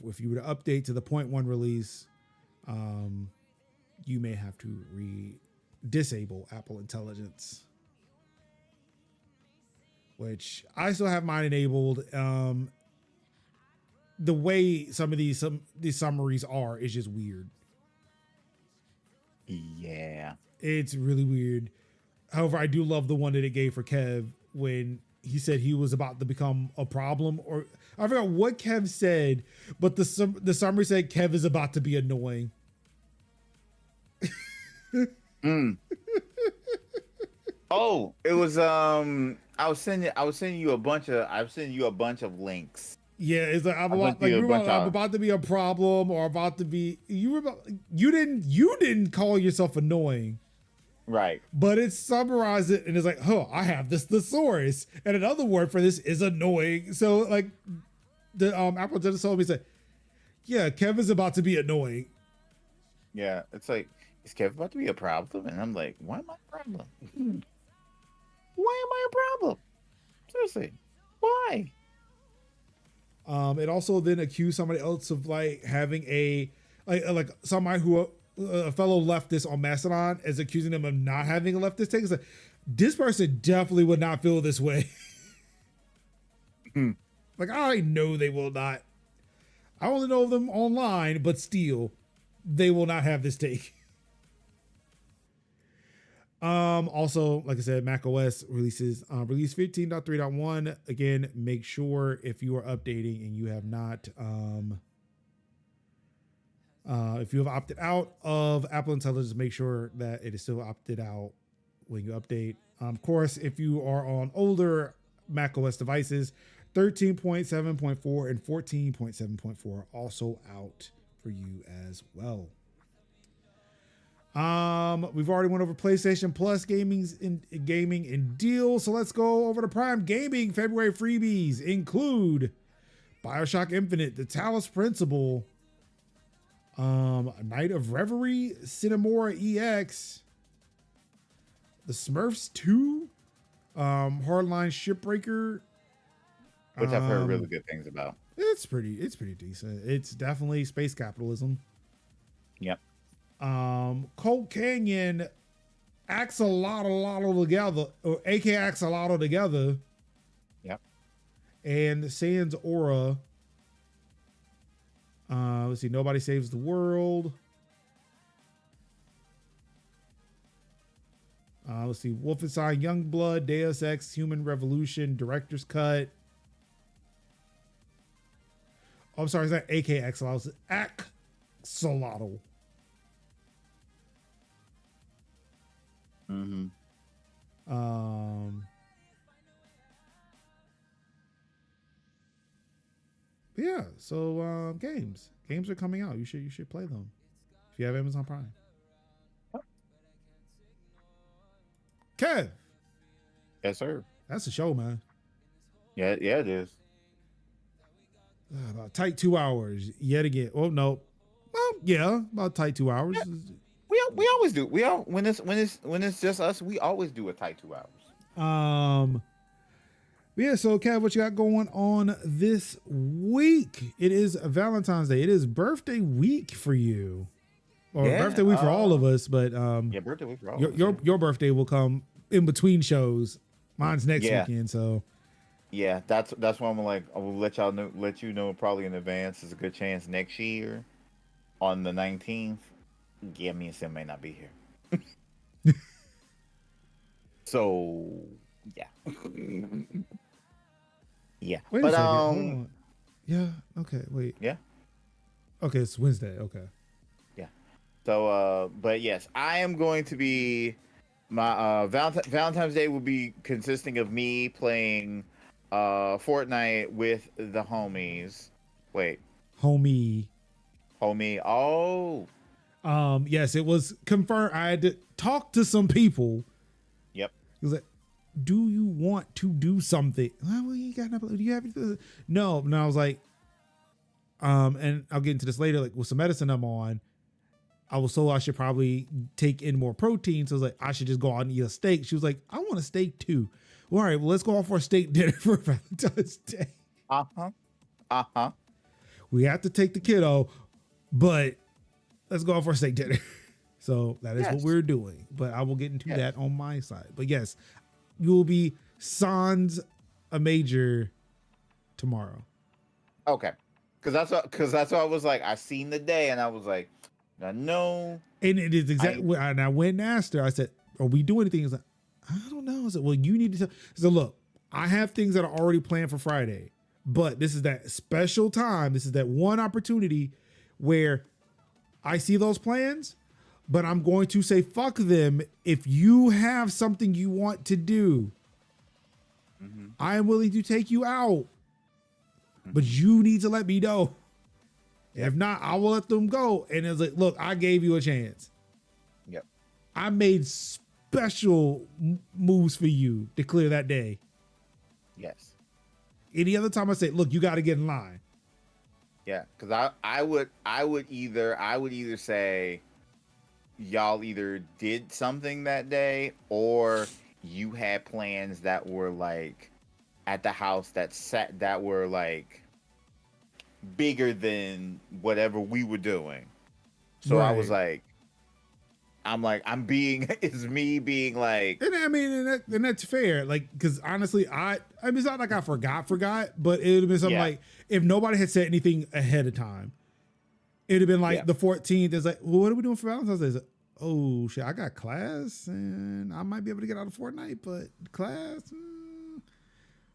If you were to update to the 0.1 release, you may have to disable Apple Intelligence, which I still have mine enabled. The way some of these summaries are is just weird. Yeah. It's really weird. However, I do love the one that it gave for Kev when he said he was about to become a problem, or I forgot what Kev said, but the summary said Kev is about to be annoying. Oh, it was I was sending you a bunch of links. Yeah, it's like I'm about to be a problem, or about to be you didn't call yourself annoying. Right. But it summarized it and it's like, oh, I have this thesaurus. And another word for this is annoying. So like the Apple just told me, said, yeah, Kevin's about to be annoying. Yeah, it's like, is Kevin about to be a problem? And I'm like, why am I a problem? Why am I a problem? Seriously, why? It also then accused somebody else of like having like somebody who a fellow leftist on Mastodon is accusing them of not having a leftist take. It's like, this person definitely would not feel this way. Like, I know they will not. I only know them online, but still, they will not have this take. Also, like I said, Mac OS releases release 15.3.1. Again, make sure if you are updating and you have not if you have opted out of Apple Intelligence, make sure that it is still opted out when you update. Of course, if you are on older Mac OS devices, 13.7.4 and 14.7.4 are also out for you as well. We've already went over PlayStation Plus gaming and deals, so let's go over to Prime Gaming. February freebies include BioShock Infinite, The Talos Principle, Night of Reverie, Cinemora EX, The Smurfs 2, Hardline Shipbreaker, which I've heard really good things about. It's pretty decent. It's definitely space capitalism. Yep. Colt Canyon, Axolotl together, or AK Axolotl together. Yep. And Sans Aura. Let's see. Nobody Saves the World. Let's see. Wolfenstein Youngblood, Deus Ex Human Revolution, Director's Cut. Oh, I'm sorry. It's not AK Axolotl. It's Axolotl. Mm-hmm. Yeah, so games are coming out. You should play them if you have Amazon Prime. Kev, Yes, sir. that's a show, man. Yeah, it is. About tight 2 hours yet again. Oh no, well yeah, about tight 2 hours. Yeah. We always do. When it's just us, we always do a tight 2 hours. Yeah, so Kev, what you got going on this week? It is Valentine's Day. It is birthday week for you. Or birthday week for all of us, but yeah, birthday week for all of us. Your birthday will come in between shows. Mine's next weekend, so yeah, that's why I'm like, I will let you know probably in advance. There's a good chance next year on the 19th. Yeah, me and Sim may not be here. So yeah. Yeah. Wait a second. Hold on. Yeah. Okay. Wait. Yeah. Okay, it's Wednesday. Okay. Yeah. So but yes, I am going to be my Valentine's Day will be consisting of me playing Fortnite with the homies. Wait. Homie. Oh. Yes, it was confirmed. I had to talk to some people. Yep. He was like, do you want to do something? Well, you got do you have anything? No. And I was like, and I'll get into this later, like with some medicine I'm on, I was told I should probably take in more protein. So I was like, I should just go out and eat a steak. She was like, I want a steak too. Well, all right, well, let's go out for a steak dinner for Valentine's Day. we have to take the kiddo, but let's go out for a steak dinner. So that is what we're doing. But I will get into that on my side. But yes, you will be sans a major tomorrow. Okay. Because that's what I was like. I seen the day and I was like, I know. And it is exactly. And I went and asked her. I said, "Are we doing anything?" I was like, "I don't know." I said, "Well, you need to." So look, I have things that are already planned for Friday, but this is that special time. This is that one opportunity where I see those plans, but I'm going to say fuck them. If you have something you want to do, I am willing to take you out, but you need to let me know. If not, I will let them go. And it's like, look, I gave you a chance. Yep. I made special moves for you to clear that day. Yes. Any other time I say, look, you got to get in line. Yeah, because I would either say y'all either did something that day or you had plans that were like at the house that were like bigger than whatever we were doing. So Right. I was like, it's me being like, And I mean, and that's fair. Like, because honestly, I mean, it's not like I forgot, but it would have been something like, if nobody had said anything ahead of time, it'd have been like the 14th. It's like, well, what are we doing for Valentine's Day? It's like, oh shit, I got class and I might be able to get out of Fortnite, but class.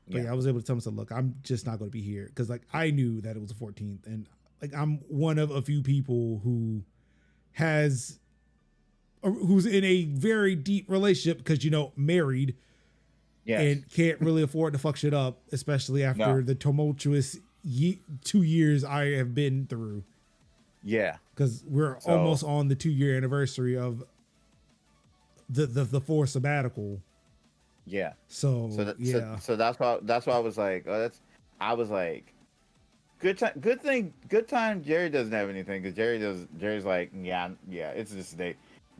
But yeah, I was able to tell myself, look, I'm just not going to be here. Cause like, I knew that it was the 14th and like, I'm one of a few people who's in a very deep relationship because, you know, married and can't really afford to fuck shit up, especially after the tumultuous 2 years I have been through. Yeah. Because we're almost on the 2-year anniversary of the forced sabbatical. Yeah. So that's why I was like, good time Jerry doesn't have anything because Jerry's like, yeah, it's just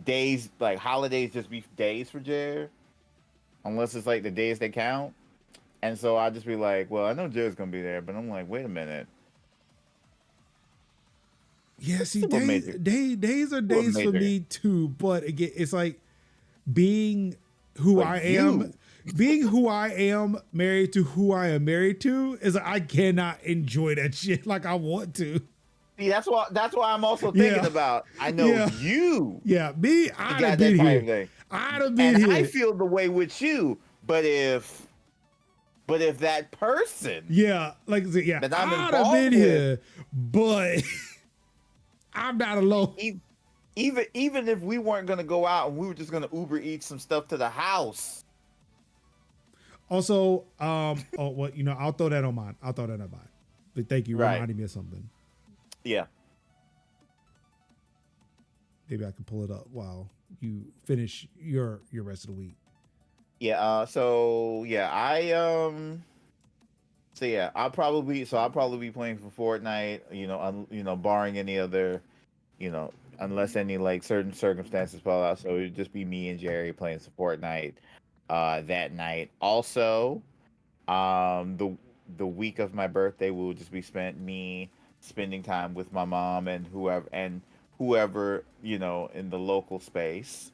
days, like holidays just be days for Jerry, unless it's like the days that count. And so I'll just be like, well, I know Jerry's gonna be there, but I'm like, wait a minute. Yeah, see, days are days for me too. But again, it's like being who I am, married to who I am married to, is like, I cannot enjoy that shit like I want to. See, that's why I'm also thinking about. I know you. Yeah, me. I'd have been here. I'd have been here. I feel the way with you, but if that person, that I'd have been here, but I'm not alone. Even if we weren't gonna go out and we were just gonna Uber eat some stuff to the house. Also, I'll throw that on mine. But thank you, reminding me of something. Yeah. Maybe I can pull it up while you finish your rest of the week. Yeah. I'll probably be playing for Fortnite. Barring any other, unless any like certain circumstances fall out. So it'd just be me and Jerry playing some Fortnite that night. Also, the week of my birthday will just be spending time with my mom and whoever in the local space,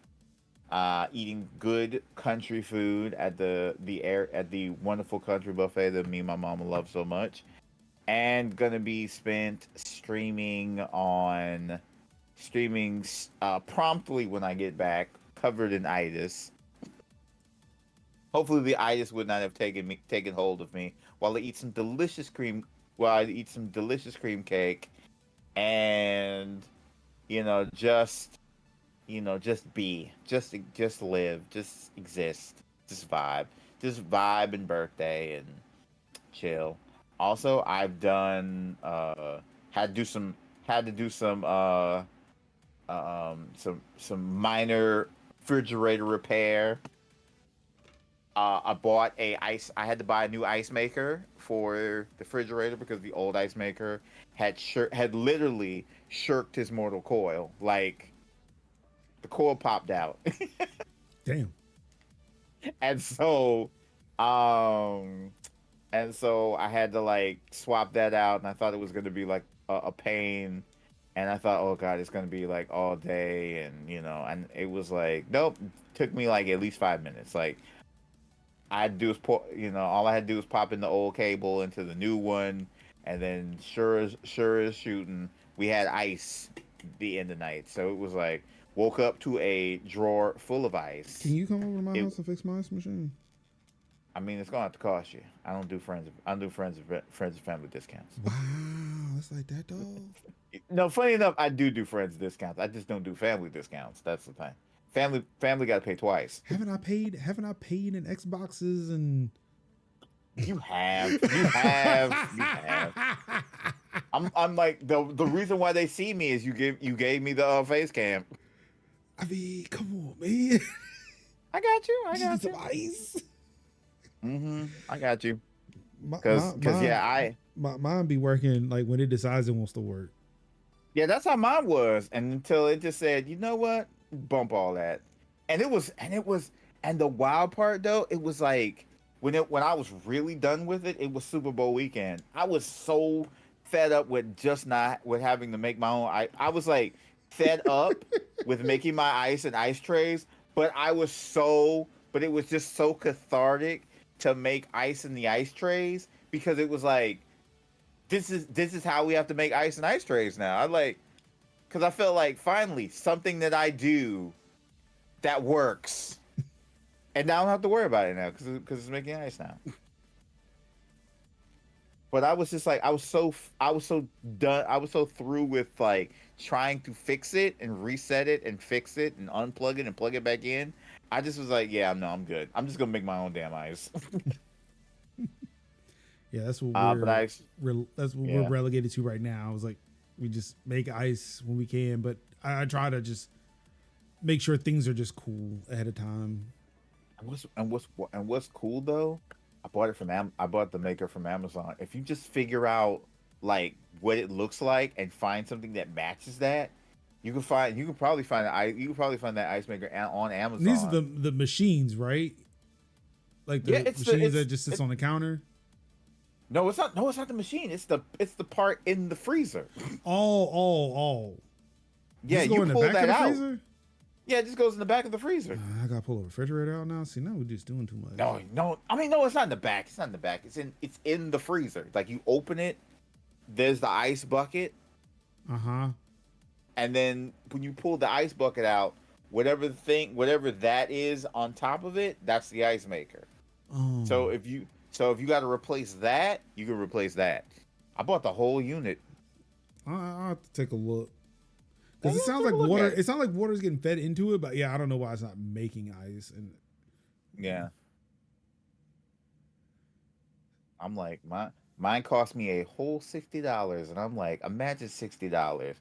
eating good country food at the wonderful country buffet that me and my mom love so much, and gonna be spent streaming promptly when I get back, covered in itis. Hopefully the itis would not have taken hold of me while I eat some delicious cream cake and just live, just exist, just vibe and birthday and chill. Also, I've done had to do some minor refrigerator repair. I had to buy a new ice maker for the refrigerator because the old ice maker had literally shirked his mortal coil. Like, the coil popped out. Damn. And so I had to like swap that out, and I thought it was going to be like a pain, and I thought, oh god, it's gonna be like all day, and and it was like, nope. Took me like at least 5 minutes. Like I'd do is all I had to do was pop in the old cable into the new one, and then sure as shooting, we had ice the end of the night. So it was like woke up to a drawer full of ice. Can you come over to my house and fix my ice machine? I mean, it's gonna have to cost you. I don't do friends and family discounts. Wow, it's like that, though. No, funny enough, I do friends discounts. I just don't do family discounts. That's the thing. Family got to pay twice. Haven't I paid in Xboxes and? You have. I'm like the reason why they see me is you gave me the face cam. I mean, come on, man. I got you. Some ice. I got you. Because mine be working like when it decides it wants to work. Yeah, that's how mine was, and until it just said, you know what, bump all that, and the wild part though, it was like when I was really done with it, it was Super Bowl weekend. I was so fed up with having to make my own. I was like fed up with making my ice and ice trays, but it was just so cathartic to make ice in the ice trays, because it was like, this is how we have to make ice and ice trays now. Because I felt like finally something that I do that works, and now I don't have to worry about it now because it's making ice now. But I was just like, I was so done. I was so through with like trying to fix it and reset it and fix it and unplug it and plug it back in. I just was like, yeah, no, I'm good. I'm just gonna make my own damn ice. Yeah, that's what we're relegated to right now. I was like, we just make ice when we can, but I try to just make sure things are just cool ahead of time. And what's cool though, I bought the maker from Amazon. If you just figure out like what it looks like and find something that matches that, you can probably find that ice maker on Amazon. These are the machines, right? Like the machines that just sits on the counter. No, it's not. No, it's not the machine. It's the part in the freezer. Oh. Yeah, you pull that out. Freezer? Yeah, it just goes in the back of the freezer. I gotta pull the refrigerator out now. See, now we're just doing too much. No. I mean, no, it's not in the back. It's not in the back. It's in the freezer. Like you open it, there's the ice bucket. And then when you pull the ice bucket out, whatever that is on top of it, that's the ice maker. Oh. So if you got to replace that, you can replace that. I bought the whole unit. I'll have to take a look. Because it sounds like water. It sounds like water's getting fed into it, but yeah, I don't know why it's not making ice. And yeah, I'm like, mine cost me a whole $60, and I'm like, imagine $60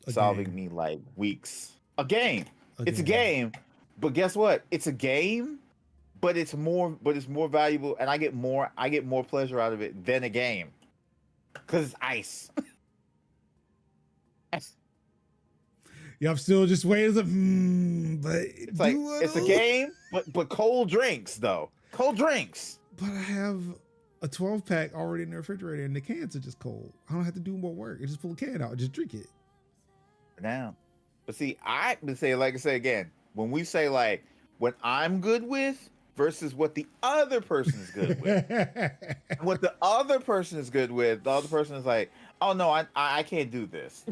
solving me like weeks. A game. It's a game, but guess what? It's a game, but it's more valuable, and I get more pleasure out of it than a game, because it's ice. Yeah, I'm still just waiting. But it's a game, but cold drinks though. Cold drinks. But I have a 12-pack already in the refrigerator, and the cans are just cold. I don't have to do more work. I just pull a can out, just drink it. Now, but see, like I say again, when we say like what I'm good with versus what the other person is good with, what the other person is good with, the other person is like, oh no, I can't do this.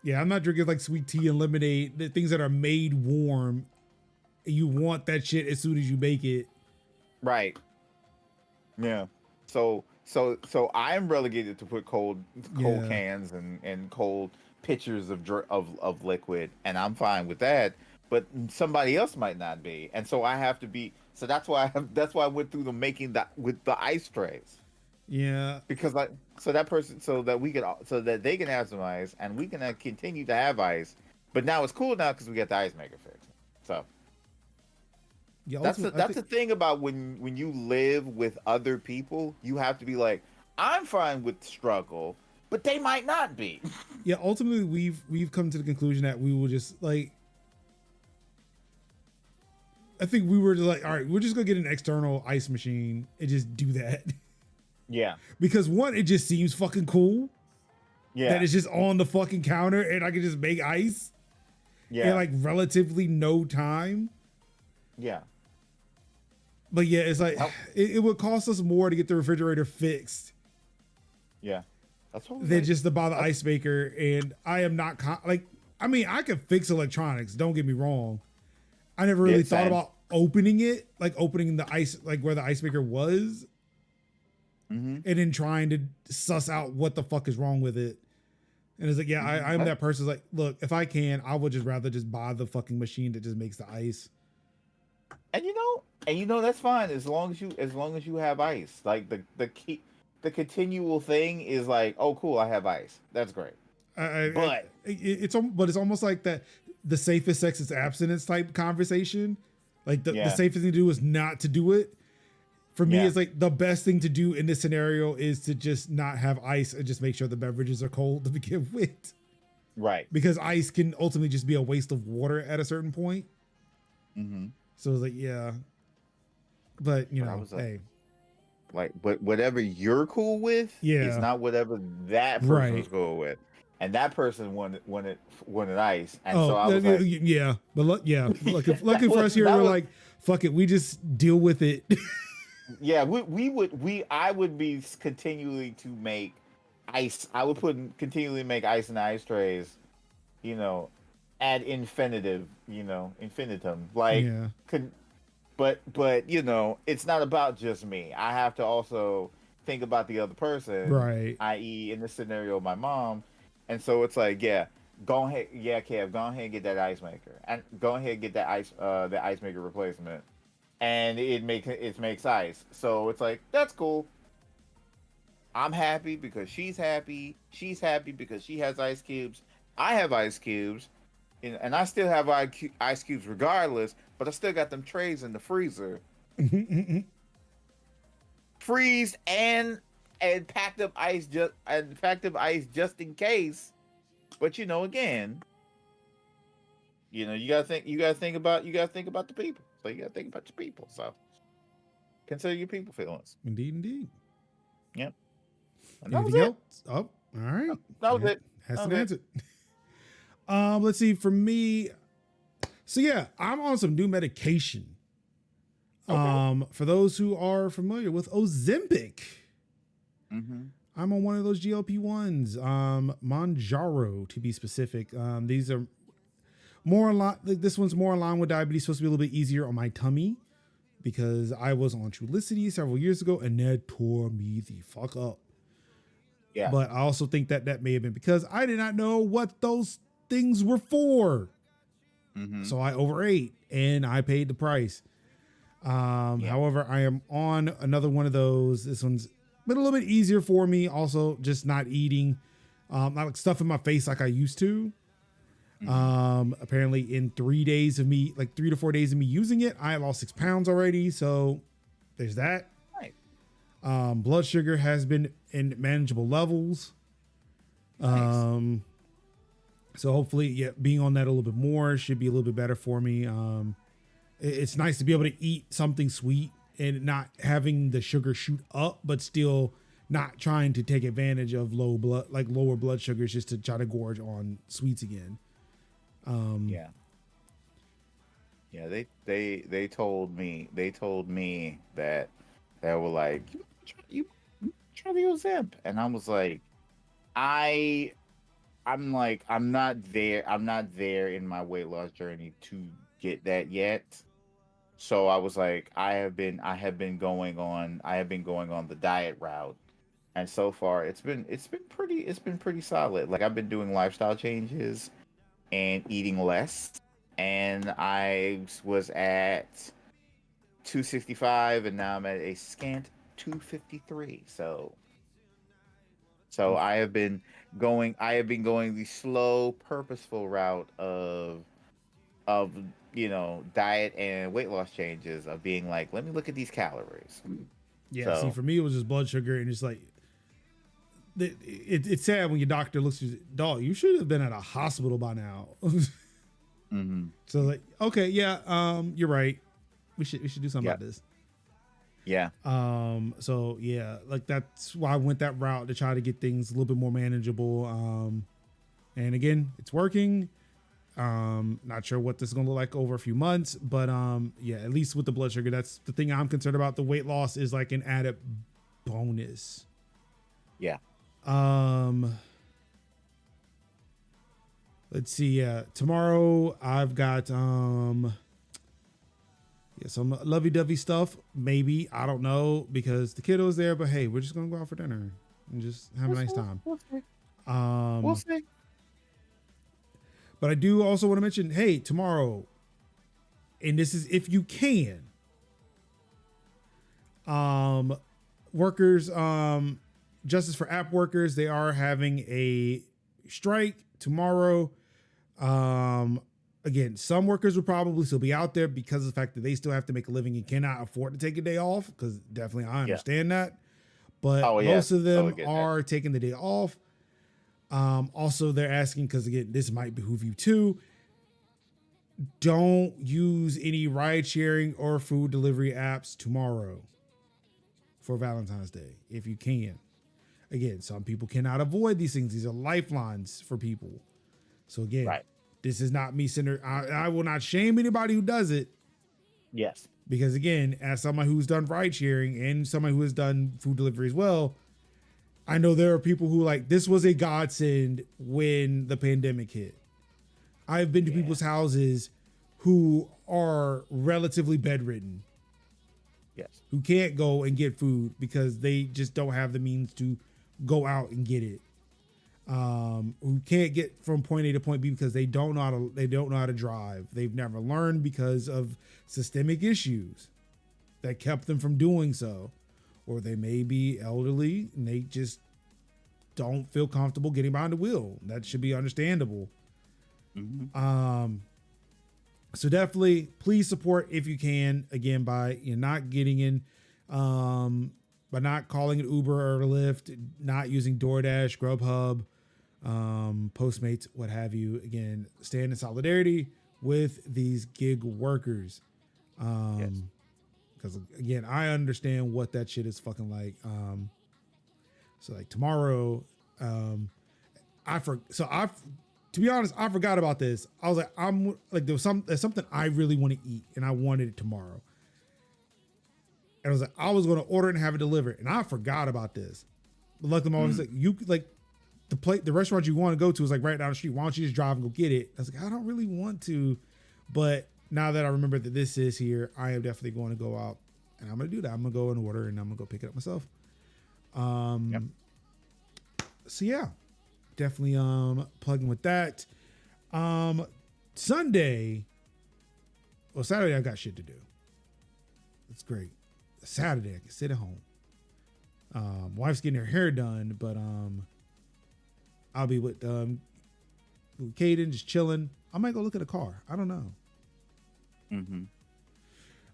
Yeah, I'm not drinking like sweet tea and lemonade, the things that are made warm. You want that shit as soon as you make it. Right. Yeah. So I'm relegated to put cold cans and cold pitchers of liquid, and I'm fine with that. But somebody else might not be, and so I have to be. So that's why I went through making that with the ice trays. Yeah. Because so that they can have some ice and we can continue to have ice, but now it's cool now because we got the ice maker fixed. So yeah, that's the thing about when you live with other people, you have to be like, I'm fine with struggle, but they might not be. Yeah, ultimately we've come to the conclusion that we will just like, I think we were just like, all right, we're just gonna get an external ice machine and just do that. Yeah. Because one, it just seems fucking cool. that is just on the fucking counter and I can just make ice in like relatively no time. Yeah. But yeah, it's like it would cost us more to get the refrigerator fixed. Yeah. That's what than just to buy the ice maker. And I am not I mean, I can fix electronics. Don't get me wrong. I never really thought about opening it, like opening the ice, like where the ice maker was, and then trying to suss out what the fuck is wrong with it. And it's like, yeah, I'm that person. Like, look, if I can, I would just rather just buy the fucking machine that just makes the ice. And you know that's fine as long as you have ice. Like the continual thing is like, oh cool, I have ice. That's great. But it's almost like that the safest sex is abstinence type conversation. Like the safest thing to do is not to do it. For me, it's like the best thing to do in this scenario is to just not have ice and just make sure the beverages are cold to begin with. Right. Because ice can ultimately just be a waste of water at a certain point. So it's like, yeah. But, you know, hey. But whatever you're cool with is not whatever that person's cool with. And that person wanted ice. And so I was like, yeah. But lucky for us here, we're like, fuck it, we just deal with it. Yeah, I would be continually to make ice. I would continually make ice in the ice trays, you know, ad infinitum, like, but you know, it's not about just me. I have to also think about the other person, right? I.e., in this scenario, my mom. And so it's like, go ahead, Kev, go ahead and get that ice maker, and go ahead and get that ice maker replacement, and it makes ice. So it's like, that's cool. I'm happy because she's happy. She's happy because she has ice cubes. I have ice cubes, and I still have ice cubes regardless. But I still got them trays in the freezer, freezed and packed up ice just in case. But you know, again, you gotta think about the people. So you gotta think about your people. So consider your people feelings. Indeed. Yep. Anything else? Oh, all right. That was it. That's an answer. Let's see. For me, so yeah, I'm on some new medication. Okay. For those who are familiar with Ozempic, I'm on one of those GLP-1s, Mounjaro to be specific. These are more a lot. This one's more aligned with diabetes. Supposed to be a little bit easier on my tummy because I was on Trulicity several years ago and that tore me the fuck up. Yeah. But I also think that may have been because I did not know what those things were for. So I overate and I paid the price. However, I am on another one of those. This one's been a little bit easier for me. Also, just not eating, not like stuff in my face like I used to. Apparently in 3 days of me, like 3 to 4 days of me using it, I lost 6 pounds already. So there's that. Right. Blood sugar has been in manageable levels. Nice. So hopefully, being on that a little bit more should be a little bit better for me. It's nice to be able to eat something sweet and not having the sugar shoot up, but still not trying to take advantage of lower blood sugars just to try to gorge on sweets again. They told me that they were like, you try the Ozemp, and I was like, I'm not there in my weight loss journey to get that yet. So I was like, I have been going on the diet route, and so far it's been pretty solid. Like, I've been doing lifestyle changes and eating less, and I was at 265 and now I'm at a scant 253. So I have been going the slow, purposeful route of diet and weight loss changes, of being like, let me look at these calories. Yeah, see, for me it was just blood sugar, and it's like it's sad when your doctor looks at you, dog, you should have been at a hospital by now. So like, okay, you're right. We should do something about this. Yeah. So yeah, like that's why I went that route to try to get things a little bit more manageable. And again, it's working. Not sure what this is going to look like over a few months, but yeah, at least with the blood sugar, that's the thing I'm concerned about. The weight loss is like an added bonus. Yeah. Let's see. Tomorrow I've got some lovey-dovey stuff. Maybe, I don't know, because the kiddo's there. But hey, we're just gonna go out for dinner and just have a nice time. We'll see. But I do also want to mention, hey, tomorrow, and this is if you can, workers, Justice for App Workers, they are having a strike tomorrow. Again, some workers will probably still be out there because of the fact that they still have to make a living and cannot afford to take a day off, because definitely I understand that. But most of them are taking the day off. Also, they're asking, because again, this might behoove you too, don't use any ride sharing or food delivery apps tomorrow for Valentine's Day if you can. Again, some people cannot avoid these things. These are lifelines for people. So again, this is not me centered. I will not shame anybody who does it. Yes. Because again, as someone who's done ride sharing and someone who has done food delivery as well, I know there are people who like, this was a godsend when the pandemic hit. I've been to people's houses who are relatively bedridden. Yes. Who can't go and get food because they just don't have the means to go out and get it. Who can't get from point A to point B because they don't know how to drive. They've never learned because of systemic issues that kept them from doing so. Or they may be elderly and they just don't feel comfortable getting behind the wheel. That should be understandable. Mm-hmm. So definitely please support if you can, again, by not getting in, by not calling an Uber or Lyft, not using DoorDash, Grubhub, Postmates, what have you. Again, stand in solidarity with these gig workers. Because again, I understand what that shit is fucking like. So like tomorrow, to be honest, I forgot about this. I was like, there's something I really want to eat and I wanted it tomorrow. And I was like, I was going to order it and have it delivered. And I forgot about this. But luckily, my mom was like, the restaurant you want to go to is like right down the street. Why don't you just drive and go get it? I was like, I don't really want to, but now that I remember that this is here, I am definitely going to go out and I'm going to do that. I'm going to go and order and I'm going to go pick it up myself. So yeah, definitely plugging with that. Saturday I got shit to do. It's great. Saturday I can sit at home. Wife's getting her hair done, but I'll be with Caden just chilling. I might go look at a car. I don't know. Mm-hmm.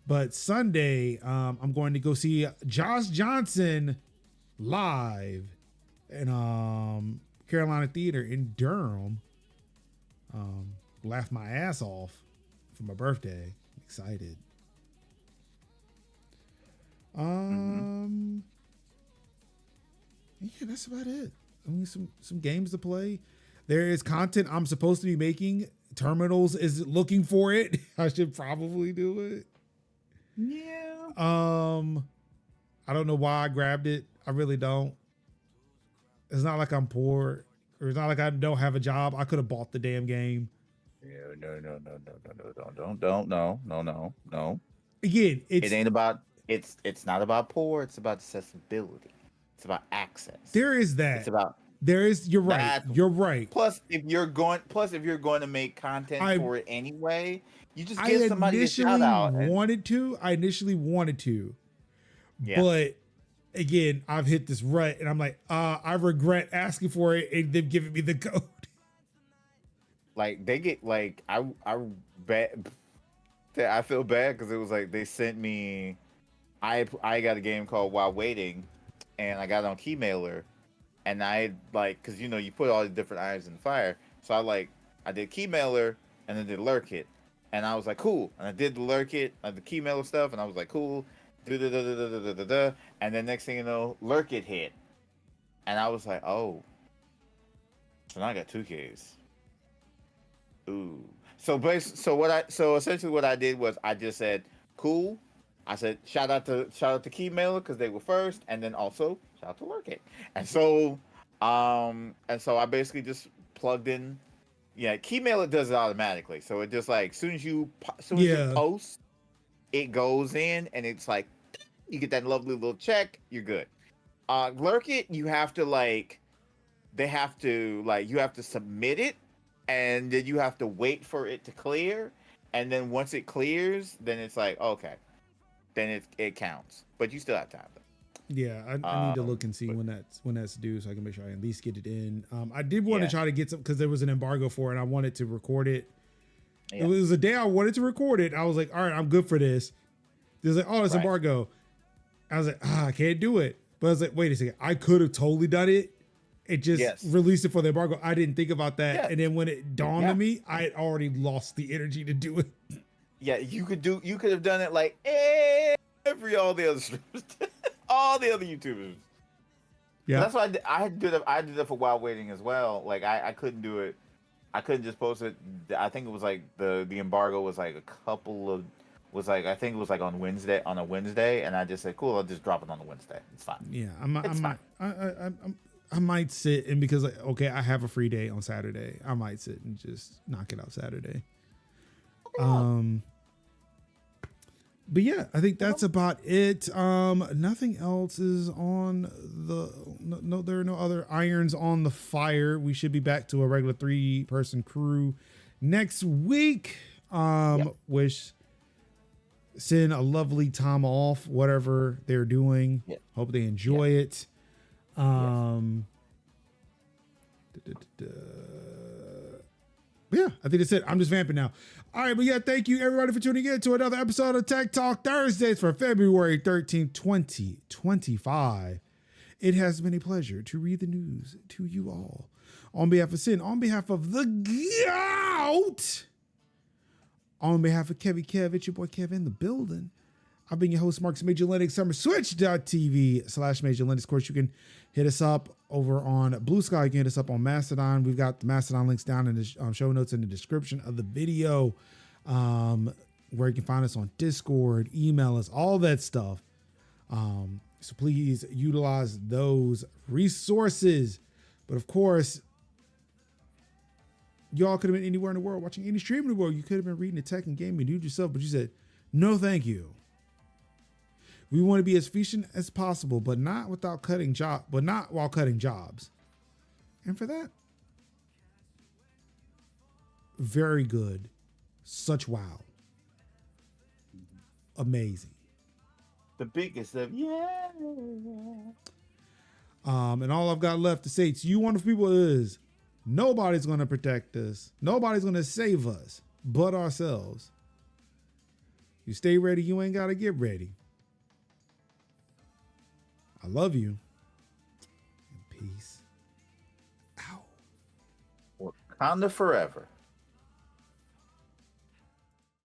But Sunday, I'm going to go see Josh Johnson live in Carolina Theater in Durham. Laughed my ass off for my birthday. Excited. Yeah, that's about it. I mean, some games to play. There is content I'm supposed to be making. Terminals is looking for it. I should probably do it. Yeah. I don't know why I grabbed it. I really don't. It's not like I'm poor, or it's not like I don't have a job. I could have bought the damn game. No. Again, it's not about poor. It's about accessibility. It's about access. There is that. You're right. You're right. Plus, if you're going to make content for it anyway, you just give somebody a shout out. I initially wanted to, but again, I've hit this rut, and I'm like, I regret asking for it, and they've given me the code. Like they get like I feel bad because it was like they sent me. I got a game called While Waiting, and I got it on Keymailer. And I because you put all the different items in the fire. So I did Keymailer and then did Lurk It. And I was like, cool. And I did the Lurk It, the Keymailer stuff, and I was like, cool. and then next thing you know, Lurk it hit, and I was like, oh, so now I got 2 Ks. Ooh. So essentially what I did was I just said, cool. I said shout out to Keymailer because they were first, and then also shout out to Lurk it. And so I basically just plugged in. Yeah, Keymailer does it automatically. So it just like as soon as you post, it goes in and it's like you get that lovely little check, you're good. Lurk it, you have to you have to submit it, and then you have to wait for it to clear, and then once it clears, then it's like okay, then it counts, but you still have time though. Yeah, I need to look and see when that's due, so I can make sure I at least get it in. I did want to try to get some because there was an embargo for it. And I wanted to record it. Yeah. It was a day I wanted to record it. I was like, all right, I'm good for this. There's like, oh, it's embargo. I was like, I can't do it. But I was like, wait a second, I could have totally done it. It just released it for the embargo. I didn't think about that. Yeah. And then when it dawned on me, I had already lost the energy to do it. Yeah, you could have done it like all the other streamers. All the other YouTubers. Yeah, that's why I did it for while waiting as well. Like I couldn't do it. I couldn't just post it. I think it was like the embargo was like I think it was like on a Wednesday, and I just said, cool, I'll just drop it on the Wednesday. It's fine. Yeah, I might sit and because like, okay, I have a free day on Saturday. I might sit and just knock it out Saturday. But yeah, I think that's about it. Nothing else is on no, there are no other irons on the fire. We should be back to a regular 3-person crew next week. Wish send a lovely time off, whatever they're doing. Yeah. Hope they enjoy it. Yeah, I think that's it. I'm just vamping now. All right, but yeah, thank you everybody for tuning in to another episode of Tech Talk Thursdays for February 13th, 2025. It has been a pleasure to read the news to you all. On behalf of Sin, on behalf of the Gout, on behalf of Kevy Kev, it's your boy Kev in the building. I've been your host, Mark's Major Linux, switch.tv/Major Linux. Of course, you can hit us up over on Blue Sky. You can hit us up on Mastodon. We've got the Mastodon links down in the show notes in the description of the video, where you can find us on Discord, email us, all that stuff. So please utilize those resources. But of course, y'all could have been anywhere in the world watching any stream in the world. You could have been reading the tech and gaming news yourself, but you said, no, thank you. We want to be as efficient as possible, but not while cutting jobs. And for that, very good. Such wow. Amazing. The biggest of and all I've got left to say to you wonderful people is nobody's going to protect us. Nobody's going to save us but ourselves. You stay ready, you ain't got to get ready. I love you. And peace out. Wakanda forever.